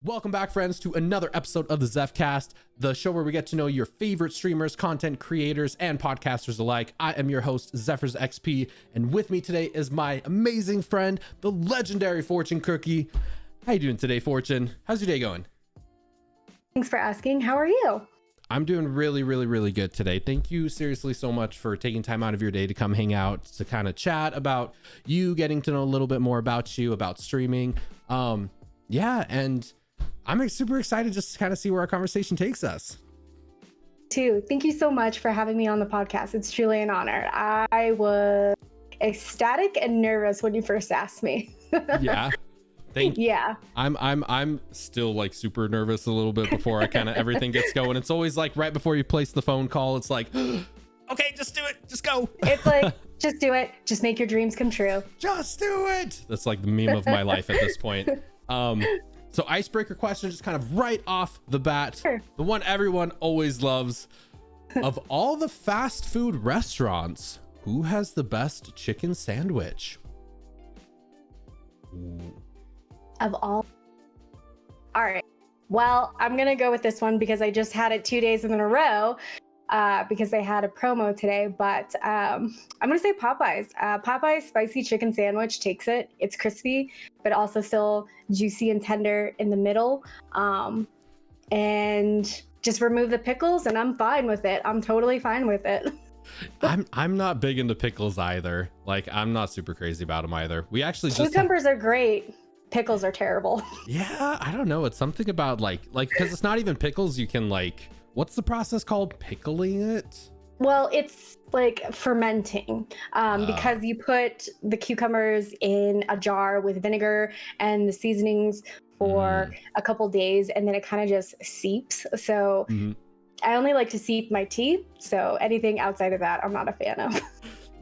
Welcome back, friends, to another episode of the Zephcast, the show where we get to know your favorite streamers, content creators, and podcasters alike. I am your host, ZephyrsXP, and with me today is my amazing friend, the legendary Fortune Cookie. How you doing today, Fortune? How's your day going? Thanks for asking. How are you? I'm doing really good today. Thank you seriously so much for taking time out of your day to come hang out, to kind of chat about you, getting to know a little bit more about you, about streaming. Yeah, and I'm super excited just to kind of see where our conversation takes us. Too. Thank you so much for having me on the podcast. It's truly an honor. I was ecstatic and nervous when you first asked me. Yeah. Thank you. Yeah. I'm still like super nervous a little bit before I kind of everything gets going. It's always like right before you place the phone call, it's like, okay, just do it. Just go. It's like, just do it. Just make your dreams come true. Just do it. That's like the meme of my life at this point. So icebreaker question, just kind of right off the bat, Sure. The one everyone always loves. Of all the fast food restaurants, who has the best chicken sandwich? Ooh. Of all right. Well, I'm going to go with this one because I just had it 2 days in a row because they had a promo today. But I'm going to say Popeyes. Popeyes spicy chicken sandwich takes it. It's crispy, but also still juicy and tender in the middle. And just remove the pickles and I'm fine with it. I'm totally fine with it. I'm not big into pickles either. Like, I'm not super crazy about them either. We actually just Cucumbers are great. Pickles are terrible. Yeah, I don't know. It's something about like because it's not even pickles. You can like, what's the process called? Pickling it? Well, it's like fermenting because you put the cucumbers in a jar with vinegar and the seasonings for a couple days, and then it kind of just seeps. So I only like to seep my tea. So anything outside of that, I'm not a fan of.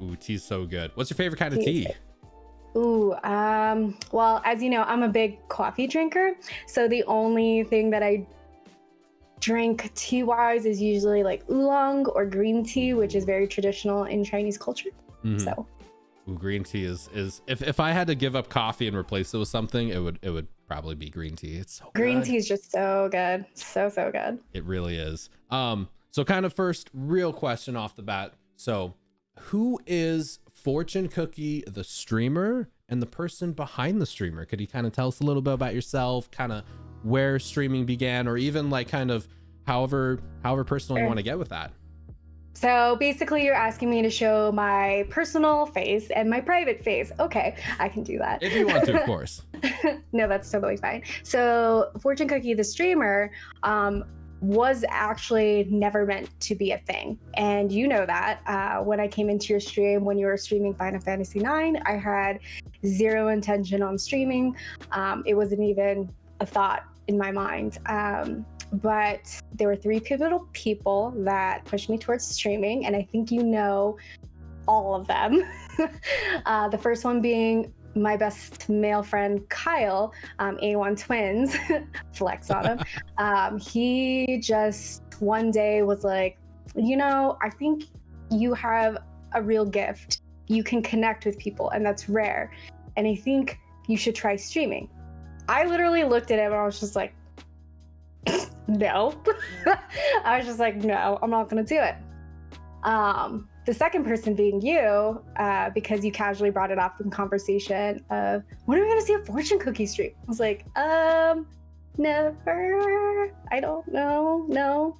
Ooh, tea's so good. What's your favorite kind of tea? Ooh, well, as you know, I'm a big coffee drinker. So the only thing that I drink tea-wise is usually like oolong or green tea, which is very traditional in Chinese culture. So ooh, green tea is if I had to give up coffee and replace it with something, it would probably be green tea. It's so green good. tea is just so good. So good. It really is. So kind of first real question off the bat. So who is Fortune Cookie, the streamer, and the person behind the streamer? Could you kind of tell us a little bit about yourself, kind of where streaming began, or even like kind of however personal you want to get with that? So basically you're asking me to show my personal face and my private face. Okay, I can do that. If you want to, of course. No, that's totally fine. So Fortune Cookie, the streamer, was actually never meant to be a thing. And you know that when I came into your stream, when you were streaming Final Fantasy IX, I had zero intention on streaming. It wasn't even a thought in my mind. But there were three pivotal people that pushed me towards streaming, and I think you know all of them. The first one being my best male friend, Kyle, A1 Twins, flex on him. He just one day was like, you know, I think you have a real gift. You can connect with people, and that's rare. And I think you should try streaming. I literally looked at him and I was just like, no. I was just like, no, I'm not going to do it. The second person being you, because you casually brought it up in conversation of, when are we going to see a Fortune Cookie stream? I was like, never. I don't know. No.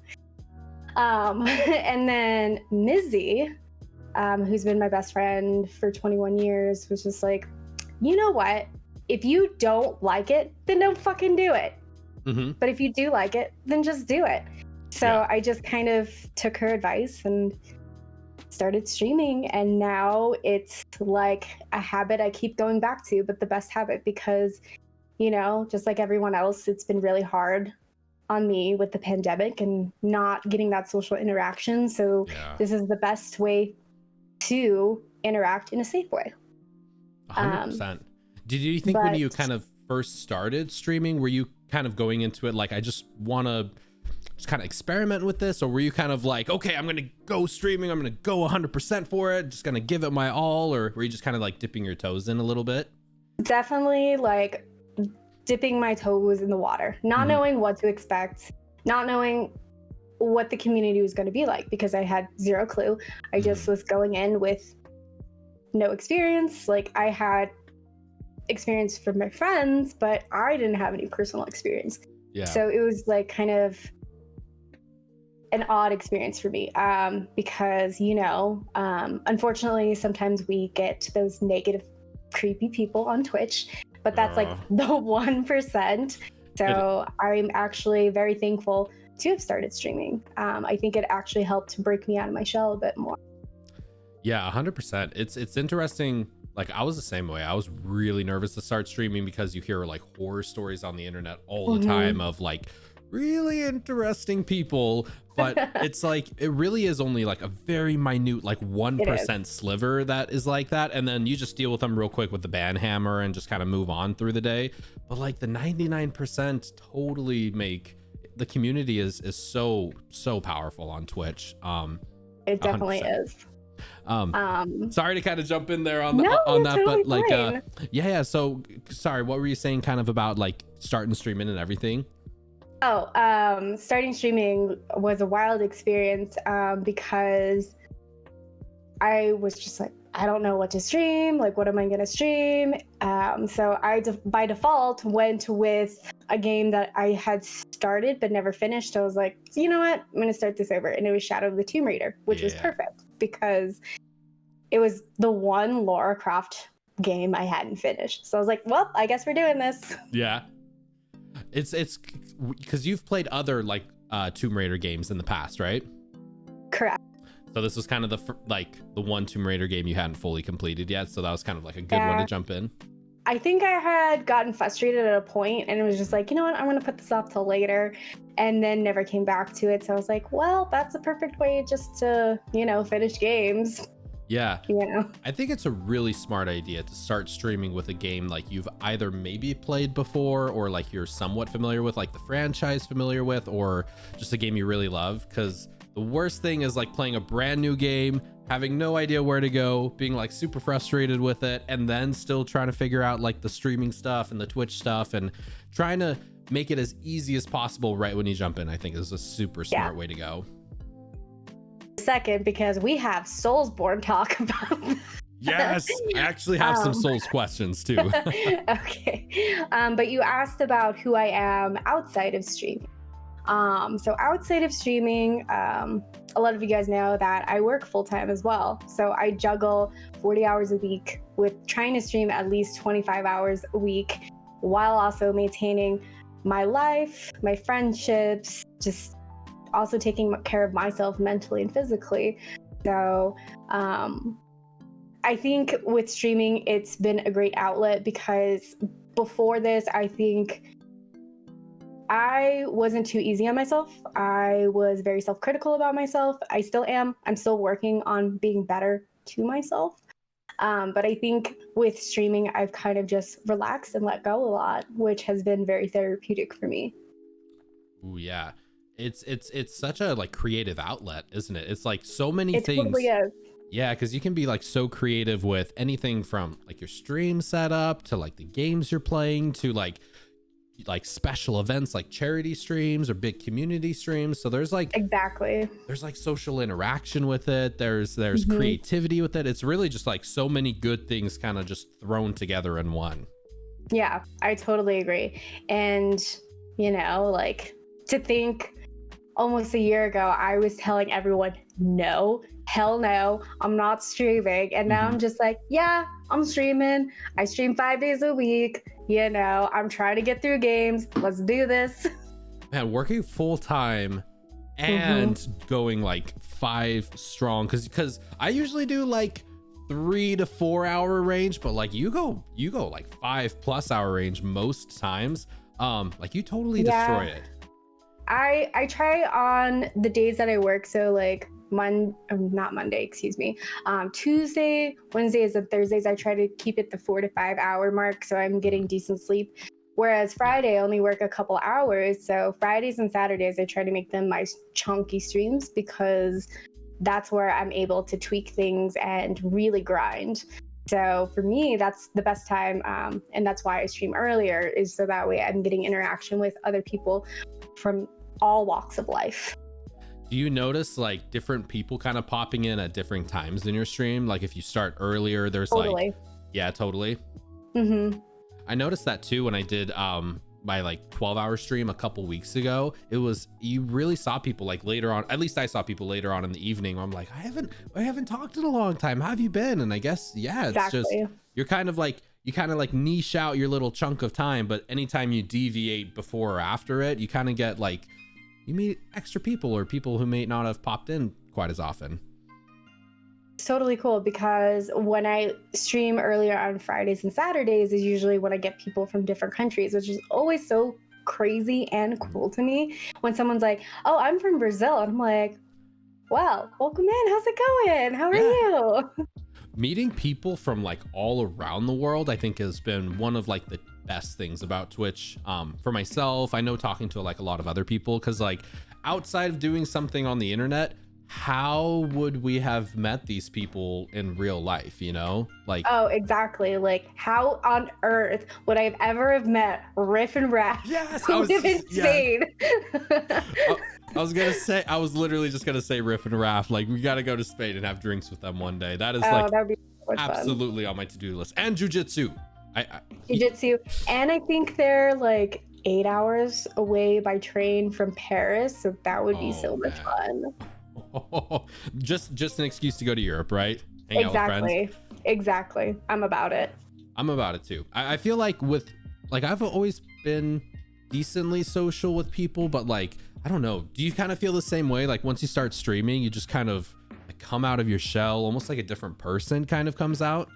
And then Mizzy, who's been my best friend for 21 years, was just like, you know what? If you don't like it, then don't fucking do it. But if you do like it, then just do it. So yeah. I just kind of took her advice and started streaming, and now it's like a habit I keep going back to, but the best habit, because, you know, just like everyone else, it's been really hard on me with the pandemic and not getting that social interaction. So This is the best way to interact in a safe way. 100%. Did you think when you kind of first started streaming, were you kind of going into it like, I just want to just kind of experiment with this, or were you kind of like, okay, I'm gonna go streaming, I'm gonna go 100% for it, just gonna give it my all, or were you just kind of like dipping your toes in a little bit? Definitely like dipping my toes in the water, not knowing what to expect, not knowing what the community was going to be like, because I had zero clue. I just was going in with no experience. Like, I had experience from my friends, but I didn't have any personal experience. Yeah. So it was like kind of an odd experience for me, because, you know, unfortunately, sometimes we get those negative, creepy people on Twitch, but that's like the 1%. So I'm actually very thankful to have started streaming. I think it actually helped break me out of my shell a bit more. Yeah, 100%. It's interesting. Like, I was the same way. I was really nervous to start streaming because you hear like horror stories on the internet all the time of like really interesting people, but it's like, it really is only like a very minute, like 1% sliver that is like that, and then you just deal with them real quick with the ban hammer and just kind of move on through the day. But like the 99% totally make the community is so powerful on Twitch. It definitely 100%. Is. Sorry to kind of jump in there on that, totally but like yeah, so sorry, what were you saying kind of about like starting streaming and everything? Starting streaming was a wild experience, because I was just like, I don't know what to stream, like what am I gonna stream? So I by default went with a game that I had started but never finished. So I was like, so you know what, I'm gonna start this over, and it was Shadow of the Tomb Raider, which was perfect because it was the one Lara Croft game I hadn't finished. So I was like, well, I guess we're doing this. Yeah. It's because you've played other like Tomb Raider games in the past, right? Correct. So this was kind of the one Tomb Raider game you hadn't fully completed yet. So that was kind of like a good one to jump in. I think I had gotten frustrated at a point and it was just like, you know what, I'm going to put this off till later, and then never came back to it. So I was like, well, that's a perfect way just to, you know, finish games. Yeah. You know, I think it's a really smart idea to start streaming with a game like you've either maybe played before or like you're somewhat familiar with, like the franchise familiar with, or just a game you really love. Because the worst thing is like playing a brand new game, having no idea where to go, being like super frustrated with it, and then still trying to figure out like the streaming stuff and the Twitch stuff and trying to make it as easy as possible right when you jump in. I think is a super smart way to go. Second, because we have Soulsborne talk about. Yes, I actually have some Souls questions too. Okay, but you asked about who I am outside of streaming. So outside of streaming, a lot of you guys know that I work full-time as well. So I juggle 40 hours a week with trying to stream at least 25 hours a week, while also maintaining my life, my friendships, just also taking care of myself mentally and physically. So I think with streaming, it's been a great outlet, because before this, I think I wasn't too easy on myself. I was very self-critical about myself. I still am. I'm still working on being better to myself. But I think with streaming, I've kind of just relaxed and let go a lot, which has been very therapeutic for me. Oh yeah. It's such a like creative outlet, isn't it? It's like so many things. It totally is. Yeah, because you can be like so creative with anything from like your stream setup to like the games you're playing to like special events like charity streams or big community streams. So there's like there's like social interaction with it. There's creativity with it. It's really just like so many good things kind of just thrown together in one. Yeah, I totally agree. And you know, like to think almost a year ago, I was telling everyone, no, hell no, I'm not streaming. And now I'm just like, yeah, I'm streaming. I stream 5 days a week. You know, I'm trying to get through games. Let's do this. Man, working full time and going like 5 strong, because I usually do like 3 to 4 hour range, but like you go like 5+ hour range most times. Like you totally destroy it. I try on the days that I work. So like not Monday, excuse me. Tuesday, Wednesdays, and Thursdays, I try to keep it the 4 to 5 hour mark, so I'm getting decent sleep. Whereas Friday, I only work a couple hours. So Fridays and Saturdays, I try to make them my chunky streams, because that's where I'm able to tweak things and really grind. So for me, that's the best time. And that's why I stream earlier, is so that way I'm getting interaction with other people from all walks of life. Do you notice like different people kind of popping in at different times in your stream? Like if you start earlier, there's Totally. like, yeah, totally. Mm-hmm. I noticed that too when I did my like 12-hour stream a couple weeks ago. You really saw people like later on, at least I saw people later on in the evening where I'm like, I haven't talked in a long time. How have you been? And I guess, yeah, it's just, you kind of like niche out your little chunk of time, but anytime you deviate before or after it, you kind of get like, you meet extra people or people who may not have popped in quite as often. It's totally cool, because when I stream earlier on Fridays and Saturdays is usually when I get people from different countries, which is always so crazy and cool to me. When someone's like, oh, I'm from Brazil. And I'm like, wow, welcome in. How's it going? How are you? Meeting people from like all around the world, I think has been one of like the best things about Twitch. For myself, I know talking to like a lot of other people, because like outside of doing something on the internet, how would we have met these people in real life, you know? Like, oh, exactly. Like, how on earth would I have ever have met Riff and Raph? Yes, who live in Spain? I was literally just gonna say Riff and Raph. Like, we gotta go to Spain and have drinks with them one day. That is like that would be so much absolutely fun. on my to-do list. And jujitsu. Jiu-jitsu, and I think they're like 8 hours away by train from Paris, so that would be so much fun. Just an excuse to go to Europe, right? Hang out with friends. Exactly. I'm about it. I'm about it too. I feel like I've always been decently social with people, but like, I don't know. Do you kind of feel the same way? Like once you start streaming, you just kind of like come out of your shell, almost like a different person kind of comes out?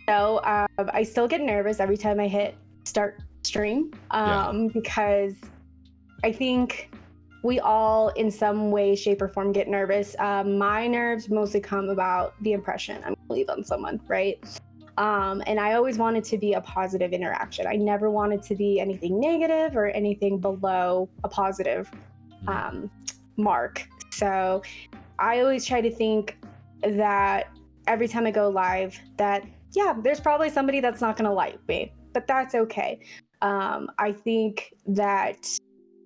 No, I still get nervous every time I hit start stream, because I think we all in some way, shape, or form get nervous. My nerves mostly come about the impression I'm gonna leave on someone, right? And I always wanted to be a positive interaction. I never wanted to be anything negative or anything below a positive mark. So I always try to think that every time I go live that, yeah, there's probably somebody that's not gonna like me, but that's okay. I think that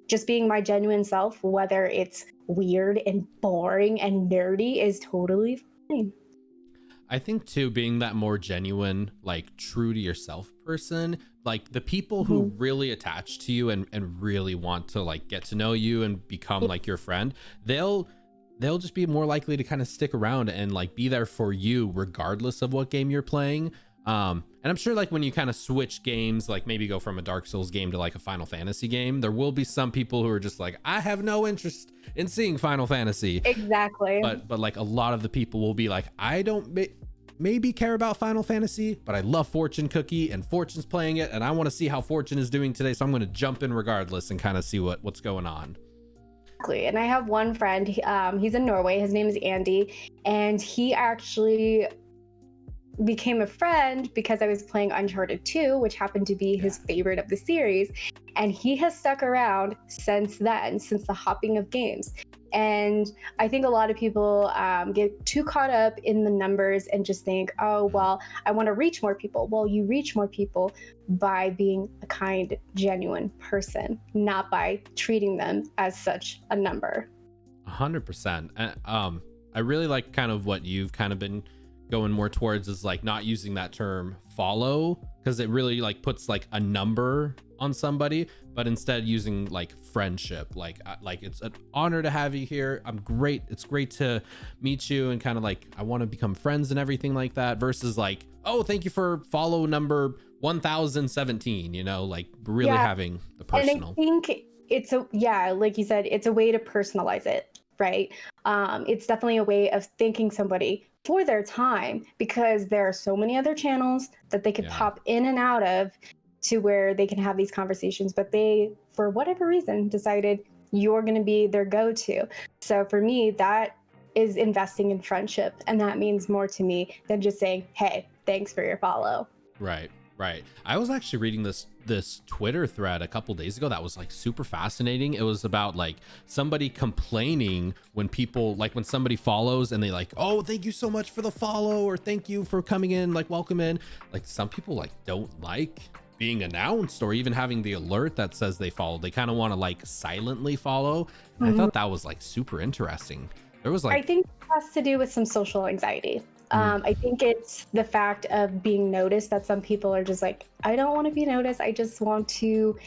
just being my genuine self, whether it's weird and boring and nerdy, is totally fine. I think too, being that more genuine, like true to yourself person, like the people who really attach to you and really want to like get to know you and become like your friend, they'll just be more likely to kind of stick around and like be there for you regardless of what game you're playing. And I'm sure like when you kind of switch games, like maybe go from a Dark Souls game to like a Final Fantasy game, there will be some people who are just like, I have no interest in seeing Final Fantasy. Exactly. But like a lot of the people will be like, I don't maybe care about Final Fantasy, but I love Fortune Cookie and Fortune's playing it, and I want to see how Fortune is doing today, so I'm going to jump in regardless and kind of see what's going on. Exactly. And I have one friend, he's in Norway, his name is Andy, and he actually became a friend because I was playing Uncharted 2, which happened to be his favorite of the series, and he has stuck around since then, since the hopping of games. And I think a lot of people get too caught up in the numbers and just think, oh, well, I want to reach more people. Well, you reach more people by being a kind, genuine person, not by treating them as such a number. 100%. I really like kind of what you've kind of been going more towards, is like not using that term follow, because it really like puts like a number on somebody, but instead using like friendship, like it's an honor to have you here. It's great to meet you, and kind of like I want to become friends and everything like that, versus like, oh, thank you for follow number 1017, you know, like really having the personal. And I think it's like you said, it's a way to personalize it, right? It's definitely a way of thanking somebody for their time, because there are so many other channels that they could pop in and out of to where they can have these conversations, but they, for whatever reason, decided you're going to be their go-to. So for me, that is investing in friendship, and that means more to me than just saying, hey, thanks for your follow. Right. I was actually reading this this Twitter thread a couple days ago that was like super fascinating. It was about like somebody complaining when people, like when somebody follows and they like, oh, thank you so much for the follow, or thank you for coming in, like welcome in. Like some people like don't like being announced or even having the alert that says they followed. They kind of want to like silently follow. And I thought that was like super interesting. There was like, I think it has to do with some social anxiety. I think it's the fact of being noticed that some people are just like, I don't want to be noticed. I just want to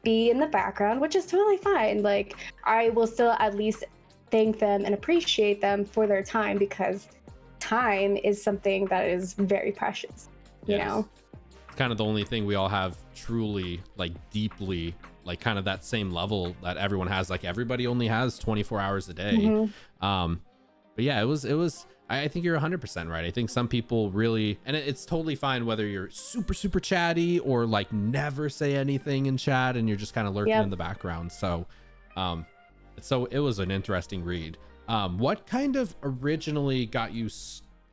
be in the background, which is totally fine. Like, I will still at least thank them and appreciate them for their time, because time is something that is very precious, you know? It's kind of the only thing we all have truly, like deeply, like kind of that same level that everyone has. Like everybody only has 24 hours a day. But yeah, it was, I think you're 100% right. I think some people really, and it's totally fine whether you're super chatty or like never say anything in chat and you're just kind of lurking in the background. So it was an interesting read. What kind of originally got you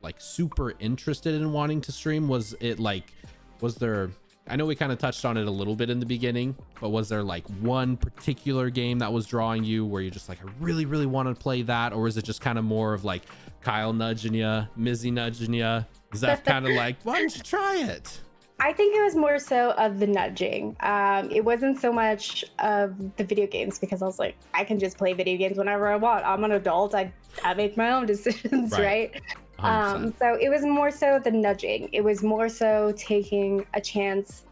like super interested in wanting to stream? Was it like, was there, I know we kind of touched on it a little bit in the beginning, but was there like one particular game that was drawing you where you're just like, I really want to play that? Or is it just kind of more of like Kyle nudging you, Mizzy nudging you, Zeph kind of like, why don't you try it? I think it was more so of the nudging. It wasn't so much of the video games, because I was like, I can just play video games whenever I want. I'm an adult. I make my own decisions, right? So it was more so the nudging. It was more so taking a chance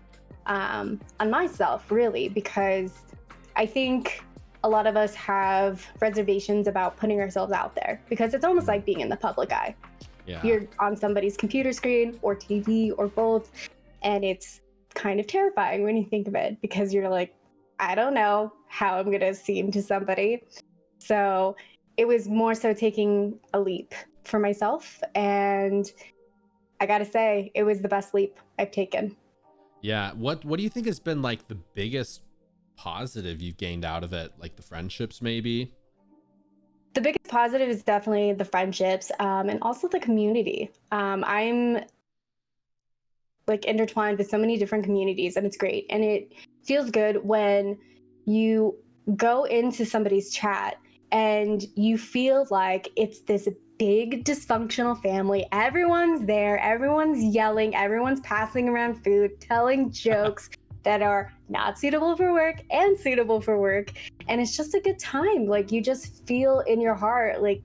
on myself, really, because I think a lot of us have reservations about putting ourselves out there, because it's almost like being in the public eye. You're on somebody's computer screen or TV or both, and it's kind of terrifying when you think of it, because you're like, I don't know how I'm gonna seem to somebody. So it was more so taking a leap for myself, and I gotta say, it was the best leap I've taken. Yeah. What do you think has been like the biggest positive you've gained out of it? Like the friendships, maybe? The biggest positive is definitely the friendships, and also the community. I'm like intertwined with so many different communities, and it's great. And it feels good when you go into somebody's chat and you feel like it's this big dysfunctional family. Everyone's there, everyone's yelling, everyone's passing around food, telling jokes that are not suitable for work and suitable for work. And it's just a good time. Like, you just feel in your heart like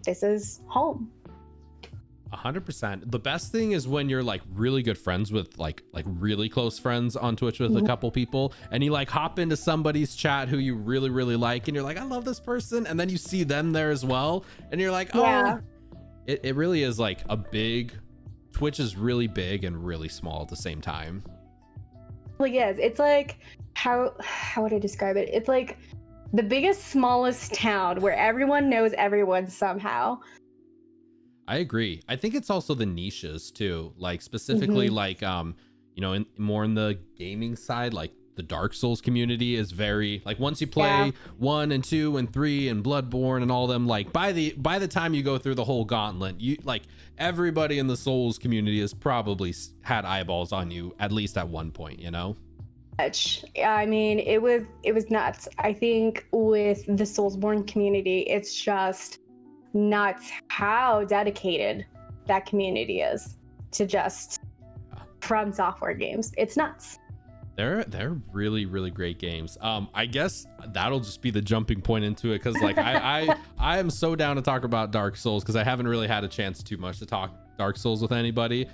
this is home. 100%. The best thing is when you're like really good friends with like really close friends on Twitch with a couple people, and you like hop into somebody's chat who you really like, and you're like, I love this person, and then you see them there as well, and you're like, oh, it really is like a big, Twitch is really big and really small at the same time. Well, yes, it's like, how would I describe it? It's like the biggest, smallest town where everyone knows everyone somehow. I agree. I think it's also the niches too, like specifically like you know, more in the gaming side, like the Dark Souls community is very like, once you play 1 and 2 and 3 and Bloodborne and all them, like by the time you go through the whole gauntlet, you like everybody in the Souls community has probably had eyeballs on you at least at one point, you know? I mean, it was nuts. I think with the Soulsborne community, it's just nuts how dedicated that community is to just From Software games. It's nuts. They're really great games. I guess that'll just be the jumping point into it, because like I am so down to talk about Dark Souls, because I haven't really had a chance too much to talk Dark Souls with anybody.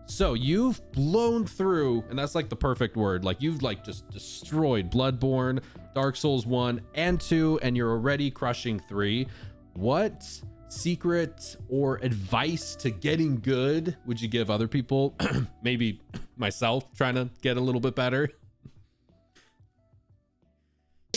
So you've blown through, and that's like the perfect word, like you've like just destroyed Bloodborne, Dark Souls 1 and 2, and you're already crushing 3. What secret or advice to getting good would you give other people? Maybe myself trying to get a little bit better.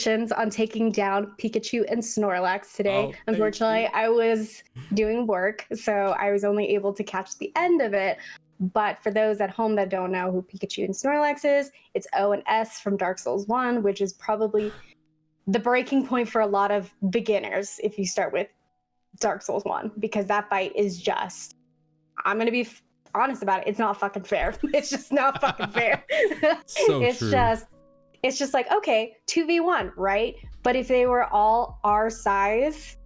On taking down Pikachu and Snorlax today. Unfortunately, I was doing work, so I was only able to catch the end of it. But for those at home that don't know who Pikachu and Snorlax is, it's O and S from Dark Souls 1, which is probably the breaking point for a lot of beginners if you start with Dark Souls 1, because that fight is just, I'm going to be honest about it, it's not fucking fair. It's just not fucking fair. So it's true. just like, okay, 2v1, right? But if they were all our size,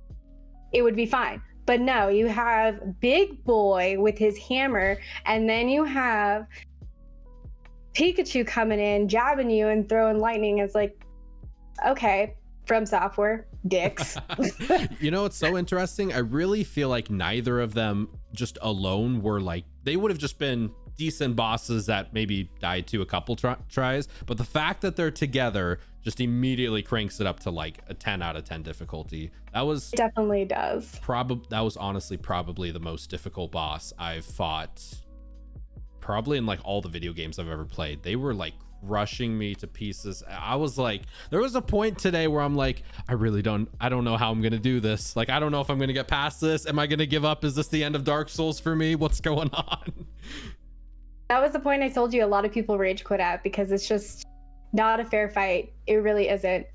it would be fine. But no, you have Big Boy with his hammer, and then you have Pikachu coming in, jabbing you and throwing lightning. It's like, okay, From Software, dicks. You know, it's so interesting. I really feel like neither of them just alone were like, they would have just been decent bosses that maybe died to a couple tries. But the fact that they're together just immediately cranks it up to like a 10 out of 10 difficulty. That was It definitely does. that was honestly probably the most difficult boss I've fought probably in like all the video games I've ever played. They were like crushing me to pieces. I was like, there was a point today where I'm like, I don't know how I'm gonna do this. Like, I don't know if I'm gonna get past this. Am I gonna give up? Is this the end of Dark Souls for me? What's going on? That was the point I told you a lot of people rage quit at, because it's just not a fair fight. It really isn't.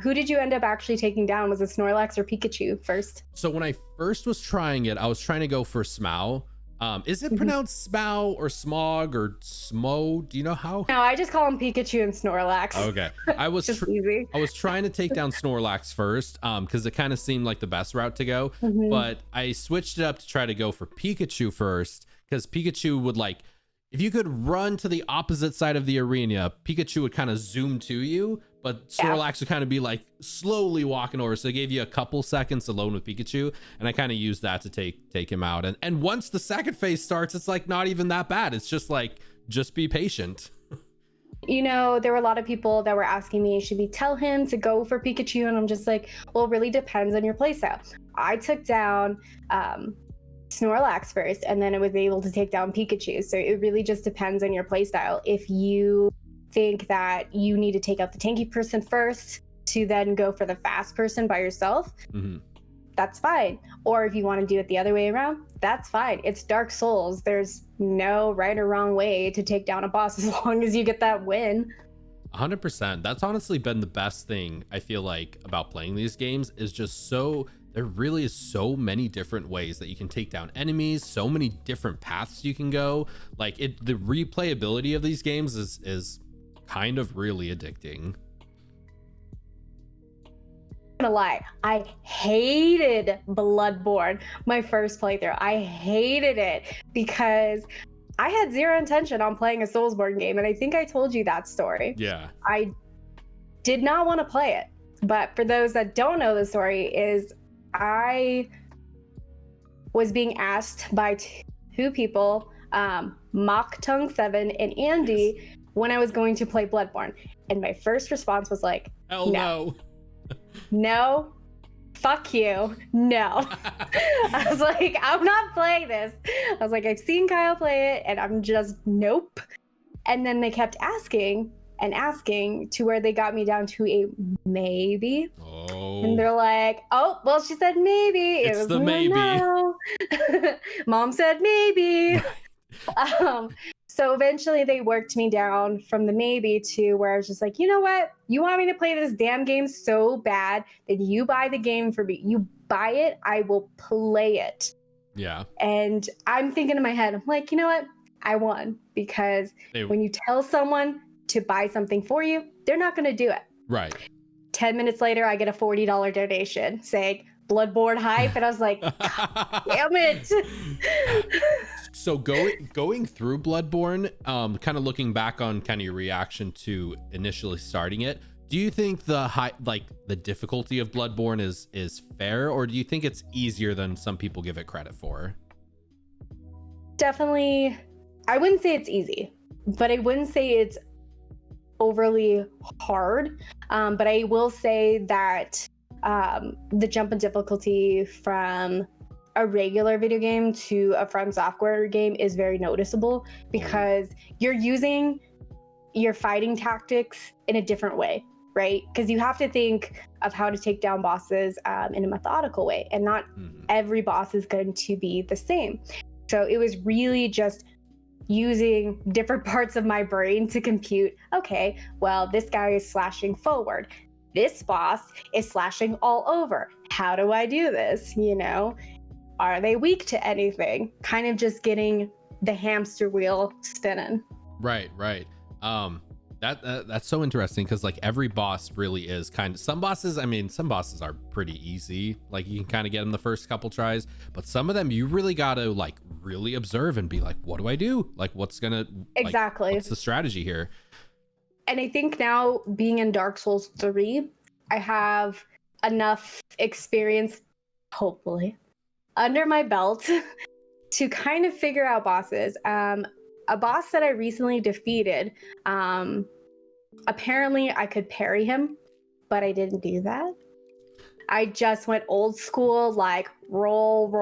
Who did you end up actually taking down? Was it Snorlax or Pikachu first? So when I first was trying it, I was trying to go for Smough. Is it pronounced Smough or Smog or Smo? Do you know how? No, I just call them Pikachu and Snorlax. Okay. I was just easy. I was trying to take down Snorlax first, because it kind of seemed like the best route to go. But I switched it up to try to go for Pikachu first, because Pikachu would like, if you could run to the opposite side of the arena, Pikachu would kind of zoom to you, but Snorlax would kind of be like slowly walking over. So it gave you a couple seconds alone with Pikachu, and I kind of used that to take him out. And once the second phase starts, it's like not even that bad. It's just like, just be patient. You know, there were a lot of people that were asking me, should we tell him to go for Pikachu? And I'm just like, well, it really depends on your playstyle. I took down Snorlax first, and then I was able to take down Pikachu. So it really just depends on your playstyle. If you think that you need to take out the tanky person first to then go for the fast person by yourself, that's fine. Or if you want to do it the other way around, that's fine. It's Dark Souls. There's no right or wrong way to take down a boss as long as you get that win. 100%. That's honestly been the best thing I feel like about playing these games, is just there really is so many different ways that you can take down enemies, so many different paths you can go. Like the replayability of these games is kind of really addicting. I'm not gonna lie, I hated Bloodborne my first playthrough. I hated it because I had zero intention on playing a Soulsborne game, and I think I told you that story. Yeah. I did not want to play it. But for those that don't know the story, is I was being asked by two people, Mock Tongue 7 and Andy, when I was going to play Bloodborne. And my first response was like, hell no. No, fuck you, no. I was like, I'm not playing this. I was like, I've seen Kyle play it, and I'm just, nope. And then they kept asking and asking, to where they got me down to a maybe. Oh. And they're like, oh, well, she said maybe. It's it was the maybe. No. Mom said maybe. So eventually they worked me down from the maybe to where I was just like, you know what? You want me to play this damn game so bad that you buy the game for me. You buy it, I will play it. Yeah. And I'm thinking in my head, I'm like, you know what? I won, because when you tell someone to buy something for you, they're not going to do it. Right. 10 minutes later, I get a $40 donation saying Bloodborne hype. And I was like, damn it. So going through Bloodborne, kind of looking back on kind of your reaction to initially starting it, do you think the difficulty of Bloodborne is fair, or do you think it's easier than some people give it credit for? Definitely, I wouldn't say it's easy, but I wouldn't say it's overly hard. But I will say that the jump in difficulty from a regular video game to a From Software game is very noticeable, because you're using your fighting tactics in a different way, right? Because you have to think of how to take down bosses in a methodical way, and not every boss is going to be the same. So it was really just using different parts of my brain to compute, okay, well, this guy is slashing forward. This boss is slashing all over. How do I do this? You know, are they weak to anything? Kind of just getting the hamster wheel spinning. Right. That's so interesting because like every boss really is kind of, some bosses are pretty easy, like you can kind of get them the first couple tries, but some of them you really gotta like really observe and be like, what do I do, like what's gonna exactly what's the strategy here? And I think now being in Dark Souls 3, I have enough experience, hopefully, under my belt to kind of figure out bosses. A boss that I recently defeated, apparently I could parry him, but I didn't do that. I just went old school, like roll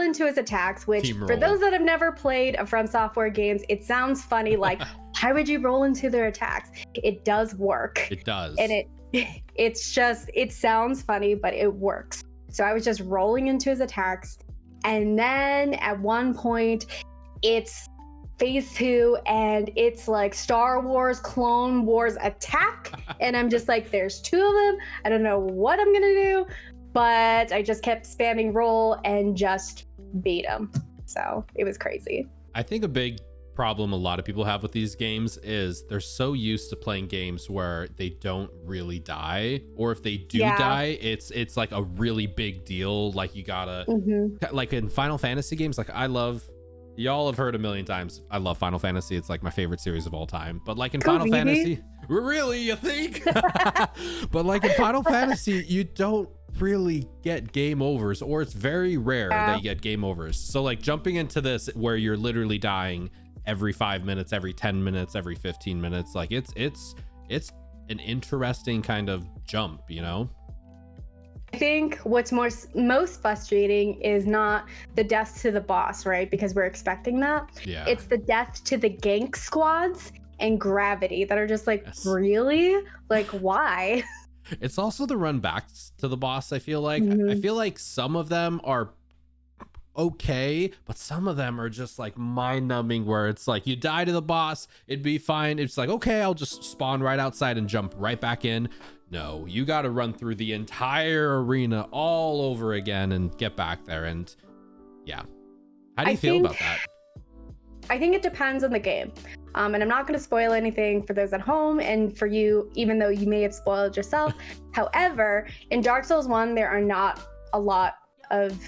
into his attacks, which for those that have never played From Software games, it sounds funny. Like, why would you roll into their attacks? It does work. It does. And it sounds funny, but it works. So I was just rolling into his attacks. And then at one point, it's phase 2 and it's like Star Wars Clone Wars attack. And I'm just like, there's 2 of them. I don't know what I'm gonna do, but I just kept spamming roll and just beat him. So it was crazy. I think a big problem a lot of people have with these games is they're so used to playing games where they don't really die, or if they do die, it's like a really big deal. Like you gotta like in Final Fantasy games, like y'all have heard a million times, I love Final Fantasy. It's like my favorite series of all time. But like in Final Fantasy, really, you think? But like in Final Fantasy, you don't really get game overs, or it's very rare that you get game overs. So like jumping into this where you're literally dying every 5 minutes, every 10 minutes, every 15 minutes, like it's an interesting kind of jump, you know? I think what's most frustrating is not the death to the boss, right? Because we're expecting that. Yeah. It's the death to the gank squads and gravity that are just like, really? Like, why? It's also the run back to the boss, I feel like. I feel like some of them are okay, but some of them are just like mind-numbing, where it's like you die to the boss, it'd be fine. It's like, okay, I'll just spawn right outside and jump right back in. No, you got to run through the entire arena all over again and get back there. And yeah, how do you feel about that? I think it depends on the game. And I'm not going to spoil anything for those at home and for you, even though you may have spoiled yourself. However, in Dark Souls 1, there are not a lot of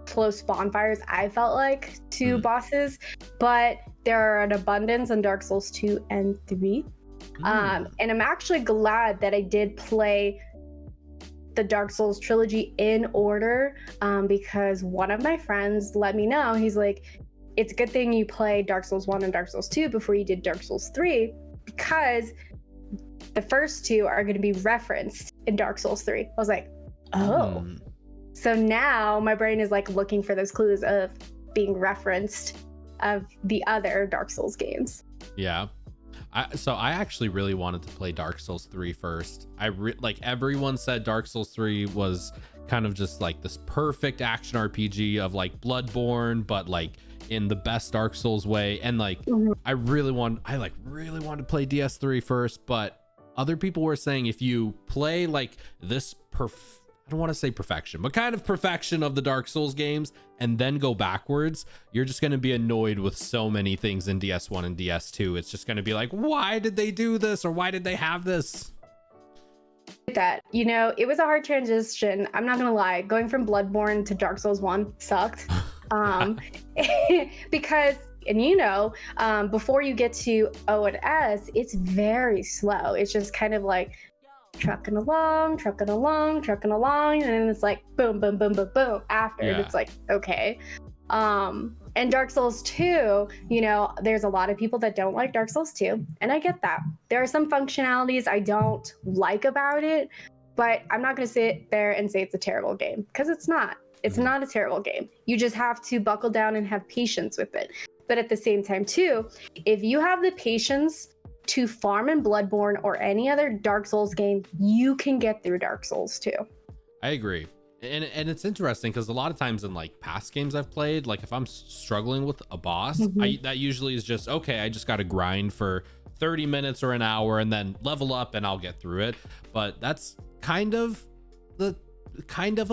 close bonfires, I felt like, to bosses, but there are an abundance in Dark Souls 2 and 3. And I'm actually glad that I did play the Dark Souls trilogy in order, because one of my friends let me know, he's like, it's a good thing you played Dark Souls 1 and Dark Souls 2 before you did Dark Souls 3, because the first 2 are going to be referenced in Dark Souls 3. I was like, oh. So now my brain is like looking for those clues of being referenced of the other Dark Souls games. Yeah. So I actually really wanted to play Dark Souls 3 first. Like everyone said Dark Souls 3 was kind of just like this perfect action RPG of like Bloodborne, but like in the best Dark Souls way. And like I really wanted to play DS3 first, but other people were saying if you play like this I don't want to say perfection, but kind of perfection of the Dark Souls games and then go backwards, you're just going to be annoyed with so many things in DS1 and DS2. It's just going to be like, why did they do this? Or why did they have this? That, you know, it was a hard transition. I'm not going to lie. Going from Bloodborne to Dark Souls 1 sucked. Because, and you know, before you get to O and S, it's very slow. It's just kind of like trucking along, and then it's like boom, boom, boom, boom, boom. After it's like, okay. And Dark Souls 2, you know, there's a lot of people that don't like Dark Souls 2, and I get that. There are some functionalities I don't like about it, but I'm not going to sit there and say it's a terrible game, because it's not. It's not a terrible game. You just have to buckle down and have patience with it. But at the same time, too, if you have the patience to farm in Bloodborne or any other Dark Souls game, you can get through Dark Souls 2. I agree. And it's interesting because a lot of times in like past games I've played, like if I'm struggling with a boss, that usually is just, okay, I just got to grind for 30 minutes or an hour and then level up and I'll get through it. But that's kind of a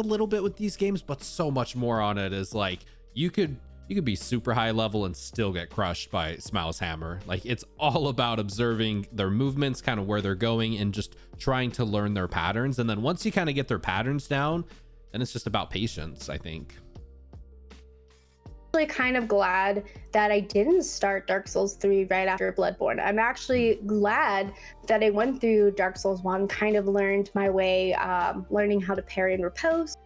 little bit with these games, but so much more on it is like you could you could be super high level and still get crushed by Smile's hammer. Like, it's all about observing their movements, kind of where they're going, and just trying to learn their patterns. And then once you kind of get their patterns down, then it's just about patience, I think. Actually kind of glad that I didn't start Dark Souls 3 right after Bloodborne. I'm actually glad that I went through Dark Souls 1, kind of learned my way, learning how to parry and riposte.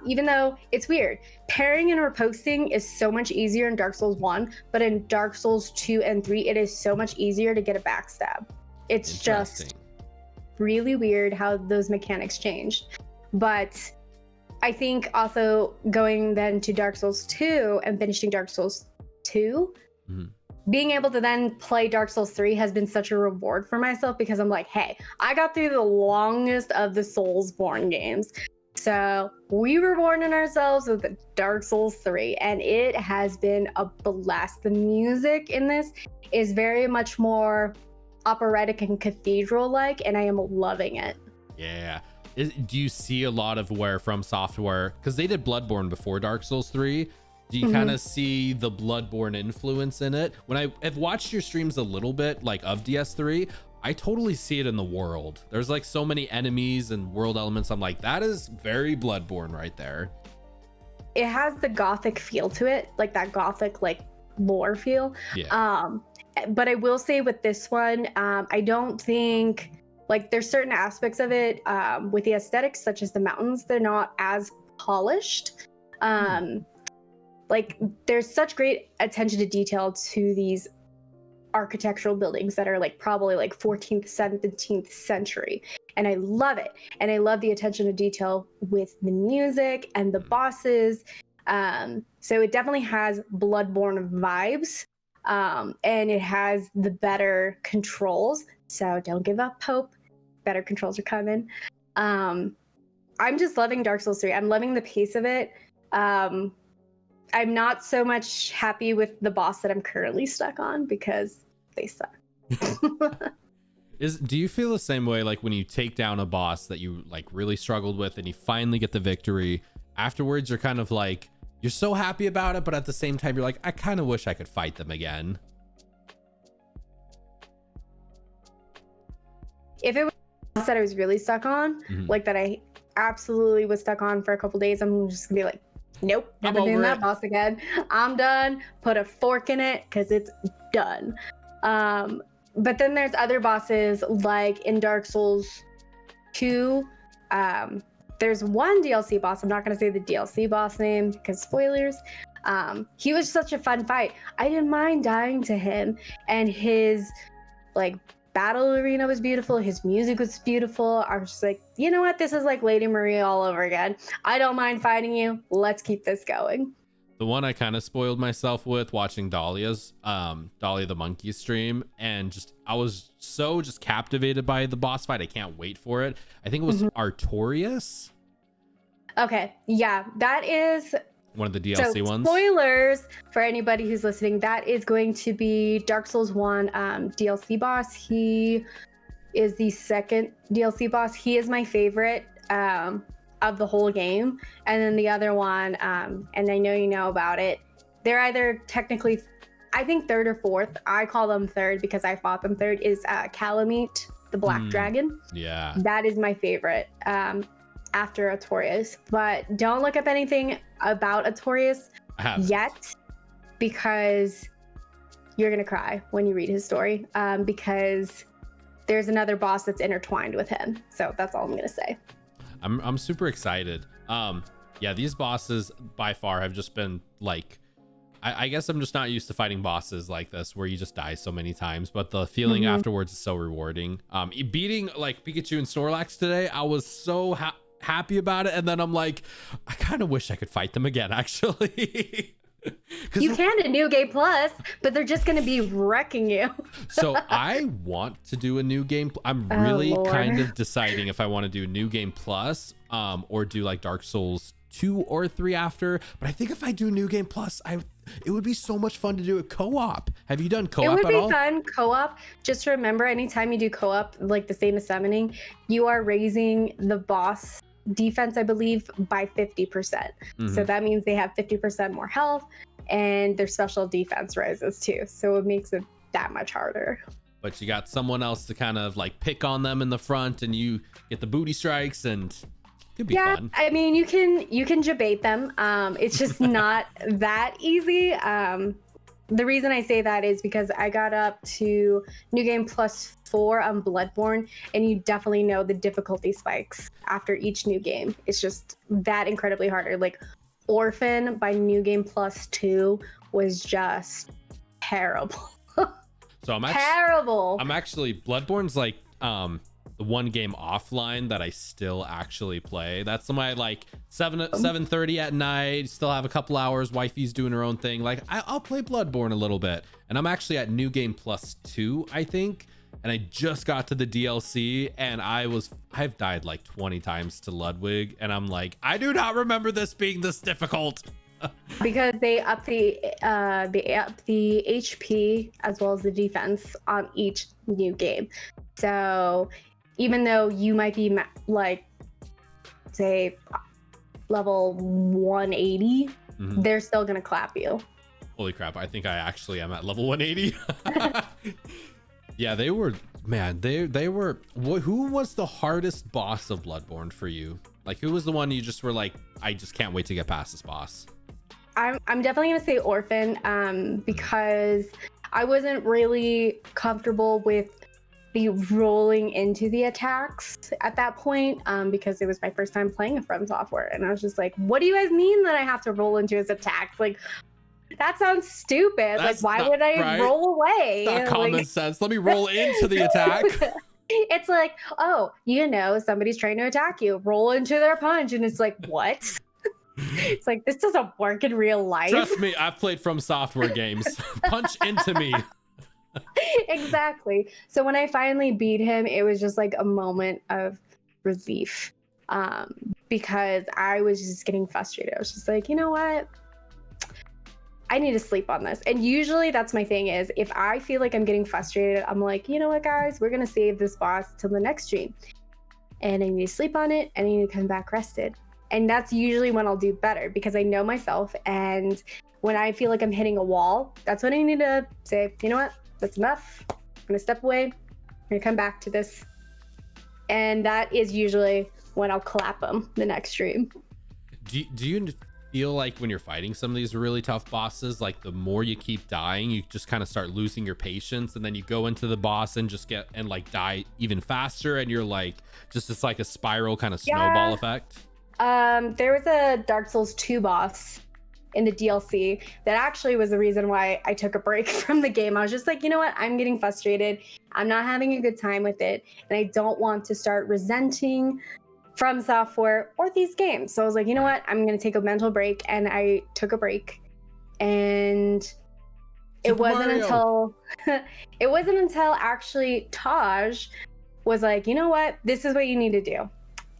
Even though it's weird, parrying and riposting is so much easier in Dark Souls 1, but in Dark Souls 2 and 3, it is so much easier to get a backstab. It's just really weird how those mechanics changed. But I think also going then to Dark Souls 2 and finishing Dark Souls 2, being able to then play Dark Souls 3 has been such a reward for myself, because I'm like, hey, I got through the longest of the Soulsborne games. So we rewarded ourselves with Dark Souls 3, and it has been a blast. The music in this is very much more operatic and cathedral-like, and I am loving it. Yeah. Do you see a lot of where From Software, because they did Bloodborne before Dark Souls 3, do you kind of see the Bloodborne influence in it? When I've watched your streams a little bit, like of DS3, I totally see it in the world. There's like so many enemies and world elements. I'm like, that is very Bloodborne right there. It has the gothic feel to it, like that gothic like lore feel. Yeah. But I will say with this one, I don't think, like, there's certain aspects of it with the aesthetics, such as the mountains, they're not as polished. Like, there's such great attention to detail to these architectural buildings that are like probably like 14th, 17th century. And I love it. And I love the attention to detail with the music and the bosses. So it definitely has Bloodborne vibes. And it has the better controls. So don't give up hope. Better controls are coming. I'm just loving Dark Souls 3. I'm loving the pace of it. I'm not so much happy with the boss that I'm currently stuck on, because they suck. Do you feel the same way, like when you take down a boss that you like really struggled with and you finally get the victory, afterwards you're kind of like, you're so happy about it, but at the same time you're like, I kind of wish I could fight them again? If it was a boss that I was really stuck on, like that I absolutely was stuck on for a couple days, I'm just gonna be like, nope, never doing that boss again. I'm done. Put a fork in it, because it's done. But then there's other bosses, like in Dark Souls 2. There's one DLC boss. I'm not going to say the DLC boss name because spoilers. He was such a fun fight. I didn't mind dying to him, and his like battle arena was beautiful. His music was beautiful. I was just like, you know what? This is like Lady Maria all over again. I don't mind fighting you. Let's keep this going. The one I kind of spoiled myself with watching Dahlia the monkey stream, and I was so just captivated by the boss fight. I can't wait for it. I think it was Artorias. Okay. Yeah, that is one of the DLC ones. Spoilers for anybody who's listening. That is going to be Dark Souls 1 DLC boss. He is the second DLC boss. He is my favorite of the whole game. And then the other one, and I know you know about it, they're either technically, I think third or fourth. I call them third because I fought them third, is Calamite, the Black Dragon. Yeah. That is my favorite after Artorias. But don't look up anything about Artorias yet, because you're going to cry when you read his story, because there's another boss that's intertwined with him. So that's all I'm going to say. I'm super excited. Yeah, these bosses by far have just been like, I guess I'm just not used to fighting bosses like this where you just die so many times, but the feeling afterwards is so rewarding. Beating like Pikachu and Snorlax today, I was so happy about it, and then I'm like, I kind of wish I could fight them again, actually. You can in New Game Plus, but they're just going to be wrecking you. So I want to do a New Game. I'm really kind of deciding if I want to do New Game Plus or do like Dark Souls 2 or 3 after. But I think if I do New Game Plus, it would be so much fun to do a co-op. Have you done co-op at all? It would be fun co-op. Just remember, anytime you do co-op, like the same as summoning, you are raising the boss defense, I believe, by 50%. So that means they have 50% more health, and their special defense rises too. So it makes it that much harder. But you got someone else to kind of like pick on them in the front, and you get the booty strikes, and it could be fun. I mean, you can debate them. It's just not that easy. The reason I say that is because I got up to New Game +4 on Bloodborne, and you definitely know the difficulty spikes after each new game. It's just that incredibly harder. Like Orphan by New Game +2 was just terrible. So I'm actually Bloodborne's like the one game offline that I still actually play. That's the one I like 7:30 at night, still have a couple hours, wifey's doing her own thing, like I'll play Bloodborne a little bit. And I'm actually at New Game +2, I think, and I just got to the DLC, and I've died like 20 times to Ludwig, and I'm like, I do not remember this being this difficult. Because they up the HP as well as the defense on each new game. So even though you might be like, say, level 180, they're still gonna clap you. Holy crap! I think I actually am at level 180. Yeah, they were, man. They were. Who was the hardest boss of Bloodborne for you? Like, who was the one you just were like, I just can't wait to get past this boss? I'm definitely gonna say Orphan, because I wasn't really comfortable with the rolling into the attacks at that point, because it was my first time playing a From Software, and I was just like, what do you guys mean that I have to roll into his attacks? Like, that sounds stupid. That's like, why would I right. roll away? Not common like, sense. Let me roll into the attack. It's like, oh, somebody's trying to attack you, roll into their punch, and it's like, what? It's like, this doesn't work in real life. Trust me, I've played From Software games. Punch into me. Exactly. So when I finally beat him, it was just like a moment of relief, because I was just getting frustrated. I was just like, you know what? I need to sleep on this. And usually that's my thing, is if I feel like I'm getting frustrated, I'm like, you know what, guys, we're going to save this boss till the next stream. And I need to sleep on it, and I need to come back rested. And that's usually when I'll do better, because I know myself. And when I feel like I'm hitting a wall, that's when I need to say, you know what, that's enough. I'm going to step away. I'm going to come back to this. And that is usually when I'll clap them the next stream. Do you feel like when you're fighting some of these really tough bosses, like the more you keep dying, you just kind of start losing your patience, and then you go into the boss and just like die even faster, and you're like, just it's like a spiral kind of snowball effect? There was a Dark Souls 2 boss in the DLC that actually was the reason why I took a break from the game. I was just like, you know what? I'm getting frustrated. I'm not having a good time with it, and I don't want to start resenting From Software or these games. So I was like, you know what? I'm going to take a mental break, and I took a break. And it wasn't until actually Taj was like, you know what? This is what you need to do.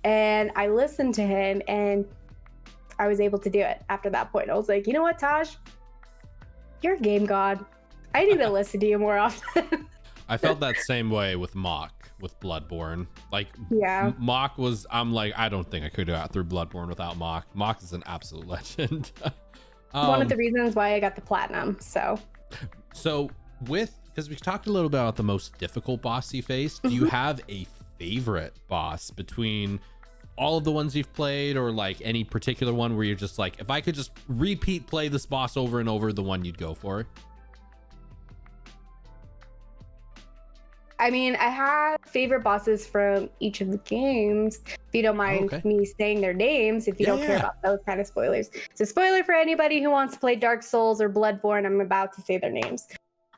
And I listened to him, and I was able to do it after that point. I was like, you know what, Taj? You're a game god. I need to listen to you more often. I felt that same way with Mock, with Bloodborne. Like, yeah, Mock was, I'm like, I don't think I could have got through Bloodborne without Mock. Mock is an absolute legend. One of the reasons why I got the platinum. So because we talked a little bit about the most difficult boss you faced, do you have a favorite boss between all of the ones you've played, or like any particular one where you're just like, if I could just repeat play this boss over and over, the one you'd go for? I mean, I have favorite bosses from each of the games, if you don't mind me saying their names, if you don't care about those kind of spoilers. So spoiler for anybody who wants to play Dark Souls or Bloodborne, I'm about to say their names.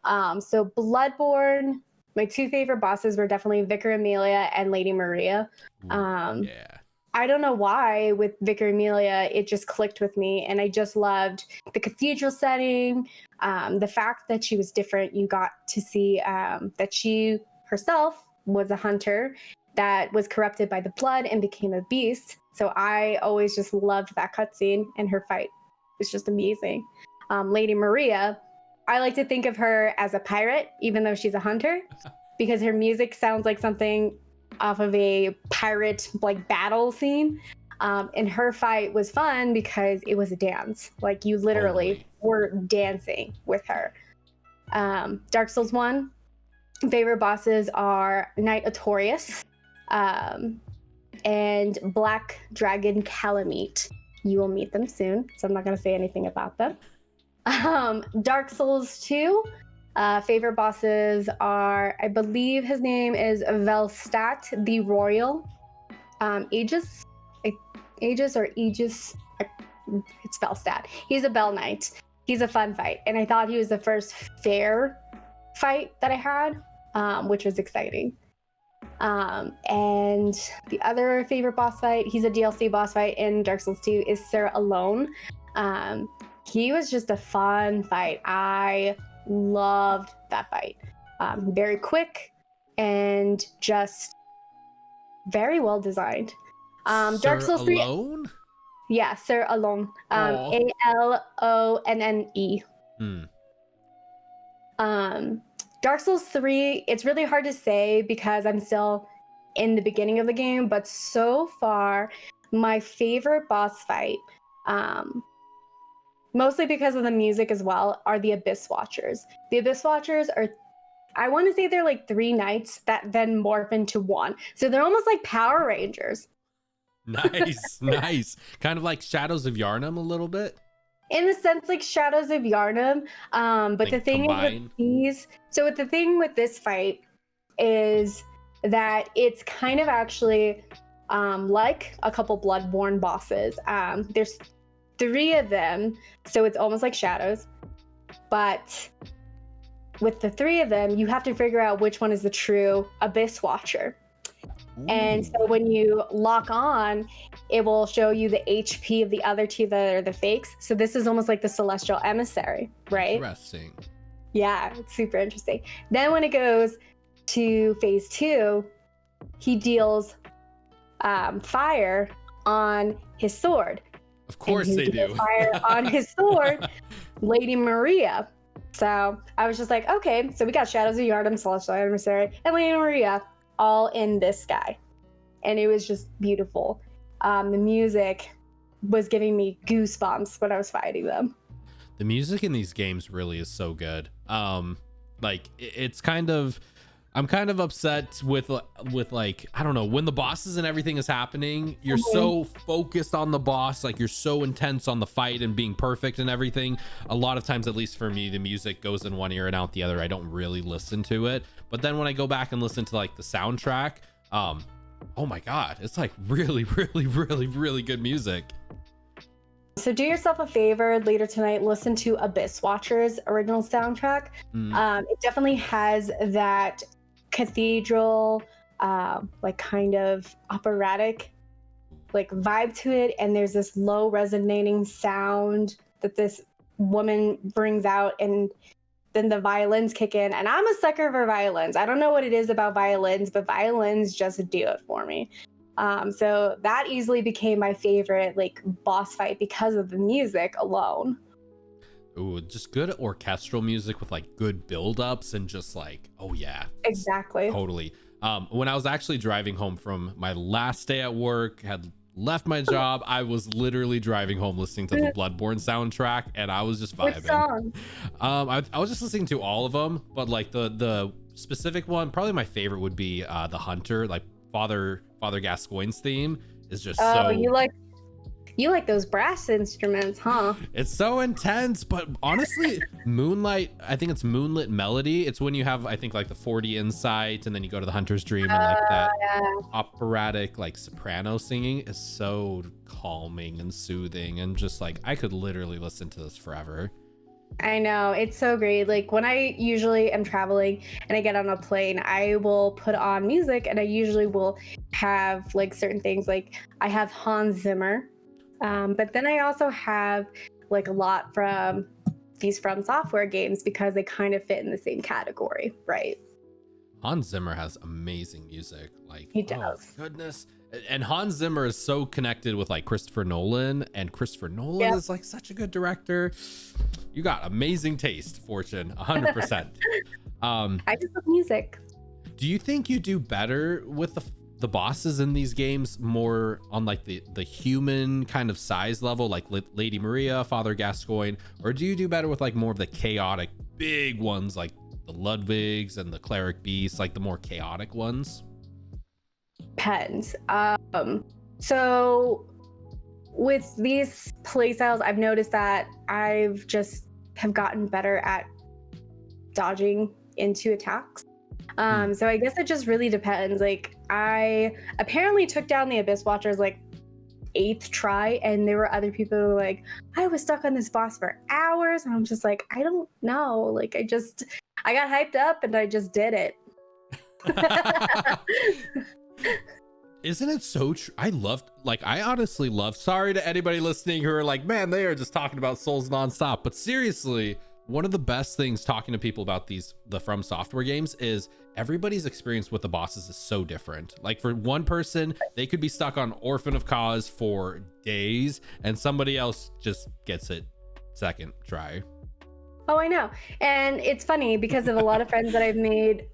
So Bloodborne, my two favorite bosses were definitely Vicar Amelia and Lady Maria. I don't know why with Vicar Amelia, it just clicked with me, and I just loved the cathedral setting, the fact that she was different. You got to see that she herself was a hunter that was corrupted by the blood and became a beast. So I always just loved that cutscene, and her fight was just amazing. Lady Maria, I like to think of her as a pirate, even though she's a hunter, because her music sounds like something off of a pirate like battle scene. And her fight was fun because it was a dance. Like you literally were dancing with her. Dark Souls 1, favorite bosses are Knight Artorias, and Black Dragon Calamite. You will meet them soon, so I'm not going to say anything about them. Dark Souls 2, favorite bosses are, I believe his name is Velstadt the Royal. Aegis or Aegis, it's Velstadt. He's a Bell Knight. He's a fun fight, and I thought he was the first fair fight that I had, which was exciting. And the other favorite boss fight, he's a DLC boss fight in Dark Souls 2, is Sir Alone. He was just a fun fight. I loved that fight. Very quick and just very well designed. Dark Souls 3. Alone? Yeah, Sir Alone. Alonne. Dark Souls 3, it's really hard to say because I'm still in the beginning of the game, but so far, my favorite boss fight, mostly because of the music as well, are the Abyss Watchers. The Abyss Watchers are, I want to say they're like 3 knights that then morph into one. So they're almost like Power Rangers. Nice. Kind of like Shadows of Yharnam a little bit. In a sense, like Shadows of Yharnam. But like the thing with these, so the thing with this fight is that it's kind of actually like a couple Bloodborne bosses. There's 3 of them, so it's almost like Shadows. But with the 3 of them, you have to figure out which one is the true Abyss Watcher. Ooh. And so when you lock on, it will show you the HP of the other 2 that are the fakes. So this is almost like the Celestial Emissary, right? Interesting. Yeah, it's super interesting. Then when it goes to phase 2, he deals fire on his sword. Of course they do. Fire on his sword, Lady Maria. So I was just like, okay, so we got Shadows of Yharnam, Celestial Emissary, and Lady Maria all in this guy. And it was just beautiful. The music was giving me goosebumps when I was fighting them. The music in these games really is so good. Like it's kind of, I'm kind of upset with like, I don't know, when the bosses and everything is happening, you're so focused on the boss, like you're so intense on the fight and being perfect and everything. A lot of times, at least for me, the music goes in one ear and out the other. I don't really listen to it. But then when I go back and listen to like the soundtrack, oh my God, it's like really, really, really, really good music. So do yourself a favor later tonight, listen to Abyss Watchers original soundtrack. It definitely has that cathedral, like kind of operatic like vibe to it. And there's this low resonating sound that this woman brings out, and then the violins kick in. And I'm a sucker for violins. I don't know what it is about violins, but violins just do it for me. So that easily became my favorite like boss fight because of the music alone. Ooh, just good orchestral music with like good build-ups and just like, oh yeah. Exactly. Totally. When I was actually driving home from my last day at work, had left my job, I was literally driving home listening to the Bloodborne soundtrack, and I was just vibing. Which song? I was just listening to all of them, but like the specific one, probably my favorite would be the Hunter, like Father Gascoigne's theme is just so. You like those brass instruments, huh? It's so intense, but honestly, Moonlight, I think it's Moonlit Melody. It's when you have, I think, like the 40 Insight, and then you go to the Hunter's Dream, and like that operatic, like soprano singing is so calming and soothing, and just like, I could literally listen to this forever. I know, it's so great. Like when I usually am traveling and I get on a plane, I will put on music, and I usually will have like certain things. Like I have Hans Zimmer. But then I also have like a lot from these From Software games because they kind of fit in the same category, right? Hans Zimmer has amazing music. Like he does. Oh, goodness. And Hans Zimmer is so connected with like Christopher Nolan, and Christopher Nolan is like such a good director. You got amazing taste, Fortune, 100%. I just love music. Do you think you do better with the bosses in these games more on like the human kind of size level, like Lady Maria, Father Gascoigne, or do you do better with like more of the chaotic big ones like the Ludwigs and the Cleric Beasts, like the more chaotic ones? Depends. So with these playstyles, I've noticed that I've just have gotten better at dodging into attacks. So I guess it just really depends. Like I apparently took down the Abyss Watchers like 8th try, and there were other people who were like, I was stuck on this boss for hours, and I'm just like, I don't know. Like I got hyped up and I just did it. Isn't it so true? I honestly love, sorry to anybody listening who are like, man, they are just talking about Souls nonstop. But seriously, one of the best things talking to people about the From Software games is everybody's experience with the bosses is so different. Like for one person, they could be stuck on Orphan of Cause for days, and somebody else just gets it second try. Oh, I know. And it's funny because of a lot of friends that I've made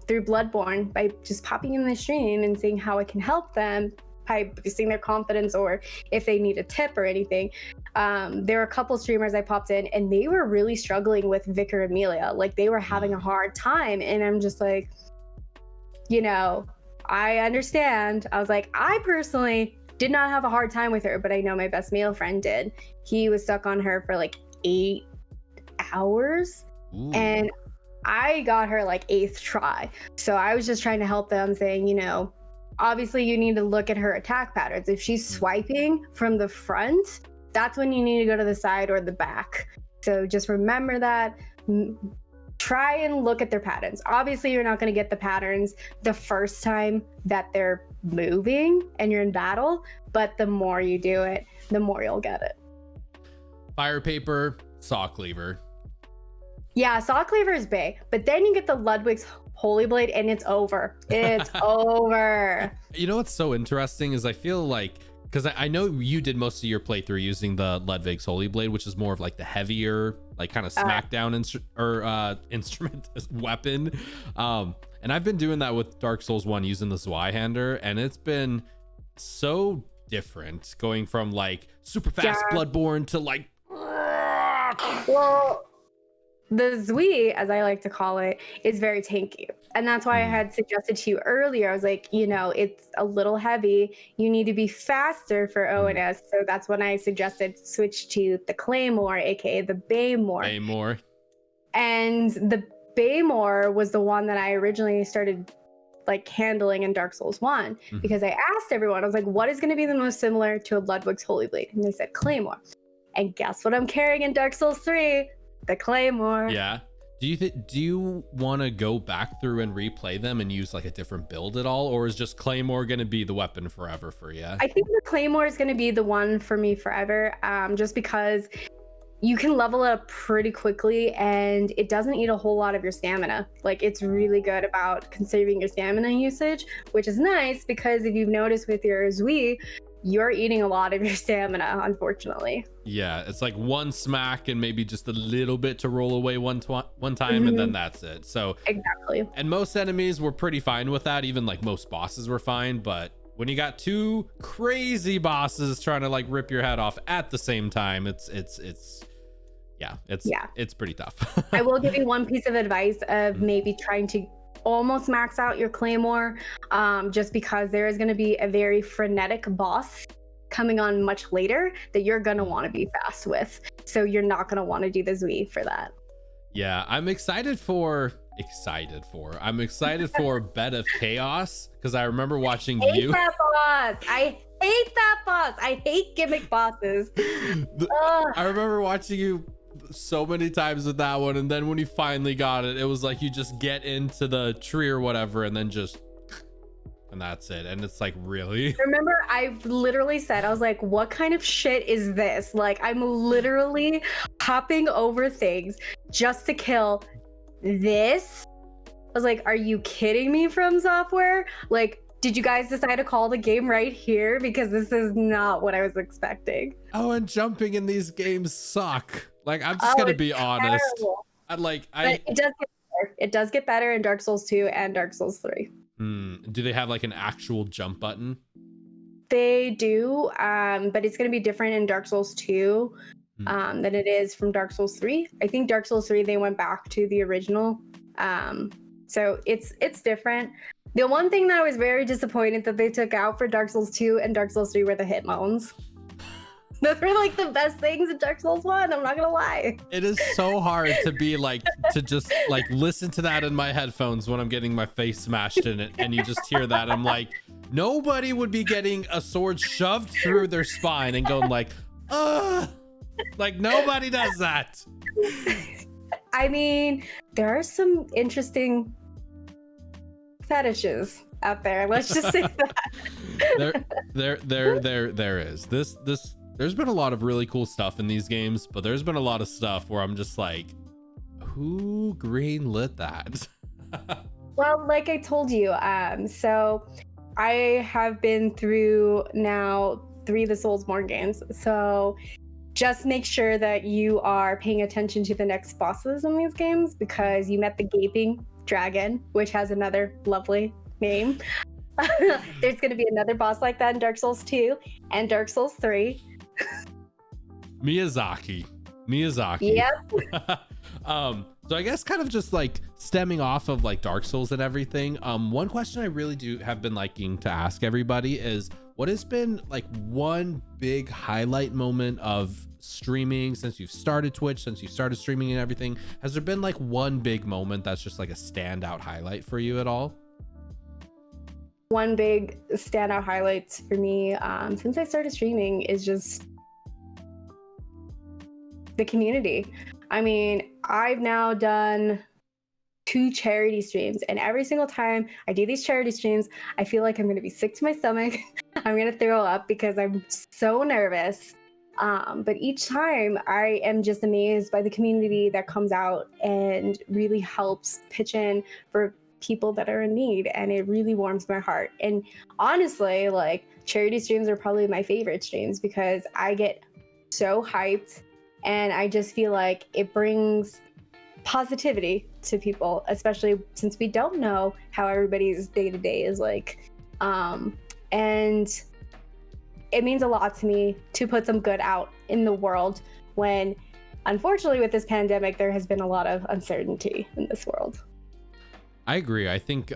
through Bloodborne by just popping in the stream and seeing how I can help them by boosting their confidence, or if they need a tip or anything. There were a couple streamers I popped in and they were really struggling with Vicar Amelia. Like they were having a hard time. And I'm just like, I understand. I was like, I personally did not have a hard time with her, but I know my best male friend did. He was stuck on her for like 8 hours. Ooh. And I got her like 8th try. So I was just trying to help them, saying, obviously you need to look at her attack patterns. If she's swiping from the front, that's when you need to go to the side or the back. So just remember that. Try and look at their patterns. Obviously you're not going to get the patterns the first time that they're moving and you're in battle, but the more you do it, the more you'll get it. Fire Paper, Saw Cleaver. Yeah, Saw Cleaver is big, but then you get the Ludwig's Holy Blade and it's over. It's over. You know what's so interesting is I feel like, because I know you did most of your playthrough using the Ludwig's Holy Blade, which is more of like the heavier, like kind of smackdown instrument weapon. And I've been doing that with Dark Souls 1 using the Zweihander, and it's been so different going from like super fast Bloodborne to like. Well, the Zui, as I like to call it, is very tanky. And that's why I had suggested to you earlier. I was like, it's a little heavy. You need to be faster for ONS. So that's when I suggested switch to the Claymore, aka the Baymore. And the Baymore was the one that I originally started like handling in Dark Souls 1, because I asked everyone, I was like, what is going to be the most similar to a Ludwig's Holy Blade? And they said Claymore. And guess what I'm carrying in Dark Souls 3? The Claymore. Yeah. Do you want to go back through and replay them and use like a different build at all, or is just Claymore going to be the weapon forever for you? I think the Claymore is going to be the one for me forever, just because you can level it up pretty quickly and it doesn't eat a whole lot of your stamina. Like it's really good about conserving your stamina usage, which is nice because if you've noticed with your Zui, you're eating a lot of your stamina, unfortunately. Yeah, it's like one smack and maybe just a little bit to roll away one time, and then that's it. So exactly. And most enemies were pretty fine with that. Even like most bosses were fine, but when you got two crazy bosses trying to like rip your head off at the same time, it's pretty tough. I will give you one piece of advice of maybe trying to almost max out your Claymore, just because there is going to be a very frenetic boss coming on much later that you're going to want to be fast with. So you're not going to want to do the Zui for that. Yeah, I'm excited for Bed of Chaos, because I remember watching you. That boss. I hate that boss. I hate gimmick bosses. I remember watching you so many times with that one, and then when you finally got it, it was like you just get into the tree or whatever and then just, and that's it. And it's like, really? Remember, I literally said, I was like, what kind of shit is this? Like, I'm literally hopping over things just to kill this. I was like, are you kidding me, From Software? Like, did you guys decide to call the game right here? Because this is not what I was expecting. Oh, and jumping in these games suck. Like, I'm just gonna be honest. But it does get better. It does get better in Dark Souls 2 and Dark Souls 3. Do they have like an actual jump button? They do, but it's going to be different in Dark Souls 2 than it is from Dark Souls 3. I think Dark Souls 3, they went back to the original. So it's different. The one thing that I was very disappointed that they took out for Dark Souls 2 and Dark Souls 3 were the hit moans. Those were like the best things in Dark Souls 1, I'm not gonna lie. It is so hard to be like, to just like listen to that in my headphones when I'm getting my face smashed in it, and you just hear that. I'm like, nobody would be getting a sword shoved through their spine and going like, like nobody does that. I mean, there are some interesting fetishes out there. Let's just say that. There is this. There's been a lot of really cool stuff in these games, but there's been a lot of stuff where I'm just like, who greenlit that? Well, like I told you, so I have been through now 3 of the Soulsborne games. So just make sure that you are paying attention to the next bosses in these games, because you met the Gaping Dragon, which has another lovely name. There's going to be another boss like that in Dark Souls 2 and Dark Souls 3. Miyazaki. Yep. So I guess kind of just like stemming off of like Dark Souls and everything. One question I really do have been liking to ask everybody is, what has been like one big highlight moment of streaming since you've started Twitch, since you started streaming and everything? Has there been like one big moment that's just like a standout highlight for you at all? One big standout highlights for me since I started streaming is just the community. I mean, I've now done 2 charity streams, and every single time I do these charity streams, I feel like I'm going to be sick to my stomach. I'm going to throw up because I'm so nervous. But each time I am just amazed by the community that comes out and really helps pitch in for people that are in need, and it really warms my heart. And honestly, like, charity streams are probably my favorite streams because I get so hyped, and I just feel like it brings positivity to people, especially since we don't know how everybody's day-to-day is like. And it means a lot to me to put some good out in the world when, unfortunately, with this pandemic, there has been a lot of uncertainty in this world. I agree. I think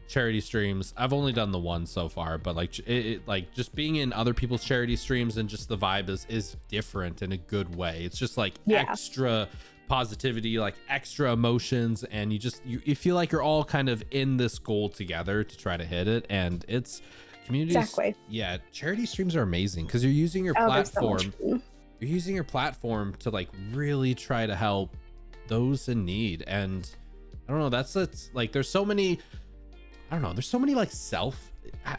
charity streams, I've only done the one so far, but like it like just being in other people's charity streams and just the vibe is different in a good way. It's just like extra positivity, like extra emotions, and you feel like you're all kind of in this goal together to try to hit it. And it's communities. Exactly. Yeah, charity streams are amazing because you're using your platform. You're using your platform to like really try to help those in need. And I don't know, that's like, there's so many like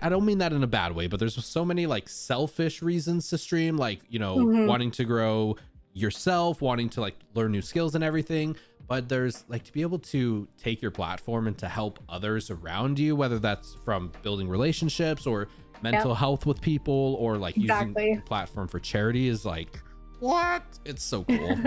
I don't mean that in a bad way, but there's so many like selfish reasons to stream, like, you know, wanting to grow yourself, wanting to like learn new skills and everything. But there's like to be able to take your platform and to help others around you, whether that's from building relationships or mental health with people, or like using the platform for charity, is like, what? It's so cool.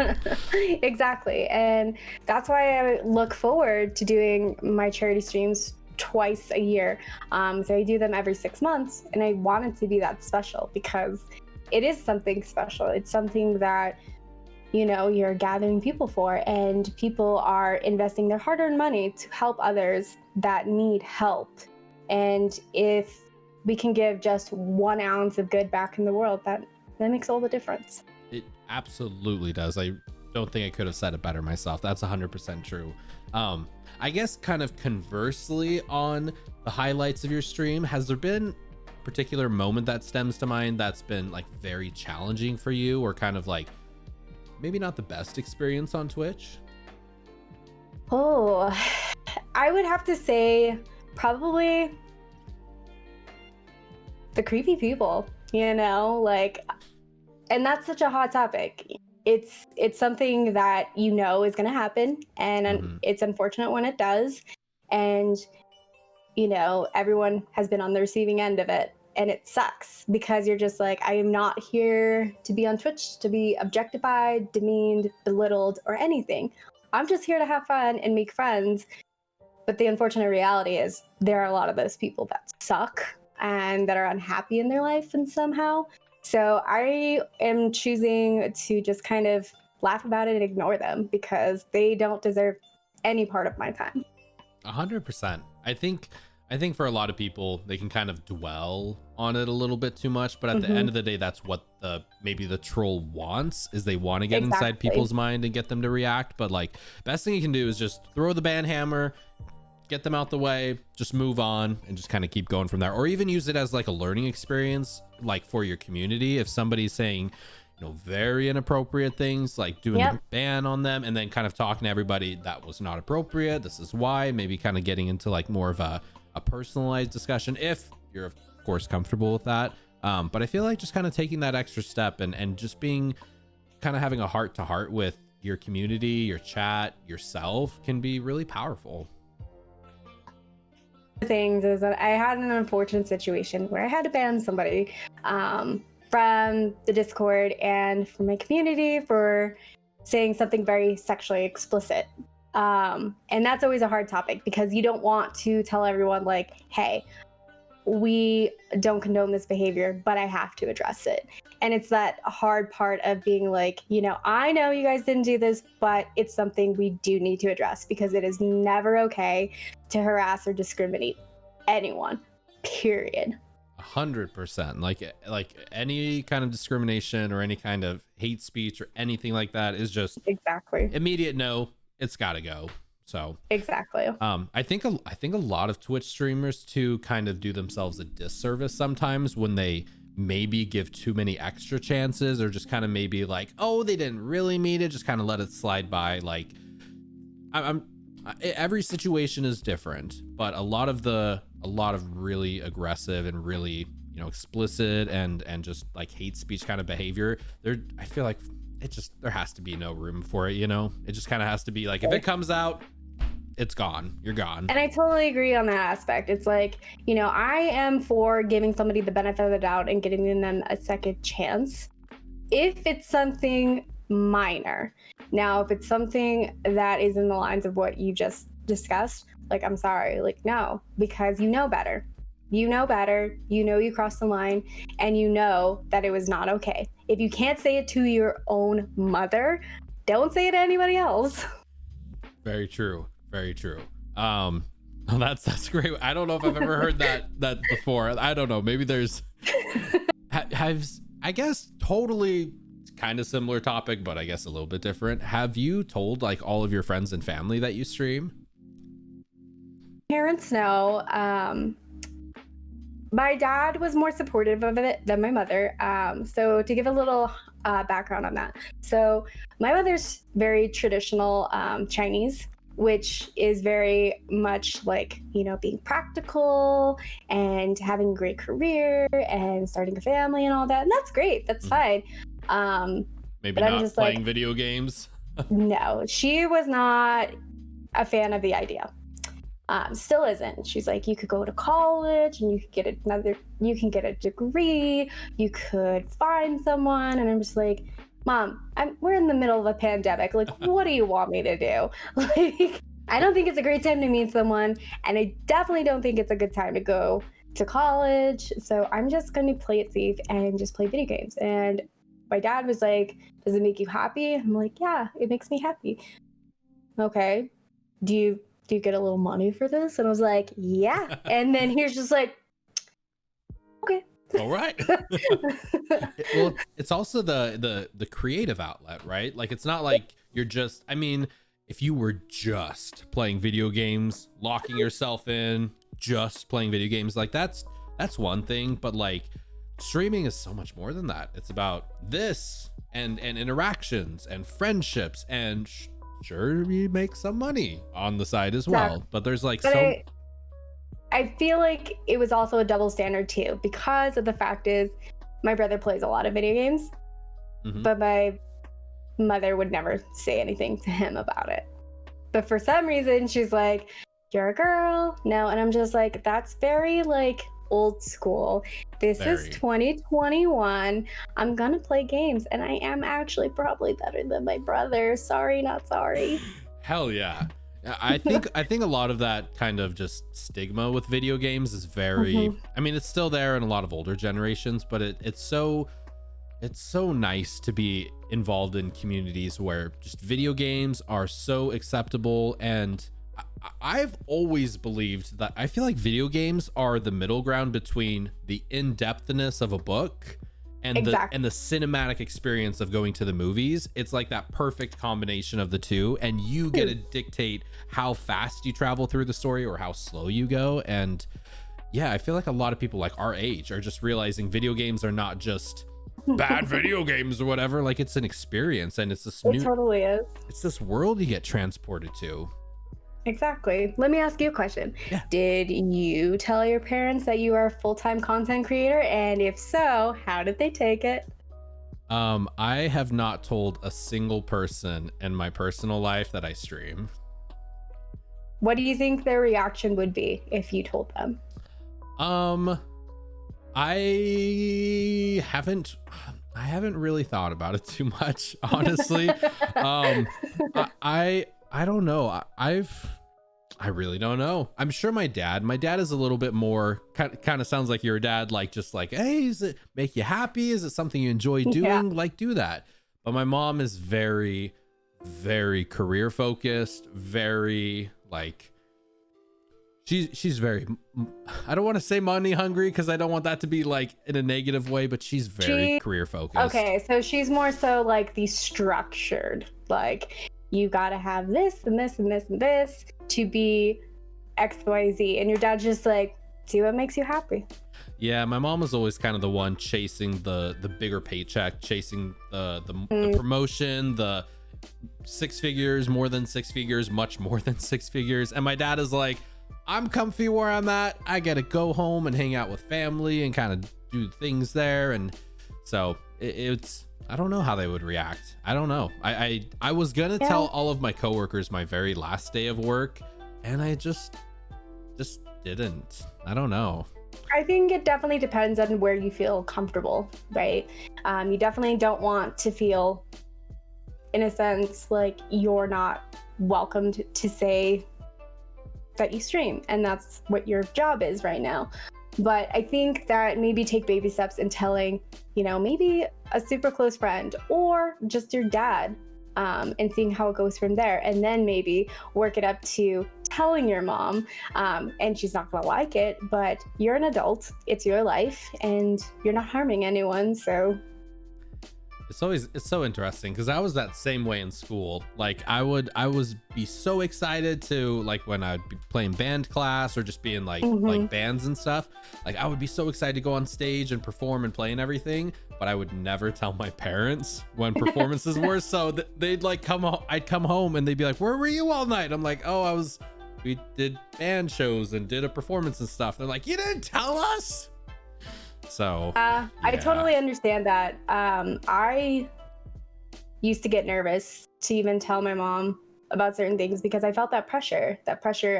Exactly. And that's why I look forward to doing my charity streams twice a year. So I do them every 6 months, and I want it to be that special because it is something special. It's something that, you know, you're gathering people for, and people are investing their hard-earned money to help others that need help. And if we can give just 1 ounce of good back in the world, that makes all the difference. It absolutely does. I don't think I could have said it better myself. That's 100% true. I guess kind of conversely on the highlights of your stream, has there been a particular moment that stems to mind that's been like very challenging for you, or kind of like maybe not the best experience on Twitch? Oh, I would have to say probably the creepy people, you know, like, and that's such a hot topic. It's something that you know is going to happen, and it's unfortunate when it does. And, you know, everyone has been on the receiving end of it, and it sucks because you're just like, I am not here to be on Twitch to be objectified, demeaned, belittled, or anything. I'm just here to have fun and make friends. But the unfortunate reality is there are a lot of those people that suck and that are unhappy in their life and somehow. So I am choosing to just kind of laugh about it and ignore them because they don't deserve any part of my time. 100%. I think for a lot of people, they can kind of dwell on it a little bit too much, but at the end of the day, that's what maybe the troll wants, is they want to get inside people's mind and get them to react. But like, best thing you can do is just throw the ban hammer, get them out the way, just move on and just kind of keep going from there. Or even use it as like a learning experience, like for your community. If somebody's saying, you know, very inappropriate things, like doing a ban on them and then kind of talking to everybody, that was not appropriate, this is why, maybe kind of getting into like more of a personalized discussion if you're of course comfortable with that. But I feel like just kind of taking that extra step and just being kind of having a heart to heart with your community, your chat, yourself can be really powerful. Things is that I had an unfortunate situation where I had to ban somebody from the Discord and from my community for saying something very sexually explicit. And that's always a hard topic because you don't want to tell everyone like, hey, we don't condone this behavior, but I have to address it. And it's that hard part of being like, you know, I know you guys didn't do this, but it's something we do need to address because it is never okay to harass or discriminate anyone, period. 100%. Like any kind of discrimination or any kind of hate speech or anything like that is just immediate no. It's got to go. So exactly. I think a lot of Twitch streamers too kind of do themselves a disservice sometimes when they maybe give too many extra chances or just kind of maybe like, oh, they didn't really mean it, just kind of let it slide by. Like every situation is different, but a lot of really aggressive and really, you know, explicit and just like hate speech kind of behavior, I feel like there has to be no room for it, you know. It just kind of has to be like, if it comes out, it's gone, you're gone. And I totally agree on that aspect. It's like, you know, I am for giving somebody the benefit of the doubt and giving them a second chance if it's something minor. Now, if it's something that is in the lines of what you just discussed, like, I'm sorry, like, no, because you know better. You know better, you know you crossed the line, and you know that it was not okay. If you can't say it to your own mother, don't say it to anybody else. Very true. Very true. That's great. I don't know if I've ever heard that before. I don't know. Maybe there's I guess totally kind of similar topic, but I guess a little bit different. Have you told like all of your friends and family that you stream? Parents know. My dad was more supportive of it than my mother. So to give a little background on that. So my mother's very traditional Chinese, which is very much like, you know, being practical and having a great career and starting a family and all that. And that's great. That's fine. Maybe not just playing like, video games. No, she was not a fan of the idea. Still isn't. She's like, you could go to college and you can get a degree, you could find someone. And I'm just like, Mom, we're in the middle of a pandemic. Like, what do you want me to do? Like, I don't think it's a great time to meet someone, and I definitely don't think it's a good time to go to college. So I'm just going to play it safe and just play video games. And my dad was like, does it make you happy? I'm like, yeah, it makes me happy. Okay. Do you get a little money for this? And I was like, yeah. And then he was just like, okay. All right. Well, it's also the creative outlet, right? Like, it's not like you're just, I mean, if you were just playing video games, locking yourself in, just playing video games, like that's one thing, but like streaming is so much more than that. It's about this and interactions and friendships and sure, you make some money on the side as well, but there's like I feel like it was also a double standard too, because of the fact is my brother plays a lot of video games, but my mother would never say anything to him about it. But for some reason, she's like, you're a girl. No. And I'm just like, that's very like old school. This is 2021. I'm gonna play games, and I am actually probably better than my brother. Sorry, not sorry. Hell yeah. I think a lot of that kind of just stigma with video games is very, I mean, it's still there in a lot of older generations, but it's so nice to be involved in communities where just video games are so acceptable. And I've always believed that I feel like video games are the middle ground between the in-depthness of a book and Exactly. the cinematic experience of going to the movies. It's like that perfect combination of the two, and you get to dictate how fast you travel through the story or how slow you go. And yeah, I feel like a lot of people like our age are just realizing video games are not just bad video games or whatever. Like, it's an experience, and it's this It totally is. it's this world you get transported to. Exactly. Let me ask you a question. Yeah. Did you tell your parents that you are a full-time content creator? And if so, how did they take it? I have not told a single person in my personal life that I stream. What do you think their reaction would be if you told them? I haven't really thought about it too much, honestly. I don't know. I really don't know. I'm sure my dad is a little bit more kind of sounds like your dad, like just like, hey, does it make you happy? Is it something you enjoy doing? Yeah. Like, do that. But my mom is very, very career focused, very like, she's very, I don't want to say money hungry because I don't want that to be like in a negative way, but she's very career focused. Okay, so she's more so like the structured, like, you gotta have this and this and this and this to be XYZ. And your dad's just like, see what makes you happy. Yeah, my mom was always kind of the one chasing the bigger paycheck, chasing the promotion, the 6 figures, more than 6 figures, much more than 6 figures. And my dad is like, I'm comfy where I'm at. I gotta go home and hang out with family and kind of do things there. And so it's, I don't know how they would react. I don't know. I was gonna tell all of my coworkers my very last day of work, and I just didn't. I don't know. I think it definitely depends on where you feel comfortable, right? You definitely don't want to feel, in a sense, like you're not welcomed to say that you stream, and that's what your job is right now. But I think that maybe take baby steps in telling, maybe a super close friend or just your dad, and seeing how it goes from there. And then maybe work it up to telling your mom, and she's not gonna like it, but you're an adult, it's your life, and you're not harming anyone, so. It's so interesting because I was that same way in school. Like I was be so excited to, like, when I'd be playing band class or just be in like bands and stuff. Like I would be so excited to go on stage and perform and play and everything, but I would never tell my parents when performances were. So they'd like I'd come home and they'd be like, where were you all night? I'm like, oh, we did band shows and did a performance and stuff. They're like, you didn't tell us. So yeah. I totally understand that. I used to get nervous to even tell my mom about certain things because I felt that pressure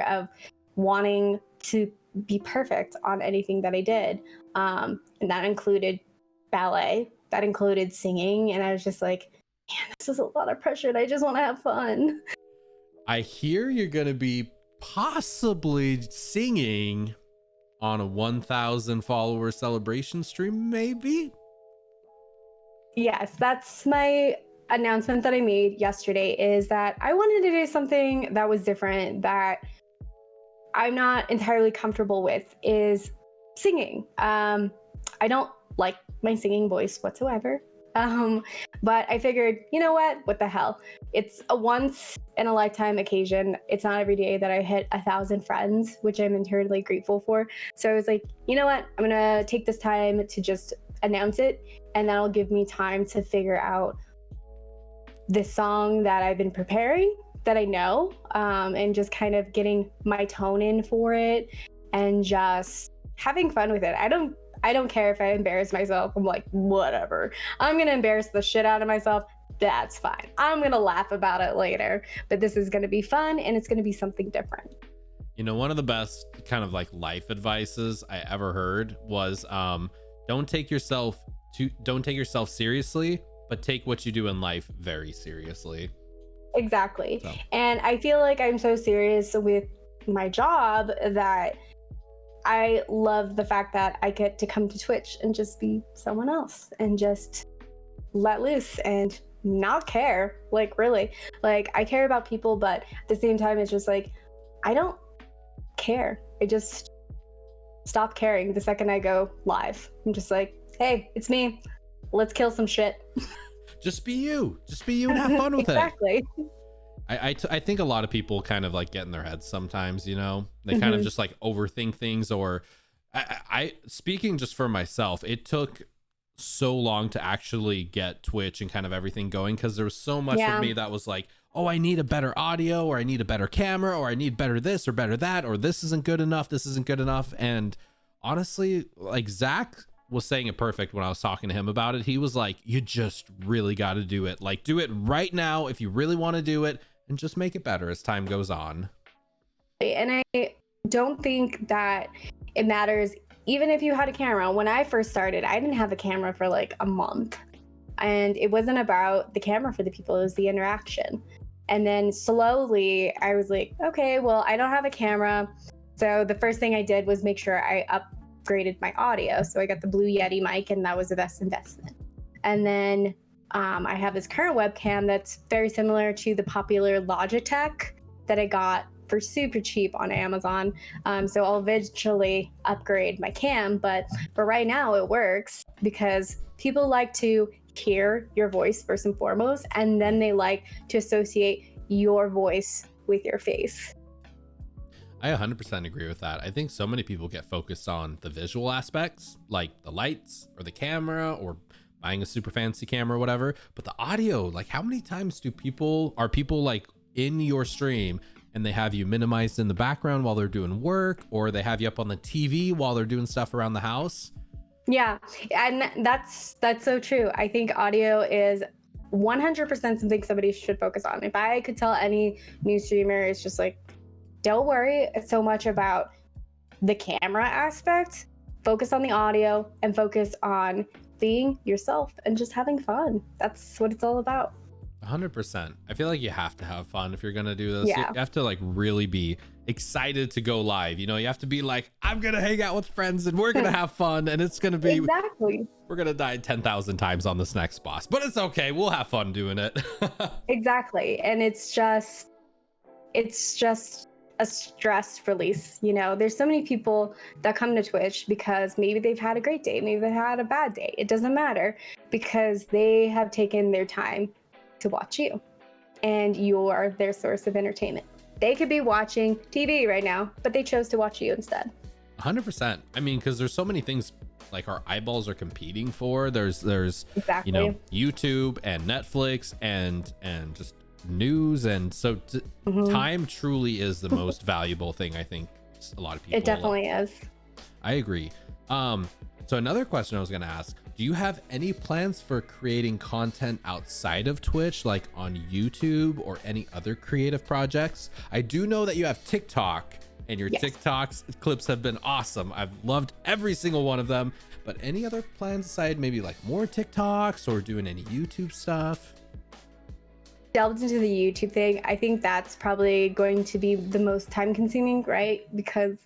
of wanting to be perfect on anything that I did. And that included ballet, that included singing. And I was just like, man, this is a lot of pressure and I just want to have fun. I hear you're going to be possibly singing on a 1,000 follower celebration stream, maybe? Yes, that's my announcement that I made yesterday, is that I wanted to do something that was different, that I'm not entirely comfortable with, is singing. I don't like my singing voice whatsoever. But I figured, you know what the hell? It's a once in a lifetime occasion. It's not every day that I hit 1,000 friends, which I'm eternally grateful for. So I was like, you know what? I'm gonna take this time to just announce it, and that'll give me time to figure out this song that I've been preparing, that I know, and just kind of getting my tone in for it and just having fun with it. I don't care if I embarrass myself. I'm like, whatever. I'm going to embarrass the shit out of myself. That's fine. I'm going to laugh about it later. But this is going to be fun, and it's going to be something different. One of the best kind of like life advices I ever heard was don't take yourself seriously, but take what you do in life very seriously. Exactly. So. And I feel like I'm so serious with my job that I love the fact that I get to come to Twitch and just be someone else and just let loose and not care. Like, really. Like, I care about people, but at the same time, it's just like, I don't care. I just stop caring the second I go live. I'm just like, hey, it's me. Let's kill some shit. Just be you. Just be you and have fun with exactly. it. I think a lot of people kind of like get in their heads sometimes, you know, they kind of just like overthink things. Or I speaking just for myself, it took so long to actually get Twitch and kind of everything going, because there was so much of me that was like, oh, I need a better audio, or I need a better camera, or I need better this or better that, or this isn't good enough, this isn't good enough. And honestly, like Zach was saying it perfect when I was talking to him about it. He was like, you just really got to do it. Like, do it right now if you really want to do it, and just make it better as time goes on. And I don't think that it matters even if you had a camera. When I first started, I didn't have a camera for like a month, and it wasn't about the camera for the people, it was the interaction. And then slowly I was like, okay, well, I don't have a camera. So the first thing I did was make sure I upgraded my audio. So I got the Blue Yeti mic, and that was the best investment. And then I have this current webcam that's very similar to the popular Logitech that I got for super cheap on Amazon. So I'll eventually upgrade my cam, but for right now it works because people like to hear your voice first and foremost, and then they like to associate your voice with your face. I 100% agree with that. I think so many people get focused on the visual aspects, like the lights or the camera or buying a super fancy camera or whatever, but the audio, like how many times are people like in your stream and they have you minimized in the background while they're doing work, or they have you up on the TV while they're doing stuff around the house? Yeah, and that's so true. I think audio is 100% something somebody should focus on. If I could tell any new streamer, it's just like, don't worry so much about the camera aspect. Focus on the audio and focus on being yourself and just having fun. That's what it's all about. 100%. I feel like you have to have fun if you're gonna do this. Yeah. You have to like really be excited to go live. You know, you have to be like, I'm gonna hang out with friends and we're gonna have fun, and it's gonna be exactly. We're gonna die 10,000 times on this next boss, but it's okay. We'll have fun doing it. Exactly. And it's just a stress release. You know, there's so many people that come to Twitch because maybe they've had a great day, maybe they've had a bad day. It doesn't matter, because they have taken their time to watch you, and you are their source of entertainment. They could be watching TV right now, but they chose to watch you instead. 100%. I mean, because there's so many things like our eyeballs are competing for. There's exactly. You know, YouTube and Netflix and just news, and so time truly is the most valuable thing. I think a lot of people. It definitely is. I agree. So another question I was going to ask: do you have any plans for creating content outside of Twitch, like on YouTube or any other creative projects? I do know that you have TikTok, and your TikToks clips have been awesome. I've loved every single one of them. But any other plans aside, maybe like more TikToks or doing any YouTube stuff? Delved into the YouTube thing. I think that's probably going to be the most time consuming, right? Because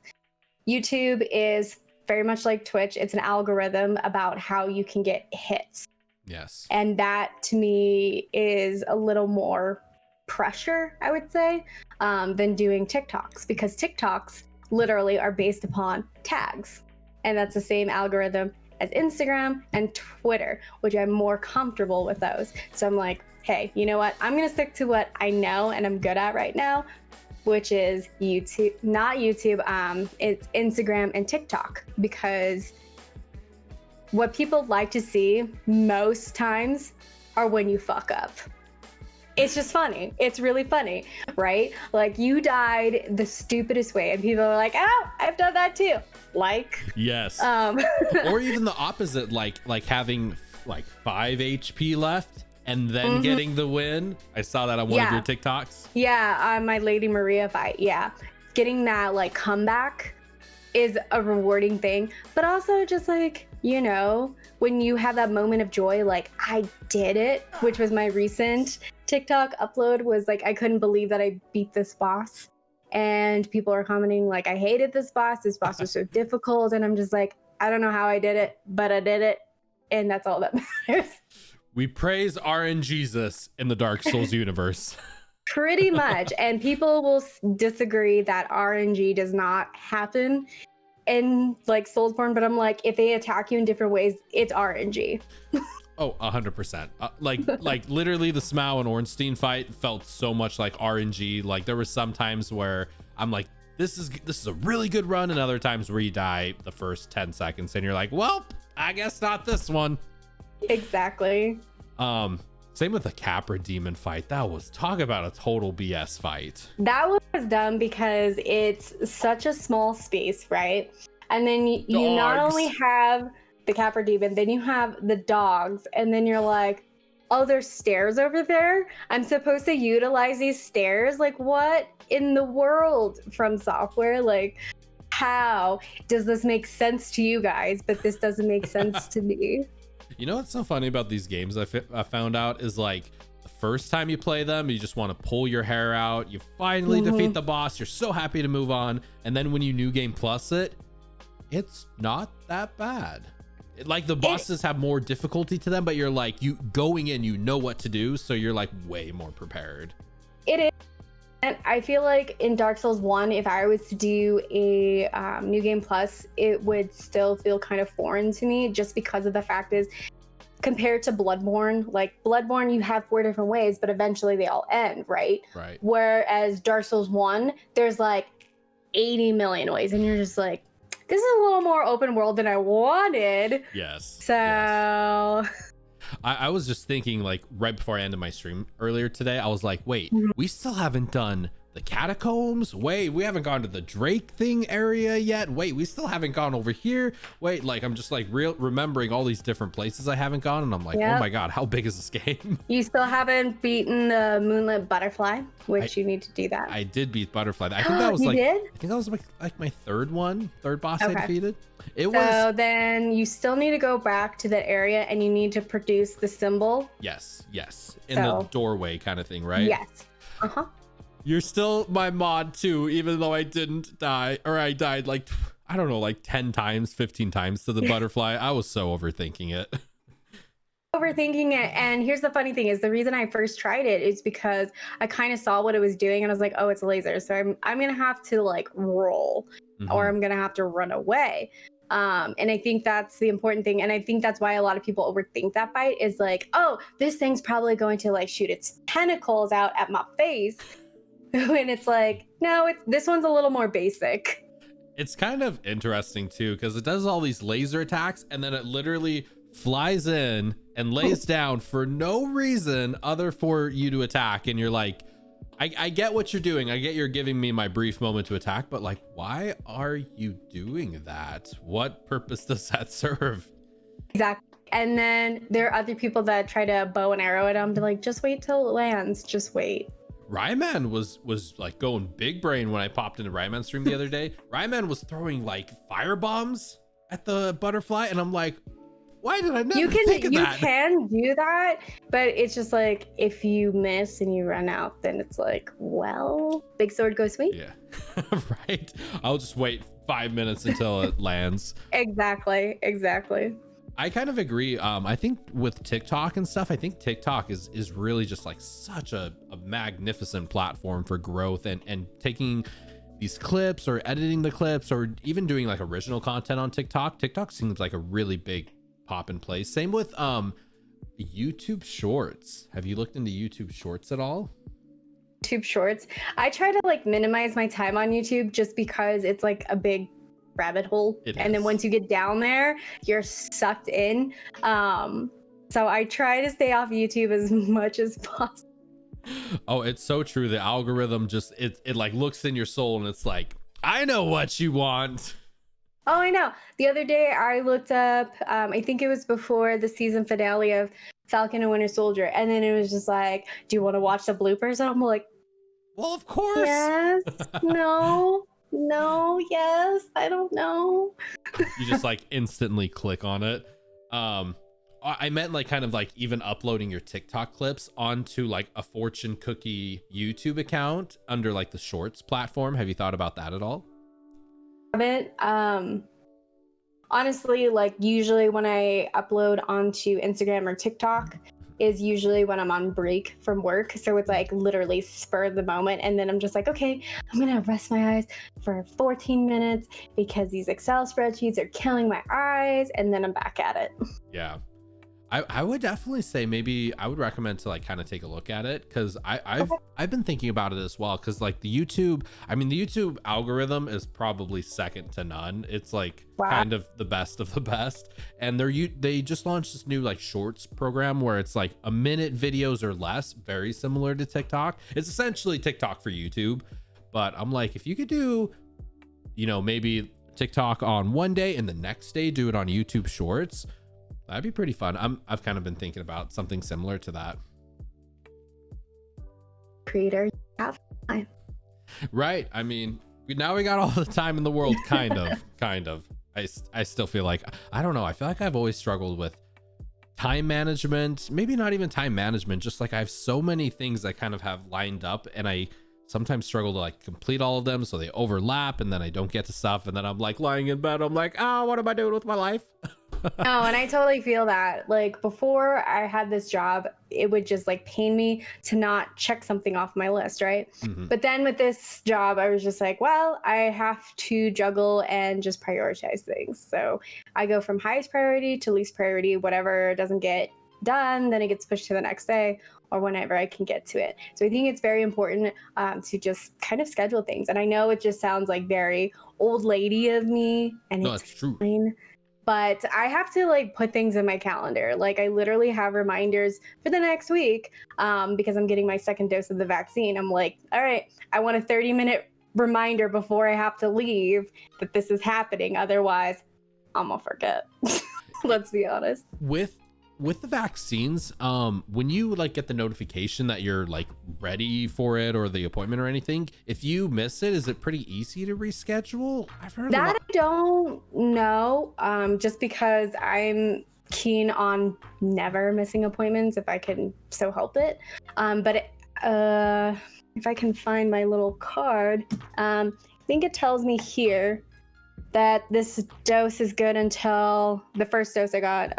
YouTube is very much like Twitch. It's an algorithm about how you can get hits. Yes. And that to me is a little more pressure, I would say, than doing TikToks, because TikToks literally are based upon tags. And that's the same algorithm as Instagram and Twitter, which I'm more comfortable with those. So I'm like, hey, you know what? I'm going to stick to what I know and I'm good at right now, which is YouTube, not YouTube. It's Instagram and TikTok, because what people like to see most times are when you fuck up. It's just funny. It's really funny, right? Like, you died the stupidest way, and people are like, "Oh, I've done that too." Like, yes. Or even the opposite, like having like 5 HP left and then getting the win. I saw that on one of your TikToks. Yeah, my Lady Maria fight. Yeah, getting that like comeback is a rewarding thing, but also just like, you know, when you have that moment of joy, like I did it, which was my recent TikTok upload was like, I couldn't believe that I beat this boss. And people are commenting like, I hated this boss. This boss was so difficult. And I'm just like, I don't know how I did it, but I did it. And that's all that matters. We praise RNGesus in the Dark Souls universe. Pretty much. And people will disagree that RNG does not happen in like Soulsborne, but I'm like, if they attack you in different ways, it's RNG. Oh, 100%. Like literally the Smough and Ornstein fight felt so much like RNG. Like there were some times where I'm like, this is a really good run, and other times where you die the first 10 seconds and you're like, well, I guess not this one. Exactly. Same with the Capra demon fight. That was, talk about a total BS fight. That was dumb because it's such a small space, right? And then you not only have the Capra demon, then you have the dogs, and then you're like, oh, there's stairs over there? I'm supposed to utilize these stairs? Like, what in the world From Software? Like, how does this make sense to you guys? But this doesn't make sense to me. You know what's so funny about these games I found out is like the first time you play them, you just want to pull your hair out. You finally defeat the boss. You're so happy to move on. And then when you New Game Plus it, it's not that bad. Like the bosses have more difficulty to them, but you're like, you going in, you know what to do. So you're like way more prepared. It is. And I feel like in Dark Souls 1, if I was to do a New Game Plus, it would still feel kind of foreign to me, just because of the fact is, compared to Bloodborne, like Bloodborne, you have 4 different ways, but eventually they all end, right? Right. Whereas Dark Souls 1, there's like 80 million ways, and you're just like, this is a little more open world than I wanted. Yes. So... Yes. I was just thinking, like, right before I ended my stream earlier today, I was like, wait, we still haven't done the catacombs. Wait, we haven't gone to the Drake thing area yet. Wait, we still haven't gone over here. Wait, like, I'm just like remembering all these different places I haven't gone, and I'm like, oh my god, how big is this game? You still haven't beaten the Moonlit Butterfly, which you need to do that. I did beat Butterfly. I think that was you like, did? I think that was like my third boss I defeated. So then you still need to go back to that area, and you need to produce the symbol. Yes, in the doorway kind of thing, right? Yes. You're still my mod too, even though I didn't die, or I died like, I don't know, like 10 times, 15 times to the butterfly. I was so overthinking it. Overthinking it. And here's the funny thing is, the reason I first tried it is because I kind of saw what it was doing, and I was like, oh, it's laser. So I'm going to have to like roll, or I'm going to have to run away. And I think that's the important thing. And I think that's why a lot of people overthink that fight is like, oh, this thing's probably going to like shoot its tentacles out at my face. And it's like, no, this one's a little more basic. It's kind of interesting too, because it does all these laser attacks, and then it literally flies in and lays down for no reason other for you to attack. And you're like, I get what you're doing. I get you're giving me my brief moment to attack, but like, why are you doing that? What purpose does that serve? Exactly. And then there are other people that try to bow and arrow at them. They're like, just wait till it lands. Just wait. Ryman was like going big brain when I popped into Ryman's stream the other day. Ryman was throwing like fire bombs at the butterfly, and I'm like, why did I never think of that? You can do that, but it's just like, if you miss and you run out, then it's like, well, big sword goes sweet. Yeah. Right. I'll just wait 5 minutes until it lands. Exactly. I kind of agree. I think with TikTok and stuff, I think TikTok is really just like such a magnificent platform for growth, and taking these clips or editing the clips or even doing like original content on TikTok. TikTok seems like a really big pop in place. Same with YouTube Shorts. Have you looked into YouTube Shorts at all? YouTube Shorts. I try to like minimize my time on YouTube just because it's like a big rabbit hole, and then once you get down there, you're sucked in. So I try to stay off YouTube as much as possible. Oh, it's so true. The algorithm just it like looks in your soul, and it's like, I know what you want. Oh, I know. The other day I looked up, I think it was before the season finale of Falcon and Winter Soldier, and then it was just like, do you want to watch the bloopers? And I'm like, well, of course. Yes. No, yes, I don't know. You just like instantly click on it. I meant like kind of like even uploading your TikTok clips onto like a fortune cookie YouTube account under like the Shorts platform. Have you thought about that at all? Haven't. Honestly, like usually when I upload onto Instagram or TikTok is usually when I'm on break from work. So it's like literally spur of the moment. And then I'm just like, okay, I'm going to rest my eyes for 14 minutes because these Excel spreadsheets are killing my eyes. And then I'm back at it. Yeah. I would definitely say maybe I would recommend to like kind of take a look at it, because I've been thinking about it as well, because like the YouTube algorithm is probably second to none. It's like kind of the best of the best, and they just launched this new like Shorts program where it's like a minute videos or less, very similar to TikTok. It's essentially TikTok for YouTube, but I'm like, if you could do, maybe TikTok on one day and the next day do it on YouTube Shorts, that'd be pretty fun. I've kind of been thinking about something similar to that. Creator, have time. Right. I mean, now we got all the time in the world, kind of. I still feel like, I don't know. I feel like I've always struggled with time management. Maybe not even time management, just like I have so many things I kind of have lined up, and I sometimes struggle to like complete all of them, so they overlap, and then I don't get to stuff, and then I'm like lying in bed, I'm like, what am I doing with my life? No, and I totally feel that. Like before I had this job, it would just like pain me to not check something off my list, right? But then with this job, I was just like, well, I have to juggle and just prioritize things. So I go from highest priority to least priority. Whatever doesn't get done, then it gets pushed to the next day or whenever I can get to it. So I think it's very important to just kind of schedule things. And I know it just sounds like very old lady of me, and No, it's it's true. fine. But I have to like put things in my calendar. Like I literally have reminders for the next week because I'm getting my second dose of the vaccine. I'm like, all right, I want a 30-minute reminder before I have to leave that this is happening. Otherwise, I'm gonna forget. Let's be honest. With the vaccines, when you like get the notification that you're like ready for it or the appointment or anything, if you miss it, is it pretty easy to reschedule? I've heard that I don't know, just because I'm keen on never missing appointments if I can so help it. If I can find my little card, I think it tells me here that this dose is good until the first dose I got.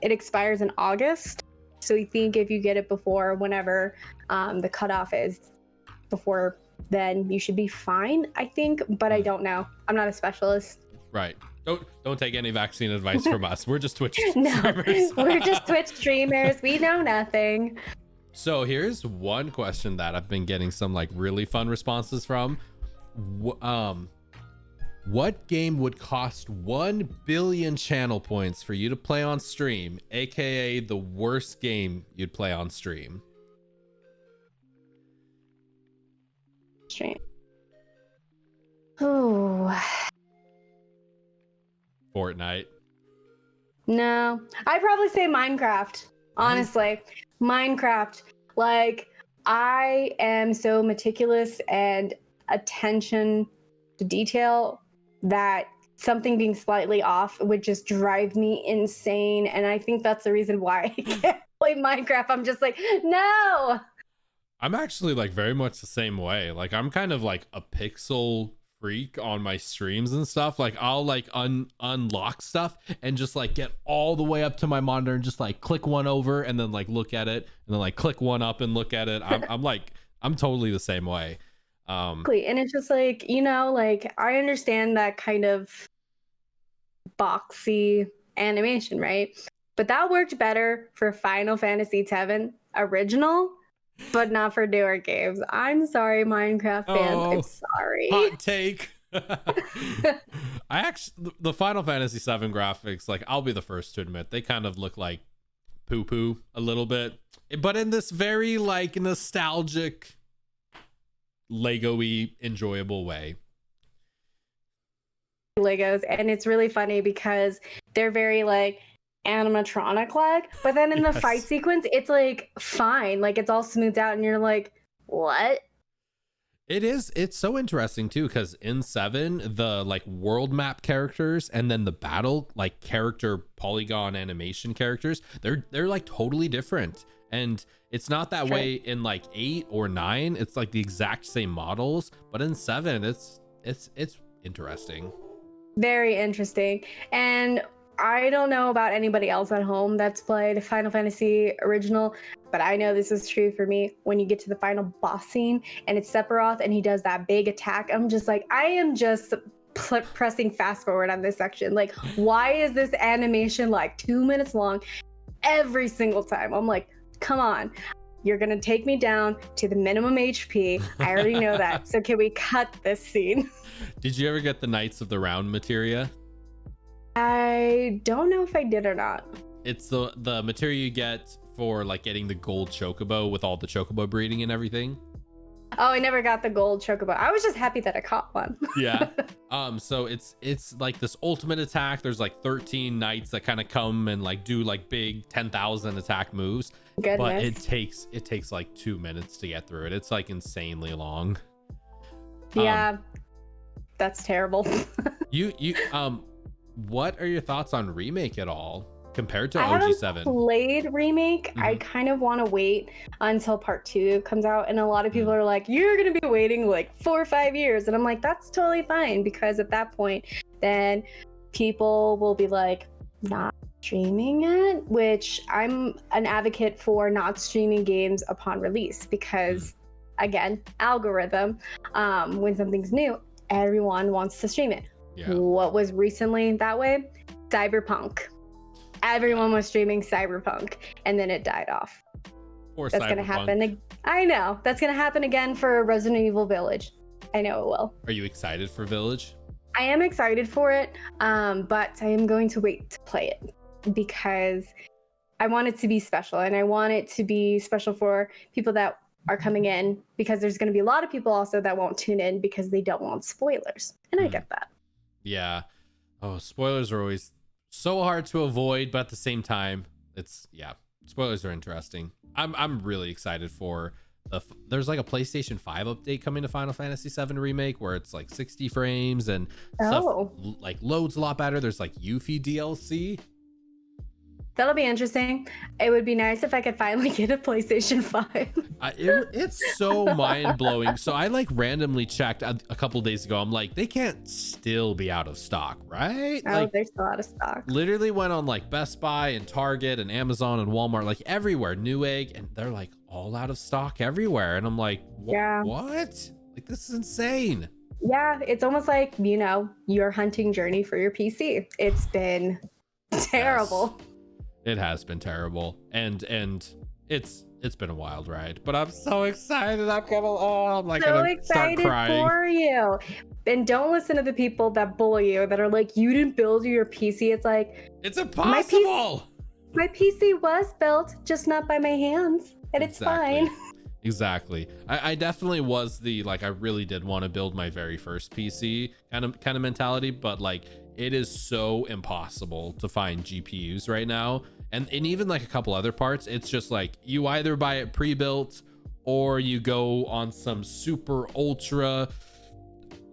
It expires in August. So we think if you get it before whenever the cutoff is, before then you should be fine, I think, but I don't know. I'm not a specialist. Right. Don't take any vaccine advice from us. We're just Twitch No, streamers. we're just Twitch streamers. We know nothing. So here's one question that I've been getting some like really fun responses from. What game would cost 1 billion channel points for you to play on stream, aka the worst game you'd play on stream? Stream. Oh. Fortnite. No, I'd probably say Minecraft. Honestly, Minecraft. Like, I am so meticulous and attention to detail that something being slightly off would just drive me insane. And I think that's the reason why I can't play Minecraft. I'm just like, no. I'm actually like very much the same way. Like I'm kind of like a pixel freak on my streams and stuff. Like I'll like unlock stuff and just like get all the way up to my monitor and just like click one over and then like look at it and then like click one up and look at it. I'm totally the same way. And it's just like, like I understand that kind of boxy animation, right? But that worked better for Final Fantasy VII original, but not for newer games. I'm sorry, Minecraft fans. I'm sorry. Hot take. The Final Fantasy VII graphics, like I'll be the first to admit, they kind of look like poo-poo a little bit, but in this very like nostalgic, Lego-y, enjoyable way. Legos, and it's really funny because they're very like animatronic like, but then in the fight sequence it's like fine, like it's all smoothed out and you're like, what? It's so interesting too, because in 7, the like world map characters and then the battle like character polygon animation characters, they're like totally different. And it's not that way in like 8 or 9. It's like the exact same models, but in 7 it's interesting. Very interesting. And I don't know about anybody else at home that's played Final Fantasy Original, but I know this is true for me. When you get to the final boss scene and it's Sephiroth and he does that big attack, I'm just like, I am just pressing fast forward on this section. Like, why is this animation like 2 minutes long every single time? I'm like, come on. You're going to take me down to the minimum HP. I already know that. So can we cut this scene? Did you ever get the Knights of the Round materia? I don't know if I did or not. It's the materia you get for like getting the gold chocobo with all the chocobo breeding and everything. Oh, I never got the gold chocobo. I was just happy that I caught one. Yeah. So it's like this ultimate attack. There's like 13 knights that kind of come and like do like big 10,000 attack moves. Goodness. But it takes like 2 minutes to get through it. It's like insanely long. Yeah. That's terrible. you what are your thoughts on remake at all compared to I OG7? haven't played remake. I kind of want to wait until part 2 comes out, and a lot of people are like, you're gonna be waiting like 4 or 5 years, and I'm like, that's totally fine, because at that point then people will be like not streaming it, which I'm an advocate for not streaming games upon release, because again, algorithm, when something's new, everyone wants to stream it. Yeah. What was recently that way? Cyberpunk. Everyone was streaming Cyberpunk, and then it died off. Or that's going to happen. I know. That's going to happen again for Resident Evil Village. I know it will. Are you excited for Village? I am excited for it, but I am going to wait to play it because I want it to be special, and I want it to be special for people that are coming in, because there's going to be a lot of people also that won't tune in because they don't want spoilers, and I get that. Yeah. Oh, spoilers are always so hard to avoid, but at the same time, spoilers are interesting. I'm really excited for there's like a PlayStation 5 update coming to Final Fantasy 7 remake where it's like 60 frames and stuff like loads a lot better. There's like Yuffie DLC. That'll be interesting. It would be nice if I could finally get a PlayStation 5. It's so mind-blowing. So I like randomly checked a couple days ago. I'm like, they can't still be out of stock, right? Oh, like, they're still out of stock. Literally went on like Best Buy and Target and Amazon and Walmart, like everywhere, Newegg, and they're like all out of stock everywhere. And I'm like, what? Like, this is insane. Yeah, it's almost like, your hunting journey for your PC. It's been terrible. Yes. It has been terrible, and it's been a wild ride, but I'm so excited. I'm gonna start crying for you. And don't listen to the people that bully you, that are like, you didn't build your PC. It's like, it's impossible. My PC was built, just not by my hands, and it's fine. Exactly. I definitely was I really did want to build my very first PC kind of mentality, but like, it is so impossible to find GPUs right now, and even like a couple other parts. It's just like, you either buy it pre-built or you go on some super ultra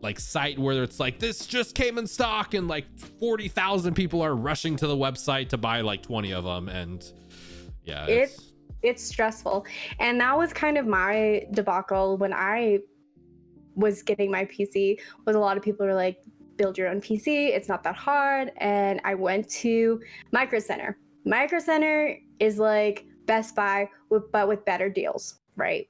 like site where it's like, this just came in stock and like 40,000 people are rushing to the website to buy like 20 of them. And yeah, it's stressful. And that was kind of my debacle when I was getting my PC, was a lot of people were like, build your own PC, it's not that hard. And I went to Micro Center. Micro Center is like Best Buy, but with better deals, right?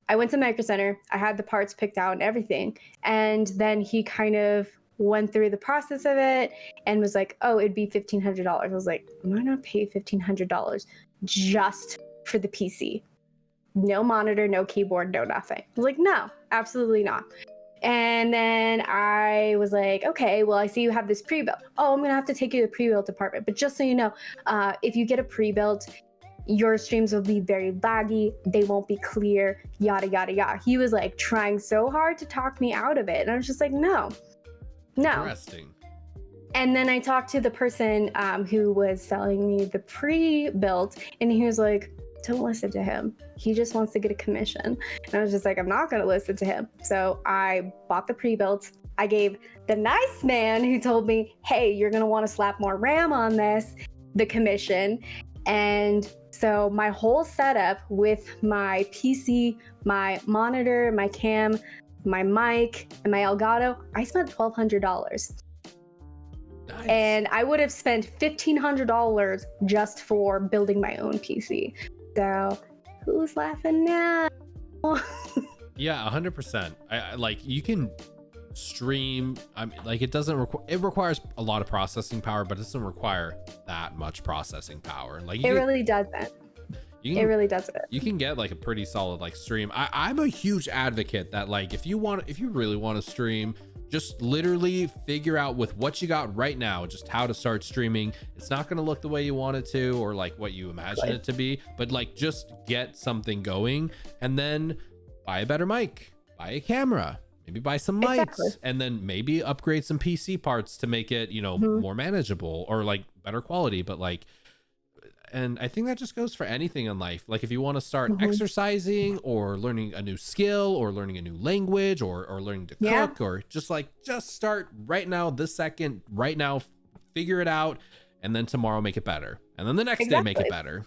I went to Micro Center, I had the parts picked out and everything, and then he kind of went through the process of it and was like, oh, it'd be $1,500. I was like, I'm not gonna pay $1,500 just for the PC. No monitor, no keyboard, no nothing. I was like, no, absolutely not. And then I was like, okay, well, I see you have this pre-built. Oh, I'm going to have to take you to the pre-built department. But just so you know, if you get a pre-built, your streams will be very laggy. They won't be clear, yada, yada, yada. He was like trying so hard to talk me out of it. And I was just like, no. Interesting. And then I talked to the person who was selling me the pre-built, and he was like, don't listen to him. He just wants to get a commission. And I was just like, I'm not going to listen to him. So I bought the pre-built. I gave the nice man who told me, hey, you're going to want to slap more RAM on this, the commission. And so my whole setup with my PC, my monitor, my cam, my mic, and my Elgato, I spent $1,200. Nice. And I would have spent $1,500 just for building my own PC. So who's laughing now? Yeah, 100%. I like, you can stream. I mean, like, it doesn't require, it requires a lot of processing power, but it doesn't require that much processing power. Like, it really doesn't. It really doesn't. You can get like a pretty solid like stream. I'm a huge advocate that, like, if you really want to stream, just literally figure out with what you got right now, just how to start streaming. It's not going to look the way you want it to, or like what you imagine it to be, but like, just get something going, and then buy a better mic, buy a camera, maybe buy some lights, and then maybe upgrade some PC parts to make it, you know, more manageable or like better quality. But like, and I think that just goes for anything in life. Like, if you want to start exercising or learning a new skill or learning a new language or learning to cook, or just start right now, this second, right now, figure it out, and then tomorrow make it better. And then the next day make it better.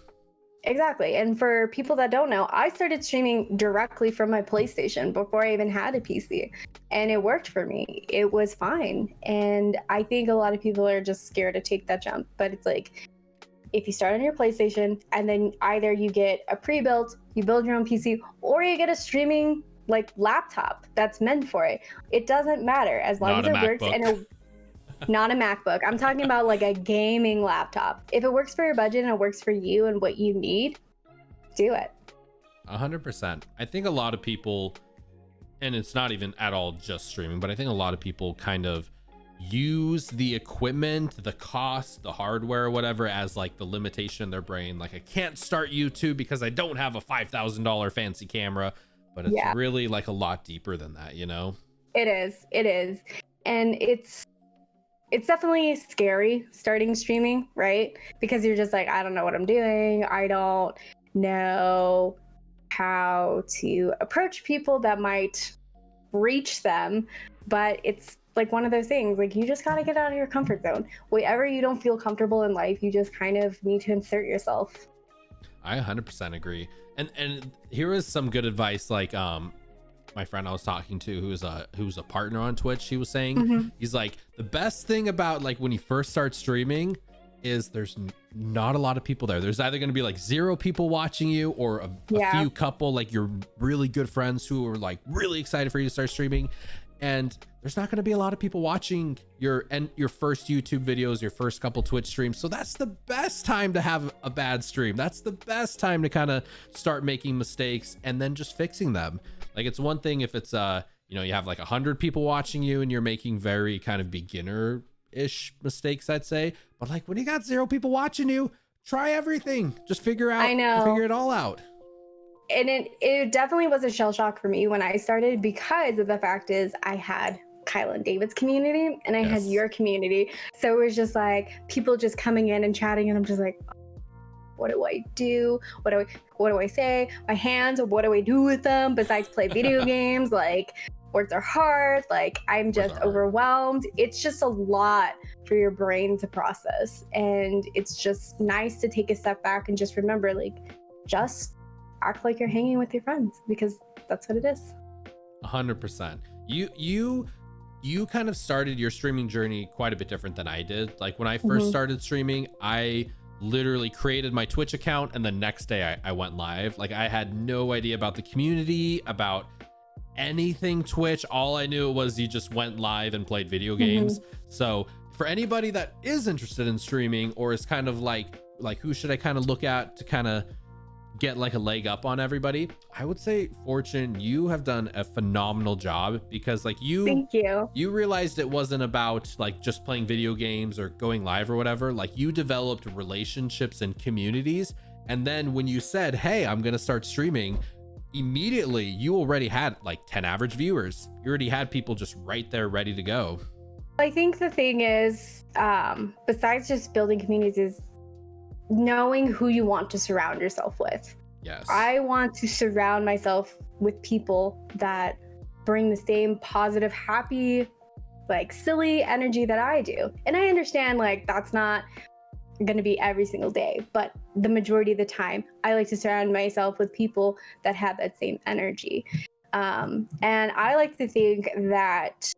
Exactly. And for people that don't know, I started streaming directly from my PlayStation before I even had a PC. And it worked for me. It was fine. And I think a lot of people are just scared to take that jump. But it's like, if you start on your PlayStation and then either you get a pre-built, you build your own PC, or you get a streaming like laptop that's meant for it. It doesn't matter as long as it works. And not a MacBook. I'm talking about like a gaming laptop. If it works for your budget and it works for you and what you need, do it. 100%. I think a lot of people, and it's not even at all just streaming, but I think a lot of people kind of use the equipment, the cost, the hardware, whatever, as like the limitation in their brain. Like, I can't start YouTube because I don't have a $5,000 fancy camera. But it's really like a lot deeper than that, you know? It is. And it's definitely scary starting streaming, right? Because you're just like, I don't know what I'm doing. I don't know how to approach people that might reach them. But it's like one of those things, like, you just got to get out of your comfort zone. Wherever you don't feel comfortable in life, you just kind of need to insert yourself. I 100% agree. And here is some good advice. Like, my friend I was talking to, who's a partner on Twitch, he was saying, he's like, the best thing about like when you first start streaming is there's not a lot of people there. There's either going to be like 0 people watching you, or a few couple, like your really good friends who are like really excited for you to start streaming. And there's not going to be a lot of people watching your first YouTube videos, your first couple Twitch streams. So that's the best time to have a bad stream. That's the best time to kind of start making mistakes and then just fixing them. Like, it's one thing if it's you know, you have like 100 people watching you and you're making very kind of beginner-ish mistakes, I'd say. But like, when you got 0 people watching you, try everything. Just figure it all out. And it definitely was a shell shock for me when I started, because of the fact is I had Kyle and David's community and I had your community. So it was just like people just coming in and chatting, and I'm just like, what do I do? What do I say? My hands, what do I do with them besides play video games? Like, words are hard. Like, I'm just overwhelmed. It's just a lot for your brain to process. And it's just nice to take a step back and just remember, like, just act like you're hanging with your friends, because that's what it is. 100%. You kind of started your streaming journey quite a bit different than I did. Like, when I first started streaming, I literally created my Twitch account, and the next day I went live. Like, I had no idea about the community, about anything Twitch. All I knew was you just went live and played video games. So for anybody that is interested in streaming, or is kind of like who should I kind of look at to kind of get like a leg up on everybody, I would say, Fortune, you have done a phenomenal job, because like Thank you. You realized it wasn't about like just playing video games or going live or whatever. Like, you developed relationships and communities, and then when you said, hey, I'm gonna start streaming, immediately you already had like 10 average viewers. You already had people just right there ready to go. I think the thing is, besides just building communities, is knowing who you want to surround yourself with. Yes. I want to surround myself with people that bring the same positive, happy, like silly energy that I do. And I understand like that's not going to be every single day, but the majority of the time, I like to surround myself with people that have that same energy. And I like to think that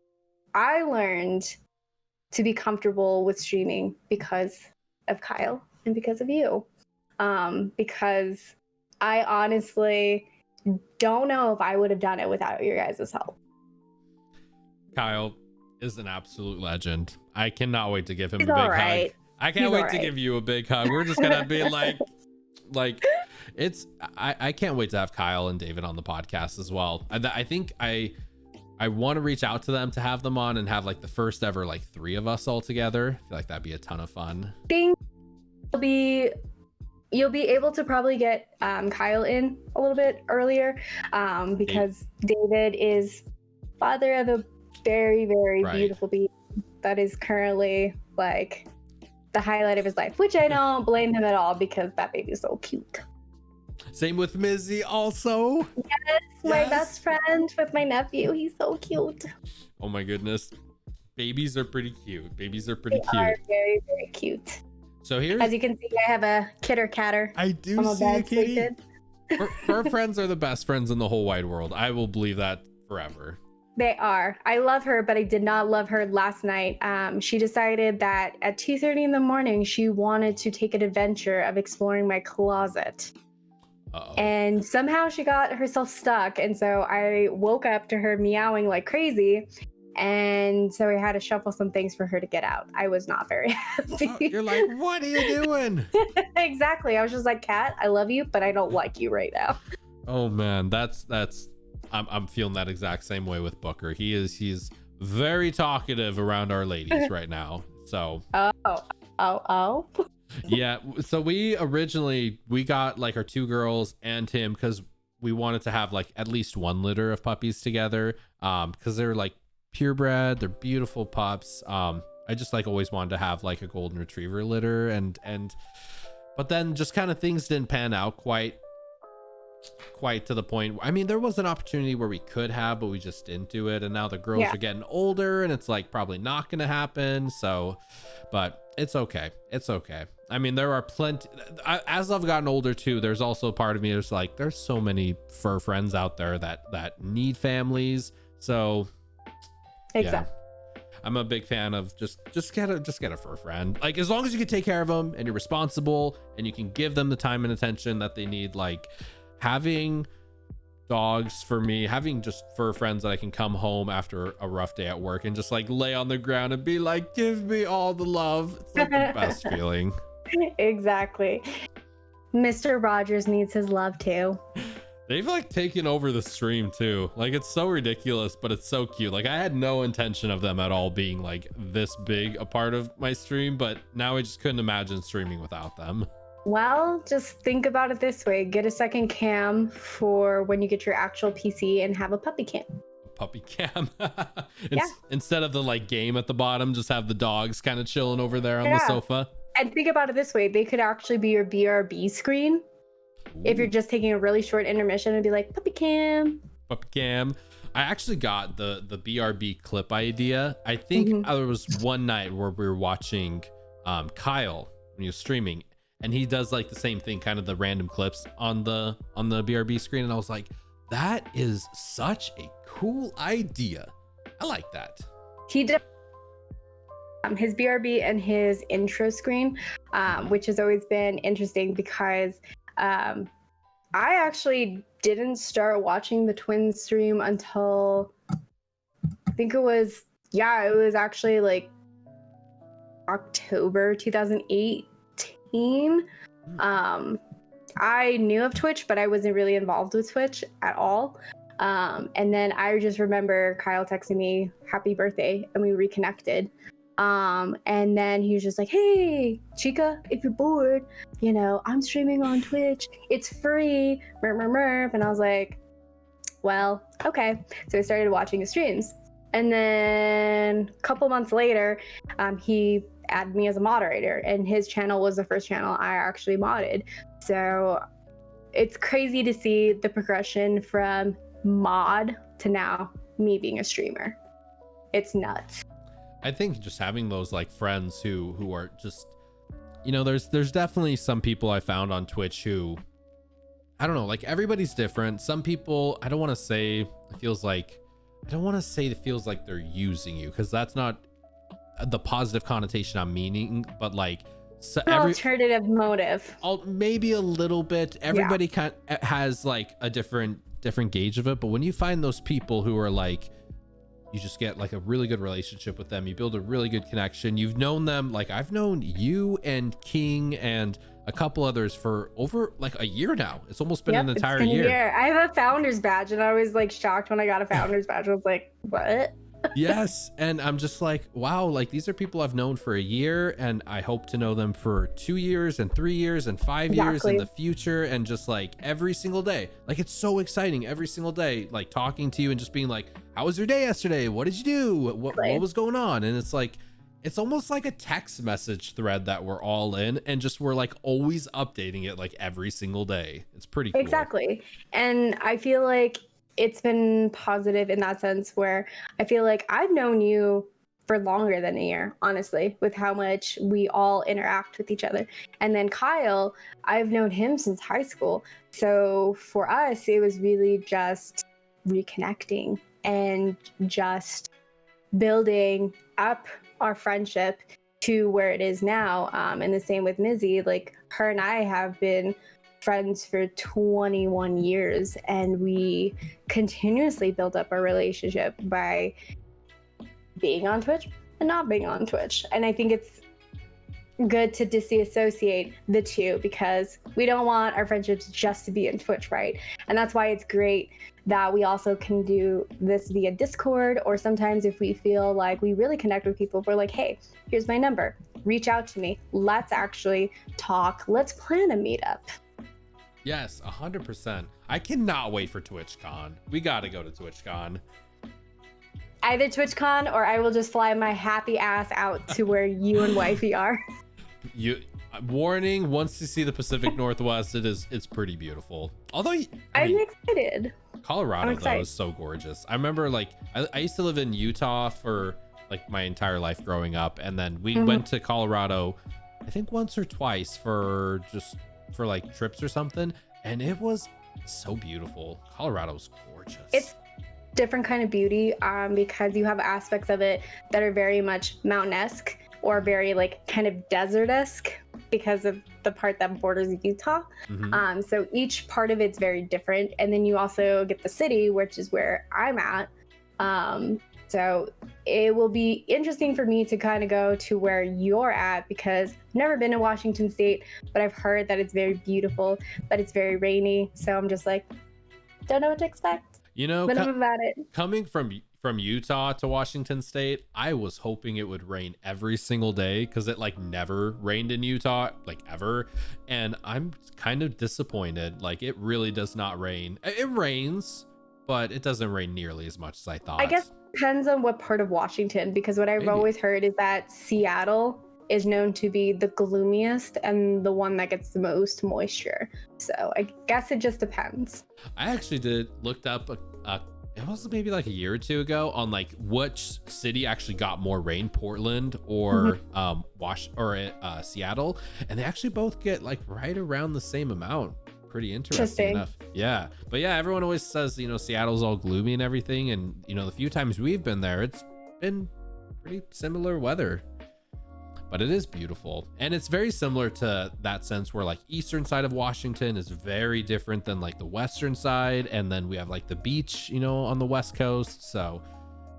I learned to be comfortable with streaming because of Kyle and because of you. Because I honestly don't know if I would have done it without your guys' help. Kyle is an absolute legend. I cannot wait to give him He's a big all right. hug. I can't wait to give you a big hug. We're just gonna be like it's I can't wait to have Kyle and David on the podcast as well. I think I want to reach out to them to have them on and have like the first ever like 3 of us all together. I feel like that'd be a ton of fun. I think you'll be able to probably get Kyle in a little bit earlier because David is father of a very, very beautiful baby that is currently like the highlight of his life, which I don't blame him at all because that baby's so cute. Same with Mizzy also. Yes, my best friend with my nephew. He's so cute. Oh my goodness. Babies are pretty cute. They are very, very cute. So here, as you can see, I have a catter. I do see a kitty. Fur friends are the best friends in the whole wide world. I will believe that forever. They are. I love her, but I did not love her last night. She decided that at 2:30 in the morning, she wanted to take an adventure of exploring my closet. Uh-oh. And somehow she got herself stuck. And so I woke up to her meowing like crazy. And so I had to shuffle some things for her to get out. I was not very happy. Oh, you're like, what are you doing? Exactly. I was just like, Kat, I love you, but I don't like you right now. Oh man, that's I'm feeling that exact same way with Booker. He's very talkative around our ladies right now. So oh. Yeah, so we got like our 2 girls and him because we wanted to have like at least 1 litter of puppies together because they're like purebred, they're beautiful pups. I just like always wanted to have like a golden retriever litter and but then just kind of things didn't pan out quite to the point. I mean, there was an opportunity where we could have, but we just didn't do it. And now the girls are getting older and it's like probably not going to happen. So, but it's okay. I mean, there are plenty, as I've gotten older too, there's also a part of me that's like, there's so many fur friends out there that need families. So exactly. Yeah, I'm a big fan of just get a fur friend. Like, as long as you can take care of them and you're responsible and you can give them the time and attention that they need, like having dogs for me, having just fur friends that I can come home after a rough day at work and just like lay on the ground and be like, give me all the love. It's like the best feeling. Exactly. Mr. Rogers needs his love too. They've like taken over the stream too. Like, it's so ridiculous, but it's so cute. Like, I had no intention of them at all being like this big a part of my stream, but now I just couldn't imagine streaming without them. Well, just think about it this way. Get a second cam for when you get your actual PC and have a puppy cam. Puppy cam. Instead of the like game at the bottom, just have the dogs kind of chilling over there on the sofa. And think about it this way. They could actually be your BRB screen. Ooh. If you're just taking a really short intermission and be like, puppy cam. Puppy cam. I actually got the BRB clip idea. I think there was one night where we were watching Kyle when he was streaming, and he does like the same thing, kind of the random clips on the BRB screen. And I was like, that is such a cool idea. I like that. He did his BRB and his intro screen, which has always been interesting because I actually didn't start watching the twins stream until I think it was actually like October 2018. I knew of Twitch, but I wasn't really involved with Twitch at all. And then I just remember Kyle texting me happy birthday and we reconnected. And then he was just like, hey, Chica, if you're bored, I'm streaming on Twitch. It's free. And I was like, well, okay. So I started watching his streams. And then a couple months later, he added me as a moderator, and his channel was the first channel I actually modded. So it's crazy to see the progression from mod to now me being a streamer. It's nuts. I think just having those like friends who are just, you know, there's definitely some people I found on Twitch who, I don't know, like everybody's different. Some people, I don't want to say it feels like they're using you, because that's not the positive connotation I'm meaning, but like alternative motive. Maybe a little bit. Everybody kind of has like a different gauge of it, but when you find those people who are like, you just get like a really good relationship with them, you build a really good connection, you've known them, like I've known you and King and a couple others for over like a year now. It's almost been an entire year. I have a founder's badge, and I was like shocked when I got a founder's badge. I was like, what? Yes. And I'm just like, wow, like these are people I've known for a year, and I hope to know them for 2 years and 3 years and 5 years in the future. And just like every single day, like it's so exciting every single day, like talking to you and just being like, how was your day yesterday? What did you do? What was going on? And it's like, it's almost like a text message thread that we're all in, and just we're like always updating it like every single day. It's pretty cool. Exactly. And I feel like it's been positive in that sense, where I feel like I've known you for longer than a year, honestly, with how much we all interact with each other. And then Kyle, I've known him since high school. So for us, it was really just reconnecting and just building up our friendship to where it is now. And the same with Mizzy, like her and I have been friends for 21 years, and we continuously build up our relationship by being on Twitch and not being on Twitch. And I think it's good to disassociate the two, because we don't want our friendships just to be in Twitch, right? And that's why it's great that we also can do this via Discord, or sometimes if we feel like we really connect with people, we're like, hey, here's my number, reach out to me, let's actually talk, let's plan a meetup. Yes, 100%. I cannot wait for TwitchCon. We got to go to TwitchCon. Either TwitchCon, or I will just fly my happy ass out to where you and wifey are. Warning, once you see the Pacific Northwest, it's pretty beautiful. Although I'm excited. Colorado though is so gorgeous. I remember like I used to live in Utah for like my entire life growing up, and then we went to Colorado I think once or twice for like trips or something, and it was so beautiful. Colorado's gorgeous. It's different kind of beauty because you have aspects of it that are very much mountain-esque or very like kind of desert-esque because of the part that borders Utah. So each part of it's very different, and then you also get the city, which is where I'm at. So it will be interesting for me to kind of go to where you're at, because I've never been to Washington State, but I've heard that it's very beautiful, but it's very rainy. So I'm just like, don't know what to expect. You know, but I'm about it. Coming from Utah to Washington State, I was hoping it would rain every single day, because it like never rained in Utah, like ever. And I'm kind of disappointed. Like it really does not rain. It rains, but it doesn't rain nearly as much as I thought. I guess depends on what part of Washington, because what I've always heard is that Seattle is known to be the gloomiest and the one that gets the most moisture. So I guess it just depends. I actually looked up it was maybe like a year or two ago on like which city actually got more rain, Portland or Seattle, and they actually both get like right around the same amount. Pretty interesting enough. Yeah, but yeah, everyone always says, you know, Seattle's all gloomy and everything, and you know, the few times we've been there, it's been pretty similar weather. But it is beautiful, and it's very similar to that sense where like eastern side of Washington is very different than like the western side, and then we have like the beach, you know, on the west coast. So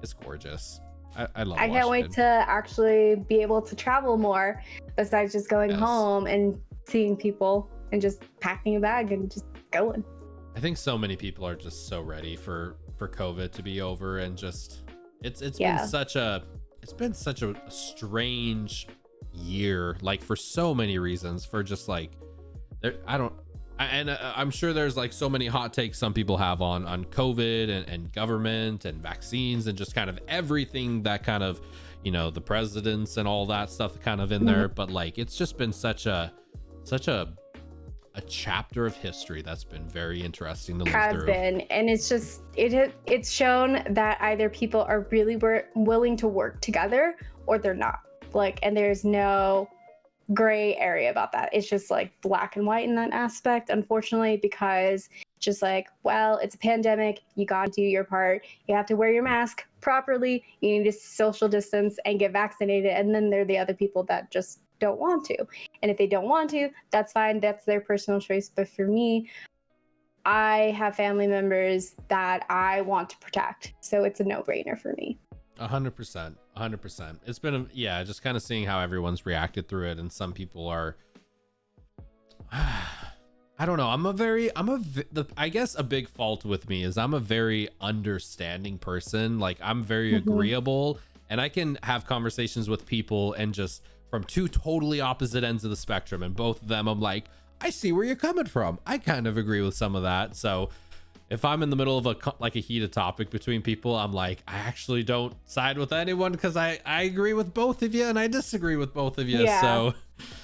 it's gorgeous. I love I can't wait to actually be able to travel more besides just going home and seeing people and just packing a bag and just going. I think so many people are just so ready for COVID to be over, and just it's been such a strange year, like for so many reasons, for just like I'm sure there's like so many hot takes some people have on COVID and government and vaccines and just kind of everything that kind of, you know, the presidents and all that stuff kind of in there. But like it's just been such a a chapter of history that's been very interesting to live Has through. been, and it's just it's shown that either people are really willing to work together or they're not. Like, and there's no gray area about that. It's just like black and white in that aspect, unfortunately, because just like, well, it's a pandemic, you gotta do your part, you have to wear your mask properly, you need to social distance and get vaccinated, and then there are the other people that just don't want to. And if they don't want to, that's fine, that's their personal choice. But for me, I have family members that I want to protect, so it's a no-brainer for me. 100%. It's been just kind of seeing how everyone's reacted through it, and some people are I don't know. I guess a big fault with me is I'm a very understanding person. Like, I'm very agreeable, and I can have conversations with people and just from two totally opposite ends of the spectrum, and both of them I'm like, I see where you're coming from. I kind of agree with some of that. So if I'm in the middle of a heated topic between people, I'm like, I actually don't side with anyone because I agree with both of you and I disagree with both of you. Yeah, so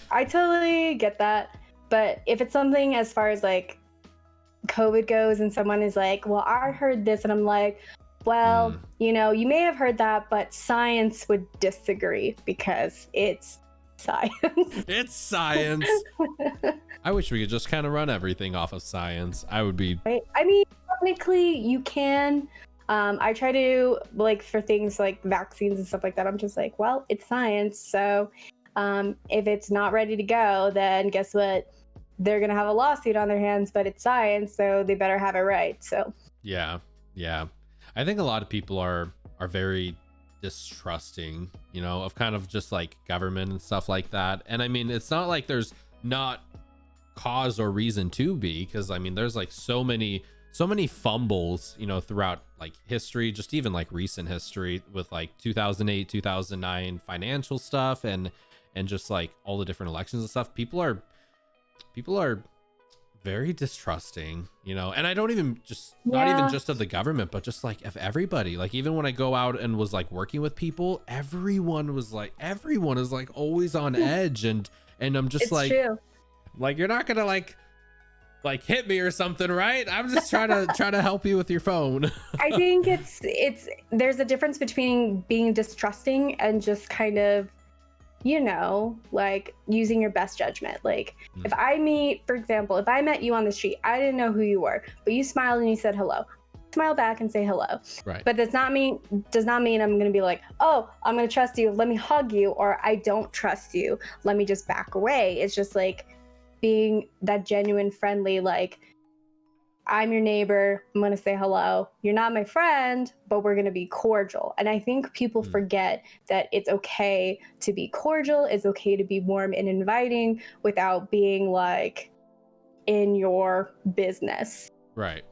I totally get that. But if it's something as far as like COVID goes and someone is like, well, I heard this, and I'm like, well, you know, you may have heard that, but science would disagree because it's science. It's science. I wish we could just kind of run everything off of science. I would be right. I mean, technically you can. I try to, like, for things like vaccines and stuff like that, I'm just like, well, it's science, so if it's not ready to go, then guess what, they're gonna have a lawsuit on their hands, but it's science, so they better have it right. So yeah I think a lot of people are very distrusting, you know, of kind of just like government and stuff like that. And I mean, it's not like there's not cause or reason to be, because I mean, there's like so many fumbles, you know, throughout like history, just even like recent history with like 2008 2009 financial stuff and just like all the different elections and stuff. People are very distrusting, you know. And I don't even just not even just of the government, but just like of everybody. Like, even when I go out and was like working with people, everyone is like always on edge, and I'm just it's like true. Like, you're not gonna like hit me or something, right? I'm just trying to help you with your phone. I think it's there's a difference between being distrusting and just kind of, you know, like using your best judgment. Like, if I met you on the street, I didn't know who you were, but you smiled and you said hello. Smile back and say hello. Right. But does not mean I'm gonna be like, oh, I'm gonna trust you, let me hug you, or I don't trust you, let me just back away. It's just like being that genuine friendly, like, I'm your neighbor, I'm gonna say hello, you're not my friend, but we're gonna be cordial. And I think people forget that it's okay to be cordial, it's okay to be warm and inviting without being like in your business. Right.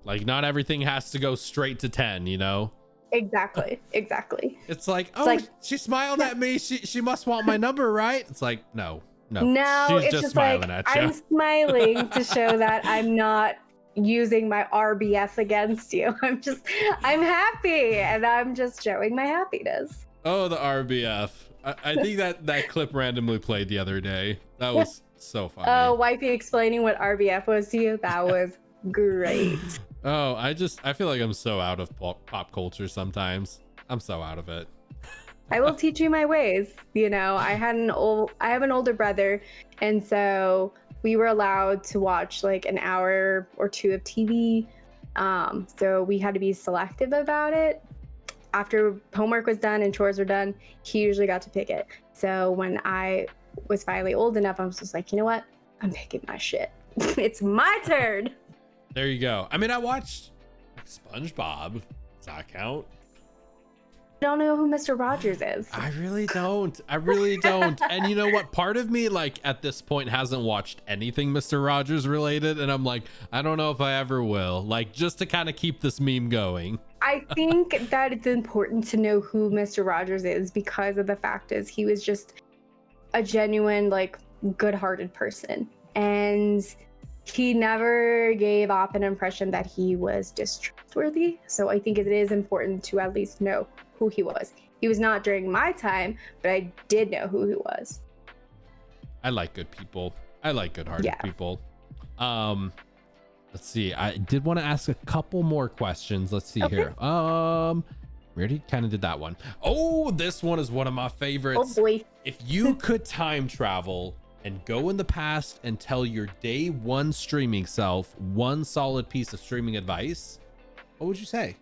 Like, not everything has to go straight to 10, you know? Exactly. It's like, oh, like, she smiled at me, she must want my number, right? It's like, no, she's it's just smiling like, I'm smiling to show that I'm not using my RBF against you. I'm happy, and I'm just showing my happiness. Oh, the RBF. I think that clip randomly played the other day. That was so funny. Oh, wifey explaining what RBF was to you? That was great. Oh, I feel like I'm so out of pop culture sometimes. I'm so out of it. I will teach you my ways. You know, I have an older brother, and so we were allowed to watch like an hour or two of TV. So we had to be selective about it. After homework was done and chores were done, he usually got to pick it. So when I was finally old enough, I was just like, you know what? I'm picking my shit. It's my turn. There you go. I mean, I watched SpongeBob. Does that count? I don't know who Mr. Rogers is. I really don't. And you know what? Part of me, like, at this point hasn't watched anything Mr. Rogers related. And I'm like, I don't know if I ever will. Like, just to kind of keep this meme going. I think that it's important to know who Mr. Rogers is, because of the fact is he was just a genuine, like, good-hearted person. And he never gave off an impression that he was distrustworthy. So I think it is important to at least know who he was. He was not during my time, but I did know who he was. I like good people. I like good-hearted Yeah. people. Let's see. I did want to ask a couple more questions. Let's see here. We already kind of did that one. Oh, this one is one of my favorites. Oh boy. If you could time travel and go in the past and tell your day one streaming self one solid piece of streaming advice, what would you say?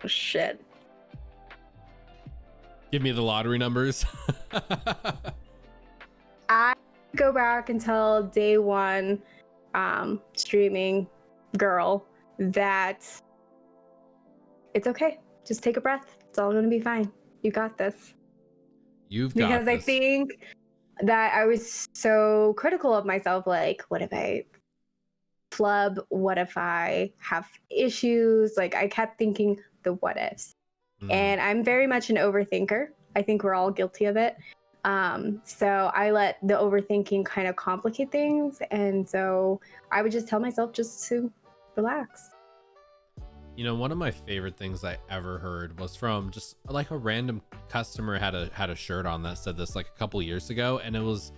Oh, shit. Give me the lottery numbers. I go back and tell day one streaming girl that it's okay. Just take a breath. It's all going to be fine. You got this. You've got because this. I think that I was so critical of myself. Like, what if I flub? What if I have issues? Like, I kept thinking the what ifs. And I'm very much an overthinker. I think we're all guilty of it. So I let the overthinking kind of complicate things. And so I would just tell myself just to relax. You know, one of my favorite things I ever heard was from just like a random customer had a shirt on that said this like a couple years ago. And it was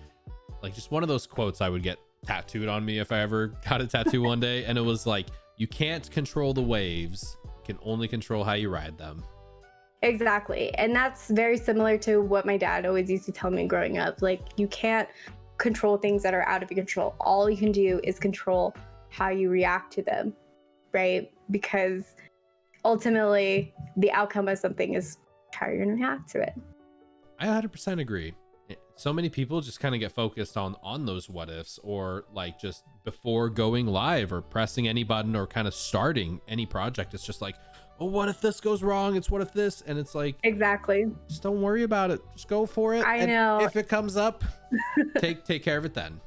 like just one of those quotes I would get tattooed on me if I ever got a tattoo one day. And it was like, you can't control the waves, you can only control how you ride them. Exactly. And that's very similar to what my dad always used to tell me growing up. Like, you can't control things that are out of your control. All you can do is control how you react to them, right? Because ultimately, the outcome of something is how you're going to react to it. I 100% agree. So many people just kind of get focused on those what ifs, or like just before going live or pressing any button or kind of starting any project. It's just like, oh, what if this goes wrong? It's what if this? And it's like, exactly. Just don't worry about it. Just go for it. I know. If it comes up, take care of it then.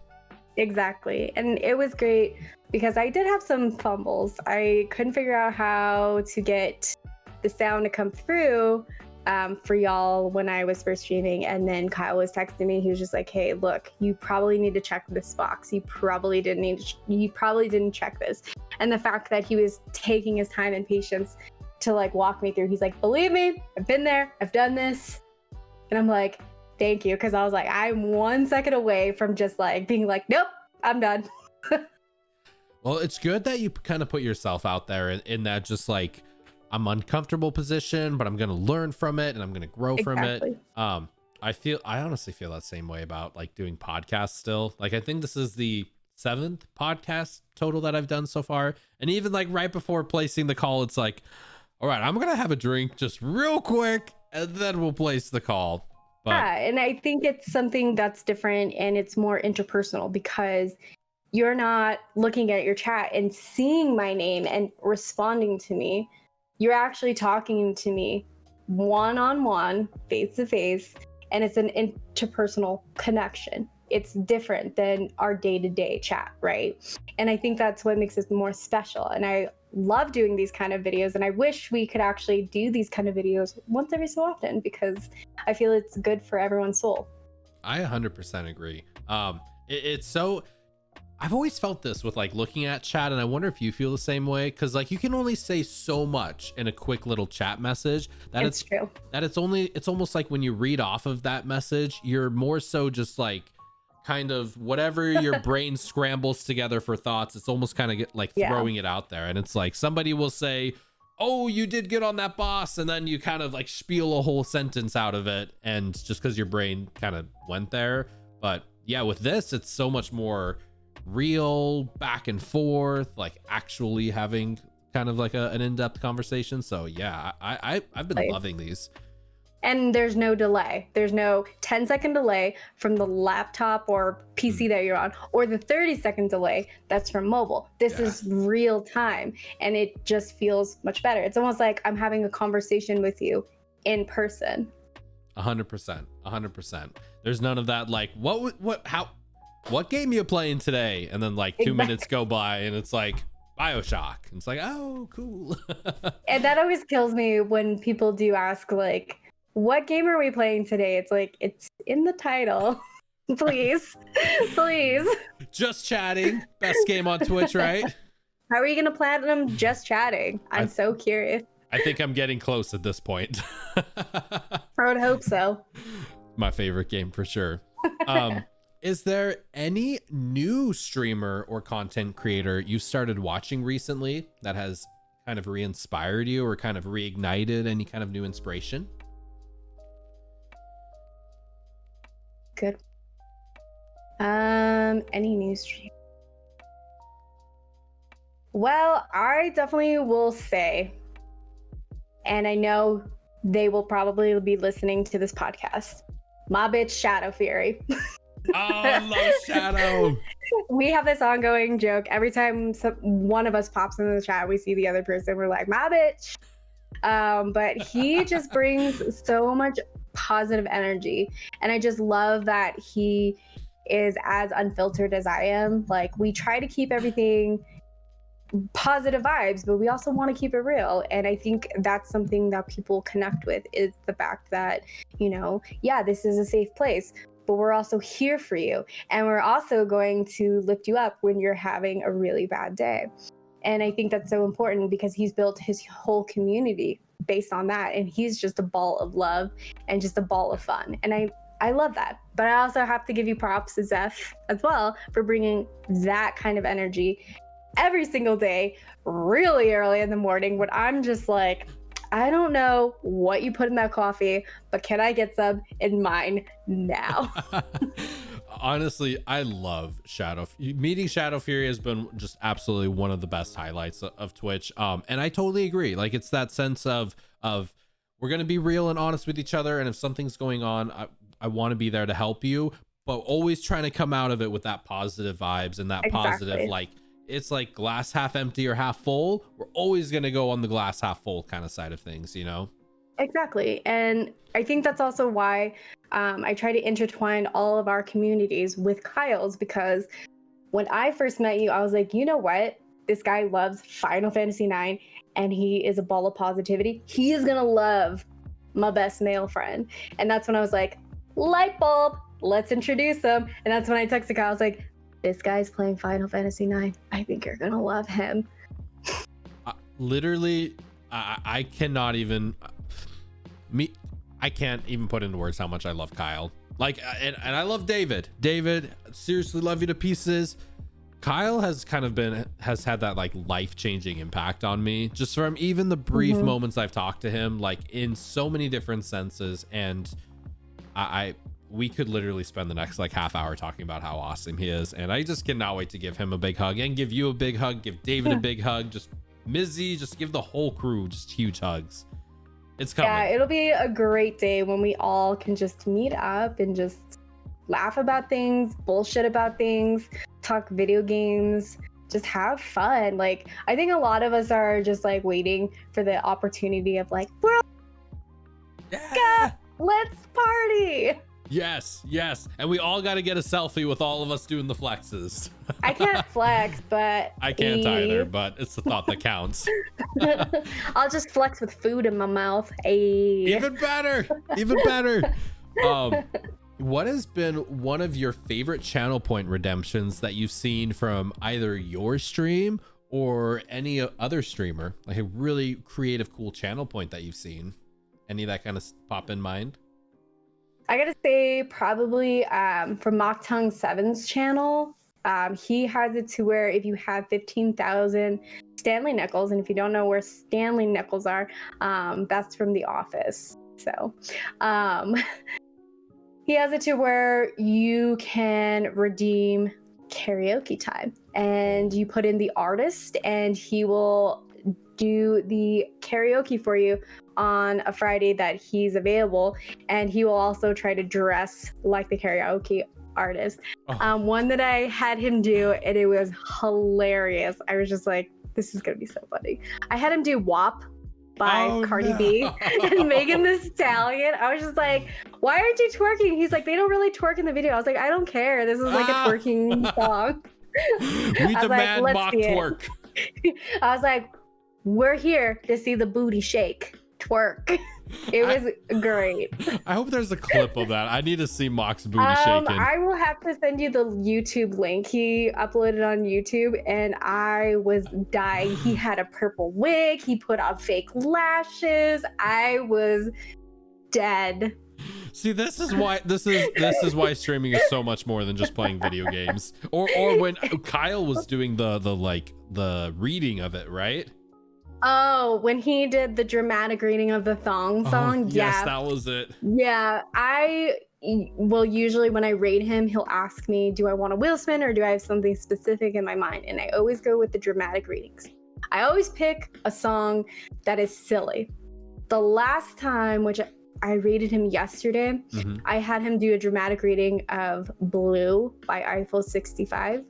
Exactly. And it was great because I did have some fumbles. I couldn't figure out how to get the sound to come through for y'all when I was first streaming. And then Kyle was texting me. He was just like, hey, look, you probably need to check this box. You probably didn't check this. And the fact that he was taking his time and patience to like walk me through. He's like, believe me, I've been there, I've done this. And I'm like, thank you. Cause I was like, I'm 1 second away from just like being like, nope, I'm done. Well, it's good that you kind of put yourself out there in that just like, I'm uncomfortable position, but I'm going to learn from it and I'm going to grow from it. I honestly feel that same way about like doing podcasts still. Like, I think this is the 7th podcast total that I've done so far. And even like right before placing the call, it's like, all right, I'm going to have a drink just real quick and then we'll place the call. But yeah, and I think it's something that's different and it's more interpersonal because you're not looking at your chat and seeing my name and responding to me. You're actually talking to me one-on-one, face-to-face, and it's an interpersonal connection. It's different than our day-to-day chat, right? And I think that's what makes it more special. And I love doing these kind of videos, and I wish we could actually do these kind of videos once every so often because I feel it's good for everyone's soul. I 100% agree. It's so, I've always felt this with like looking at chat, and I wonder if you feel the same way, because like you can only say so much in a quick little chat message that it's true. That it's almost like when you read off of that message, you're more so just like kind of whatever your brain scrambles together for thoughts. It's almost kind of like throwing it out there, and it's like somebody will say, oh, you did good on that boss, and then you kind of like spiel a whole sentence out of it, and just because your brain kind of went there. But yeah, with this, it's so much more real, back and forth, like actually having kind of like an in-depth conversation. So yeah, I've been loving these. And there's no delay. There's no 10-second delay from the laptop or PC that you're on, or the 30-second delay that's from mobile. This is real time, and it just feels much better. It's almost like I'm having a conversation with you in person. 100%. There's none of that like, what game you playing today? And then like 2 minutes go by and it's like BioShock. And it's like, oh, cool. And that always kills me when people do ask like, what game are we playing today? It's like, it's in the title. Please. Just chatting. Best game on Twitch, right? How are you going to platinum just chatting? I'm so curious. I think I'm getting close at this point. I would hope so. My favorite game for sure. Is there any new streamer or content creator you started watching recently that has kind of re-inspired you or kind of reignited any kind of new inspiration? Good. Any new stream? Well, I definitely will say, and I know they will probably be listening to this podcast, my bitch Shadow Fury. Oh, I love Shadow. We have this ongoing joke. Every time one of us pops into the chat, we see the other person, we're like, my bitch. But he just brings so much positive energy. And I just love that he is as unfiltered as I am. Like, we try to keep everything positive vibes, but we also want to keep it real. And I think that's something that people connect with, is the fact that, you know, yeah, this is a safe place, but we're also here for you. And we're also going to lift you up when you're having a really bad day. And I think that's so important because he's built his whole community based on that. And he's just a ball of love and just a ball of fun. And I love that. But I also have to give you props to Zeph as well for bringing that kind of energy every single day, really early in the morning, when I'm just like, I don't know what you put in that coffee, but can I get some in mine now? Honestly, I love Shadow. Meeting Shadow Fury has been just absolutely one of the best highlights of Twitch. And I totally agree. Like, it's that sense of we're going to be real and honest with each other. And if something's going on, I want to be there to help you, but always trying to come out of it with that positive vibes and that positive, like, it's like glass half empty or half full. We're always going to go on the glass half full kind of side of things, you know? Exactly. And I think that's also why I try to intertwine all of our communities with Kyle's, because when I first met you, I was like, you know what? This guy loves Final Fantasy IX and he is a ball of positivity. He is going to love my best male friend. And that's when I was like, light bulb, let's introduce him. And that's when I texted Kyle, I was like, this guy's playing Final Fantasy IX. I think you're gonna love him. Literally, I cannot even I can't even put into words how much I love Kyle. Like, and I love David. David, seriously love you to pieces. Kyle has kind of has had that like life-changing impact on me, just from even the brief moments I've talked to him, like in so many different senses. And we could literally spend the next like half hour talking about how awesome he is. And I just cannot wait to give him a big hug and give you a big hug, give David a big hug, just Mizzy, just give the whole crew just huge hugs. It's coming. Yeah, it'll be a great day when we all can just meet up and just laugh about things, bullshit about things, talk video games, just have fun. Like, I think a lot of us are just like waiting for the opportunity of like, bro, let's party. Yes. And we all got to get a selfie with all of us doing the flexes. I can't flex, but I can't either, but it's the thought that counts. I'll just flex with food in my mouth. Even better. What has been one of your favorite channel point redemptions that you've seen from either your stream or any other streamer? Like a really creative, cool channel point that you've seen? Any that kind of pop in mind? I gotta say, probably from Mock Tongue 7's channel, he has it to where if you have 15,000 Stanley nickels, and if you don't know where Stanley nickels are, that's from The Office. So he has it to where you can redeem karaoke time, and you put in the artist, and he will do the karaoke for you on a Friday that he's available, and he will also try to dress like the karaoke artist. One that I had him do, and it was hilarious. I was just like, this is gonna be so funny. I had him do WAP by Cardi B and Megan Thee Stallion. I was just like, why aren't you twerking? He's like, they don't really twerk in the video. I was like, I don't care, this is like a twerking song. We demand like, mock twerk. I was like, we're here to see the booty shake, twerk. It was great. I hope there's a clip of that. I need to see Mock's booty shaking. I will have to send you the YouTube link. He uploaded on YouTube and I was dying. He had a purple wig. He put on fake lashes. I was dead. See, this is why streaming is so much more than just playing video games. Or when Kyle was doing the reading of it, right? Oh, when he did the dramatic reading of the thong song. Yes, that was it. Yeah, well, usually when I rate him, he'll ask me, do I want a wheel spin or do I have something specific in my mind? And I always go with the dramatic readings. I always pick a song that is silly. The last time, which I rated him yesterday, I had him do a dramatic reading of Blue by Eiffel 65.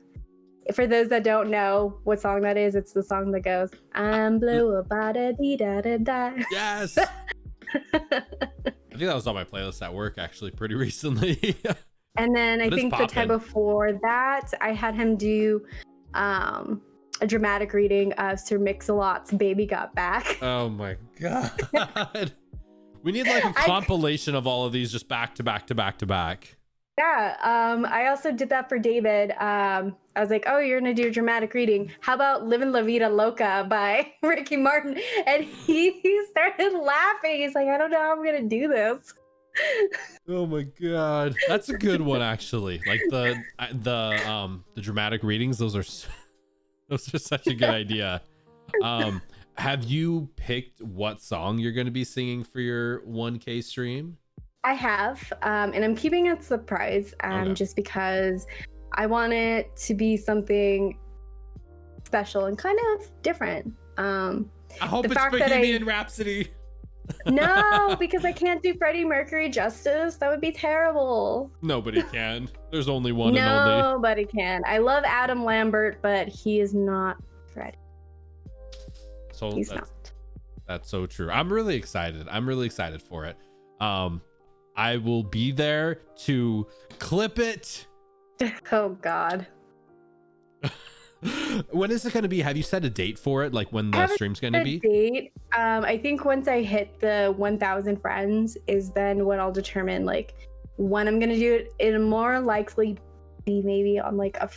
For those that don't know what song that is, it's the song that goes, I'm blue, ba-da-dee-da-da-da. Yes! I think that was on my playlist at work actually pretty recently. And then I think the time before that, I had him do a dramatic reading of Sir Mix-a-Lot's Baby Got Back. Oh my god. We need like a compilation of all of these just back to back to back to back. Yeah, I also did that for David. I was like, oh, you're gonna do a dramatic reading. How about Livin' La Vida Loca by Ricky Martin? And he started laughing. He's like, I don't know how I'm gonna do this. Oh my god, that's a good one actually. Like the dramatic readings, those are such a good idea. Have you picked what song you're going to be singing for your 1K stream? I have, and I'm keeping it surprise, just because I want it to be something special and kind of different. I hope it's Bohemian Rhapsody. No, because I can't do Freddie Mercury justice. That would be terrible. Nobody can. There's only one and only. Nobody can. I love Adam Lambert, but he is not Freddie. So that's so true. I'm really excited. I'm really excited for it. I will be there to clip it. Oh God. When is it going to be? Have you set a date for it? Like when the stream's going to be? Date. I think once I hit the 1,000 friends is then when I'll determine like when I'm going to do it. It'll more likely be maybe on like a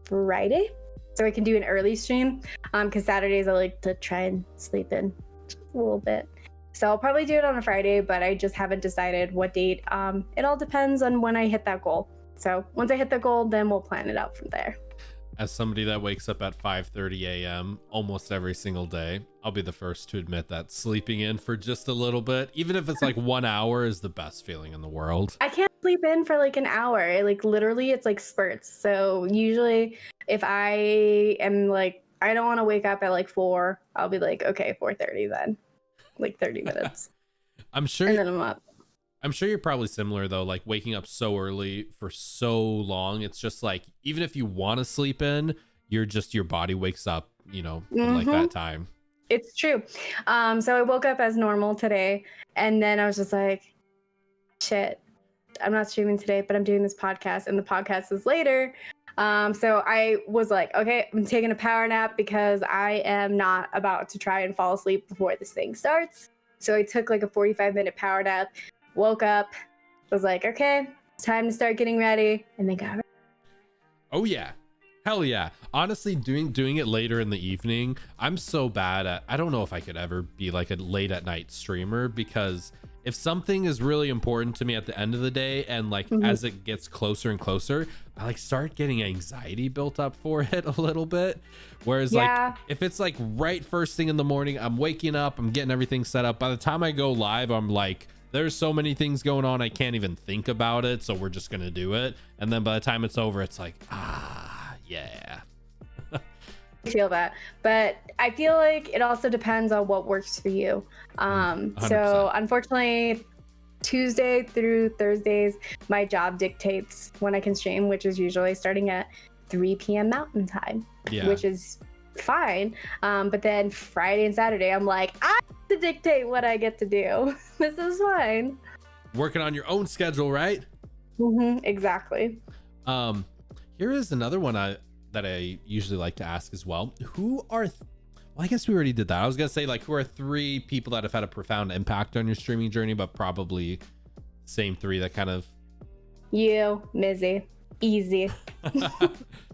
Friday, so I can do an early stream. Because Saturdays I like to try and sleep in just a little bit. So I'll probably do it on a Friday, but I just haven't decided what date. It all depends on when I hit that goal. So once I hit the goal, then we'll plan it out from there. As somebody that wakes up at 5:30 a.m. almost every single day, I'll be the first to admit that sleeping in for just a little bit, even if it's like 1 hour, is the best feeling in the world. I can't sleep in for like an hour. Like literally it's like spurts. So usually if I am like, I don't want to wake up at like 4, I'll be like, okay, 4:30 then. Like 30 minutes. I'm sure. And then I'm up. I'm sure you're probably similar though, like waking up so early for so long. It's just like, even if you want to sleep in, your body wakes up, you know, like that time. It's true. So I woke up as normal today, and then I was just like, shit, I'm not streaming today, but I'm doing this podcast, and the podcast is later. So I was like, okay, I'm taking a power nap because I am not about to try and fall asleep before this thing starts. So I took like a 45-minute power nap. Woke up, was like, okay, it's time to start getting ready, and then got ready. Oh yeah, hell yeah. Honestly, doing it later in the evening, I'm so bad at, I don't know if I could ever be like a late at night streamer, because if something is really important to me at the end of the day, and like as it gets closer and closer, I like start getting anxiety built up for it a little bit. Whereas like if it's like right first thing in the morning, I'm waking up, I'm getting everything set up, by the time I go live, I'm like, there's so many things going on, I can't even think about it, so we're just gonna do it. And then by the time it's over, it's like, yeah. I feel that, but I feel like it also depends on what works for you. So unfortunately, Tuesday through Thursdays, my job dictates when I can stream, which is usually starting at 3 p.m. Mountain Time, which is fine. But then Friday and Saturday, I'm like, I have to dictate what I get to do. This is fine. Working on your own schedule, right? Exactly. Here is another one that I usually like to ask as well. Well, I guess we already did that. I was gonna say, like, who are 3 people that have had a profound impact on your streaming journey, but probably same 3 that kind of. You, Mizzy, easy.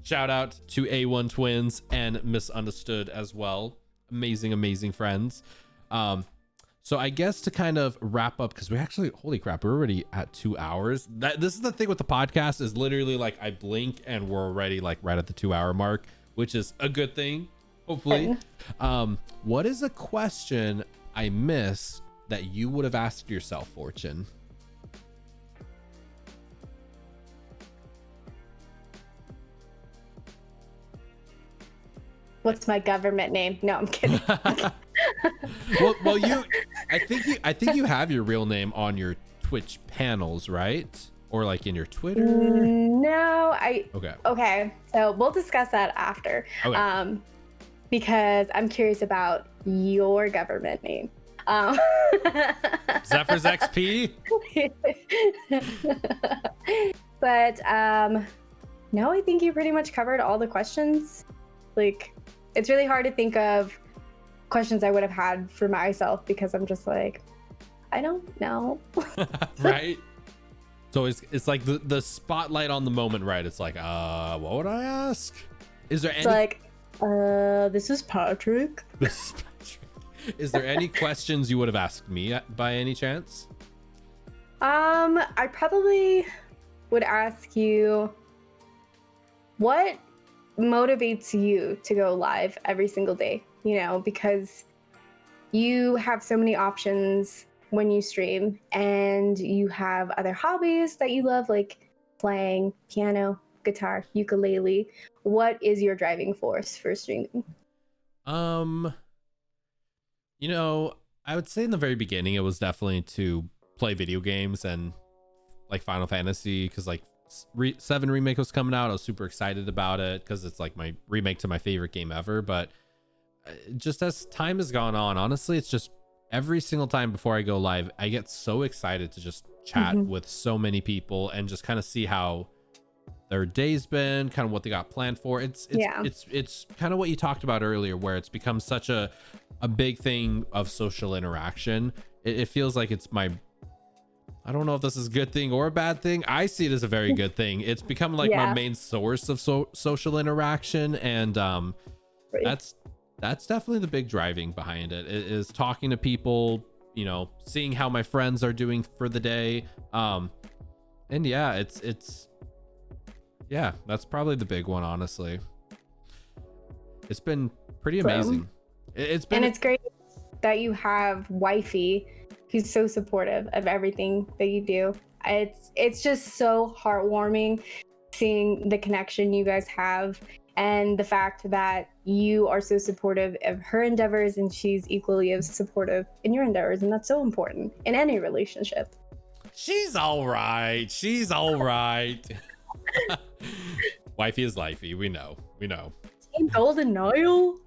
Shout out to A1 Twins and Misunderstood as well. Amazing friends. So I guess to kind of wrap up, because we actually, holy crap, we're already at 2 hours. This is the thing with the podcast, is literally like I blink and we're already like right at the 2-hour mark, which is a good thing, hopefully. What is a question I missed that you would have asked yourself, Fortune? What's my government name? No, I'm kidding. well, I think you have your real name on your Twitch panels, right? Or like in your Twitter? No, okay. So we'll discuss that after. Okay. Because I'm curious about your government name. ZephyrsXP? But no, I think you pretty much covered all the questions. Like, it's really hard to think of questions I would have had for myself, because I'm just like, I don't know. Right? So it's like the spotlight on the moment, right? It's like, what would I ask? Is there any? It's like, this is Patrick. Is there any questions you would have asked me by any chance? I probably would ask you, what motivates you to go live every single day? You know, because you have so many options when you stream, and you have other hobbies that you love, like playing piano, guitar, ukulele. What is your driving force for streaming? You know, I would say in the very beginning, it was definitely to play video games and like Final Fantasy, because like 7 Remake was coming out. I was super excited about it because it's like my remake to my favorite game ever. But just as time has gone on, honestly, it's just every single time before I go live, I get so excited to just chat with so many people and just kind of see how their day's been, kind of what they got planned for. It's kind of what you talked about earlier, where it's become such a big thing of social interaction. It feels like it's I don't know if this is a good thing or a bad thing. I see it as a very good thing. It's become like my main source of social interaction, and that's definitely the big driving behind it. It is talking to people, you know, seeing how my friends are doing for the day. And yeah, it's that's probably the big one, honestly. It's been pretty amazing. It's great that you have wifey who's so supportive of everything that you do. It's just so heartwarming seeing the connection you guys have, and the fact that you are so supportive of her endeavors and she's equally as supportive in your endeavors. And that's so important in any relationship. She's all right. Wifey is lifey. We know. Team Golden Nile.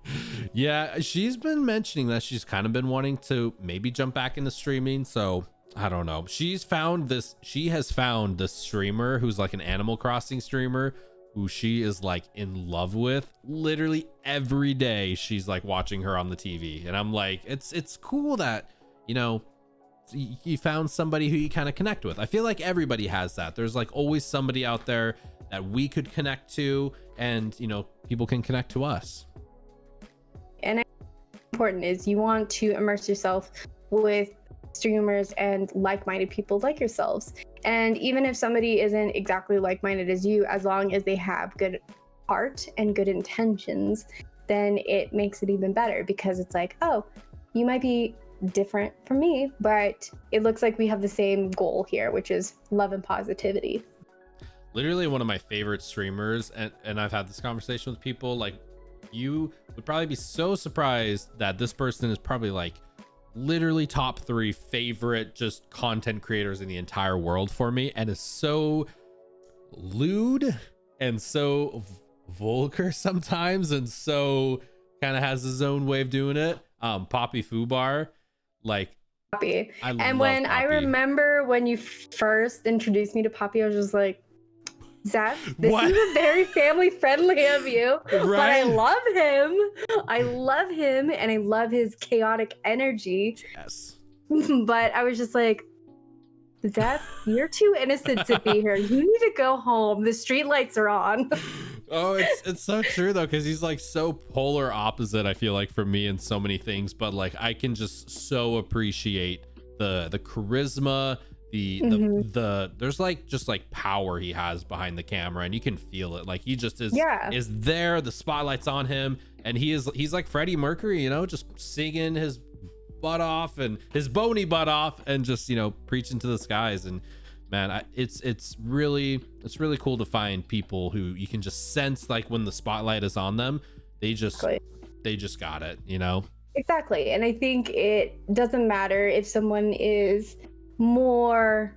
Yeah, she's been mentioning that she's kind of been wanting to maybe jump back into streaming. So I don't know. She has found this streamer who's like an Animal Crossing streamer who she is like in love with. Literally every day she's like watching her on the TV. And I'm like, it's cool that, you know, you found somebody who you kind of connect with. I feel like everybody has that. There's like always somebody out there that we could connect to, and, you know, people can connect to us. And important is you want to immerse yourself with streamers and like-minded people like yourselves. And even if somebody isn't exactly like-minded as you, as long as they have good heart and good intentions, then it makes it even better, because it's like, oh, you might be different from me, but it looks like we have the same goal here, which is love and positivity. Literally one of my favorite streamers, and I've had this conversation with people, like, you would probably be so surprised that this person is probably like literally top 3 favorite just content creators in the entire world for me, and is so lewd and so vulgar sometimes, and so kind of has his own way of doing it. Poppy Fubar, like, Poppy. And when Poppy. I remember when you first introduced me to Poppy, I was just like, Zeph, this What? is very family friendly of you, but I Right? love him. I love him and I love his chaotic energy. Yes. But I was just like, Zeph, you're too innocent to be here. You need to go home. The street lights are on. Oh, it's so true though, because he's like so polar opposite, I feel like, for me in so many things, but like I can just so appreciate the charisma, the there's like just like power he has behind the camera, and you can feel it. Like he just is there, the spotlight's on him, and he's like Freddie Mercury, you know, just singing his butt off and his bony butt off and just, you know, preaching to the skies. And man, it's really cool to find people who you can just sense, like when the spotlight is on them, they just got it, you know. Exactly. And I think it doesn't matter if someone is more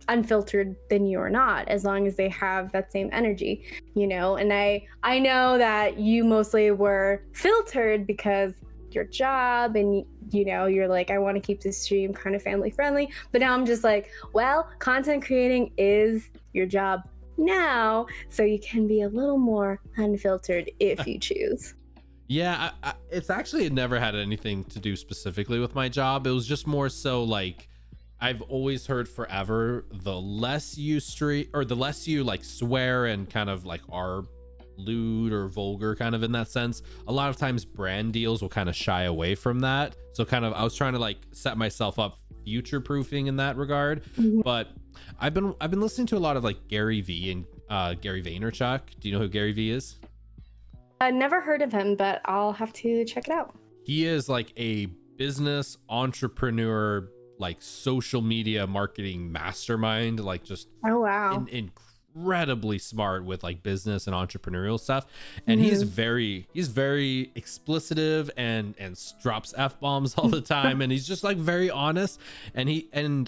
unfiltered than you or not, as long as they have that same energy, you know. And I know that you mostly were filtered because your job, and you know, you're like, I want to keep this stream kind of family friendly, but now I'm just like, well, content creating is your job now, so you can be a little more unfiltered if you choose. Yeah, it's actually, it never had anything to do specifically with my job. It was just more so like, I've always heard forever, the less you like swear and kind of like are lewd or vulgar kind of in that sense, a lot of times brand deals will kind of shy away from that. So kind of I was trying to like set myself up future proofing in that regard. But I've been listening to a lot of like Gary V and Gary Vaynerchuk. Do you know who Gary V is? I never heard of him, but I'll have to check it out. He is like a business entrepreneur, like social media marketing mastermind, like just oh wow, incredibly smart with like business and entrepreneurial stuff. And he's very explicitive and drops F-bombs all the time, and he's just like very honest. And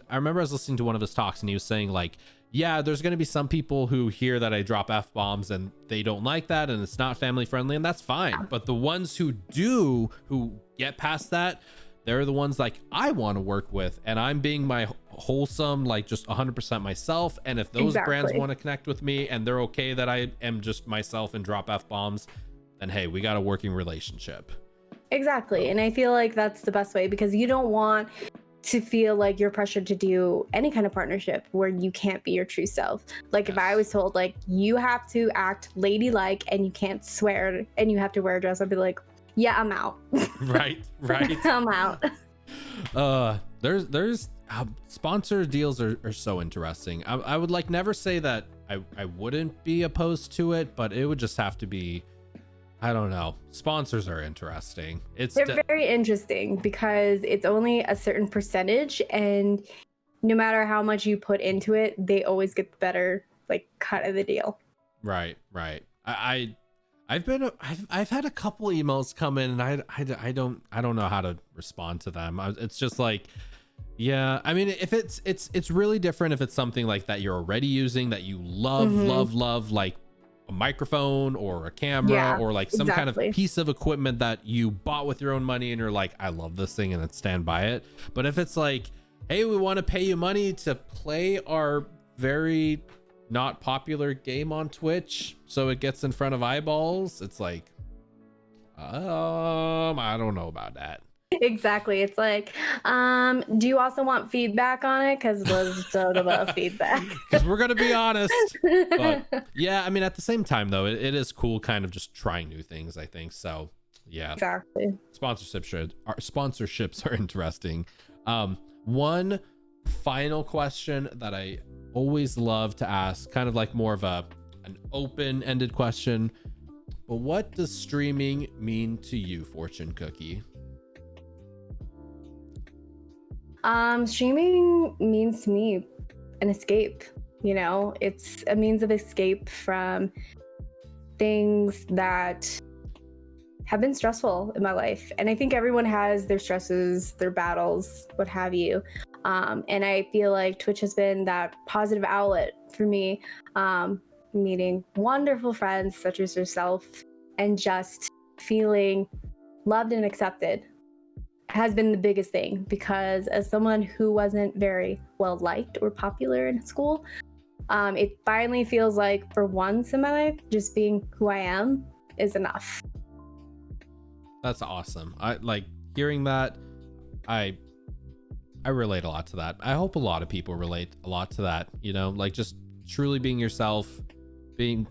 I remember I was listening to one of his talks, and he was saying like, yeah, there's going to be some people who hear that I drop F-bombs and they don't like that, and it's not family friendly, and that's fine. But the ones who get past that, they're the ones like I want to work with, and I'm being my wholesome, like just 100% myself. And if those brands want to connect with me and they're okay that I am just myself and drop F-bombs, then hey, we got a working relationship. Exactly. And I feel like that's the best way, because you don't want to feel like you're pressured to do any kind of partnership where you can't be your true self. Like if I was told like you have to act ladylike and you can't swear and you have to wear a dress, I'd be like, yeah, I'm out. Right. I'm out. There's sponsor deals are so interesting. I would like never say that I wouldn't be opposed to it, but it would just have to be, I don't know. Sponsors are interesting. They're very interesting because it's only a certain percentage, and no matter how much you put into it, they always get the better like cut of the deal. Right. I've had a couple emails come in, and I don't know how to respond to them. It's just like, yeah, I mean, if it's really different if it's something like that you're already using that you love, like a microphone or a camera or like some kind of piece of equipment that you bought with your own money, and you're like, I love this thing, and then stand by it. But if it's like, hey, we want to pay you money to play our very not popular game on Twitch so it gets in front of eyeballs, it's like, I don't know about that. Exactly. It's like, do you also want feedback on it? Because let's talk about feedback. Because we're gonna be honest. But yeah, I mean, at the same time though, it is cool kind of just trying new things, I think. So yeah, exactly. Sponsorships are interesting. One final question that I always love to ask, kind of like more of an open-ended question, but what does streaming mean to you, Fortune Cookie? Streaming means to me an escape. You know, it's a means of escape from things that have been stressful in my life. And I think everyone has their stresses, their battles, what have you. And I feel like Twitch has been that positive outlet for me, meeting wonderful friends such as yourself, and just feeling loved and accepted has been the biggest thing. Because as someone who wasn't very well liked or popular in school, It finally feels like for once in my life, just being who I am is enough. That's awesome. I like hearing that. I relate a lot to that. I hope a lot of people relate a lot to that, you know, like just truly being yourself,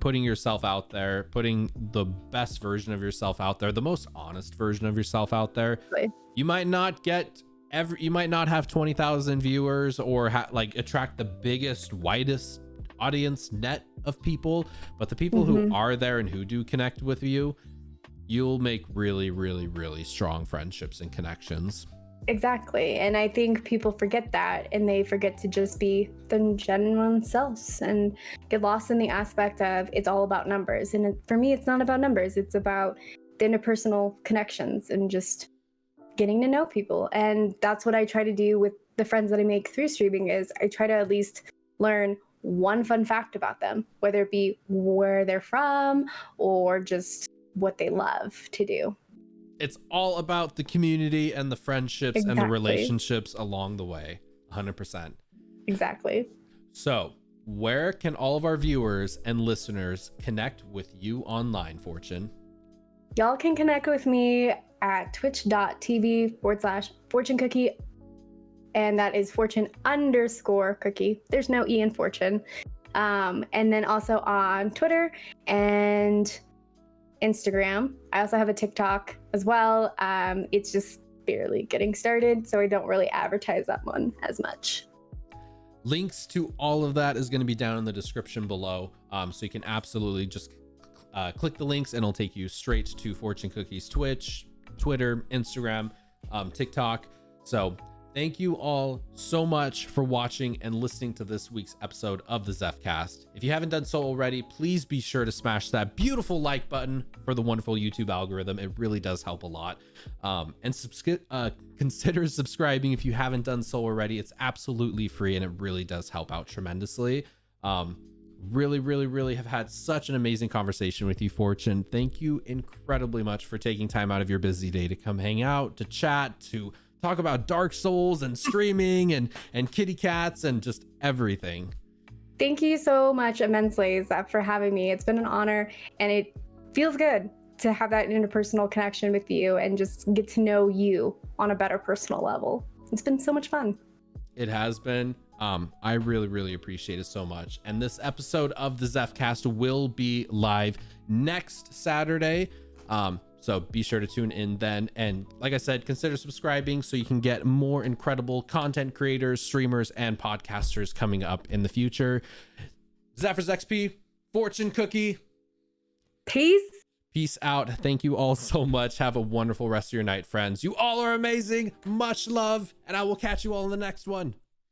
putting yourself out there, putting the best version of yourself out there, the most honest version of yourself out there. Right. You might not have 20,000 viewers or like attract the biggest, widest audience net of people, but the people who are there and who do connect with you, you'll make really, really, really strong friendships and connections. Exactly. And I think people forget that, and they forget to just be their genuine selves and get lost in the aspect of it's all about numbers. And for me, it's not about numbers. It's about the interpersonal connections and just getting to know people. And that's what I try to do with the friends that I make through streaming is I try to at least learn one fun fact about them, whether it be where they're from or just what they love to do. It's all about the community and the friendships and the relationships along the way. 100%. Exactly. So where can all of our viewers and listeners connect with you online, Fortune? Y'all can connect with me at twitch.tv/fortunecookie. And that is fortune_cookie. There's no E in fortune. And then also on Twitter and Instagram. I also have a TikTok as well. It's just barely getting started, so I don't really advertise that one as much. Links to all of that is going to be down in the description below. So you can absolutely just click the links and it'll take you straight to Fortune Cookie's Twitch, Twitter, Instagram, TikTok. So thank you all so much for watching and listening to this week's episode of the Zephcast. If you haven't done so already, please be sure to smash that beautiful like button for the wonderful YouTube algorithm. It really does help a lot. And consider subscribing if you haven't done so already. It's absolutely free and it really does help out tremendously. Really have had such an amazing conversation with you, Fortune. Thank you incredibly much for taking time out of your busy day to come hang out, to chat, to talk about Dark Souls and streaming and kitty cats and just everything. Thank you so much immensely, Zeph, for having me. It's been an honor, and it feels good to have that interpersonal connection with you and just get to know you on a better personal level. It's been so much fun. It has been. I really appreciate it so much. And this episode of the Zephcast will be live next Saturday. So be sure to tune in then. And like I said, consider subscribing so you can get more incredible content creators, streamers, and podcasters coming up in the future. ZephyrsXP, Fortune Cookie. Peace out. Thank you all so much. Have a wonderful rest of your night, friends. You all are amazing. Much love. And I will catch you all in the next one.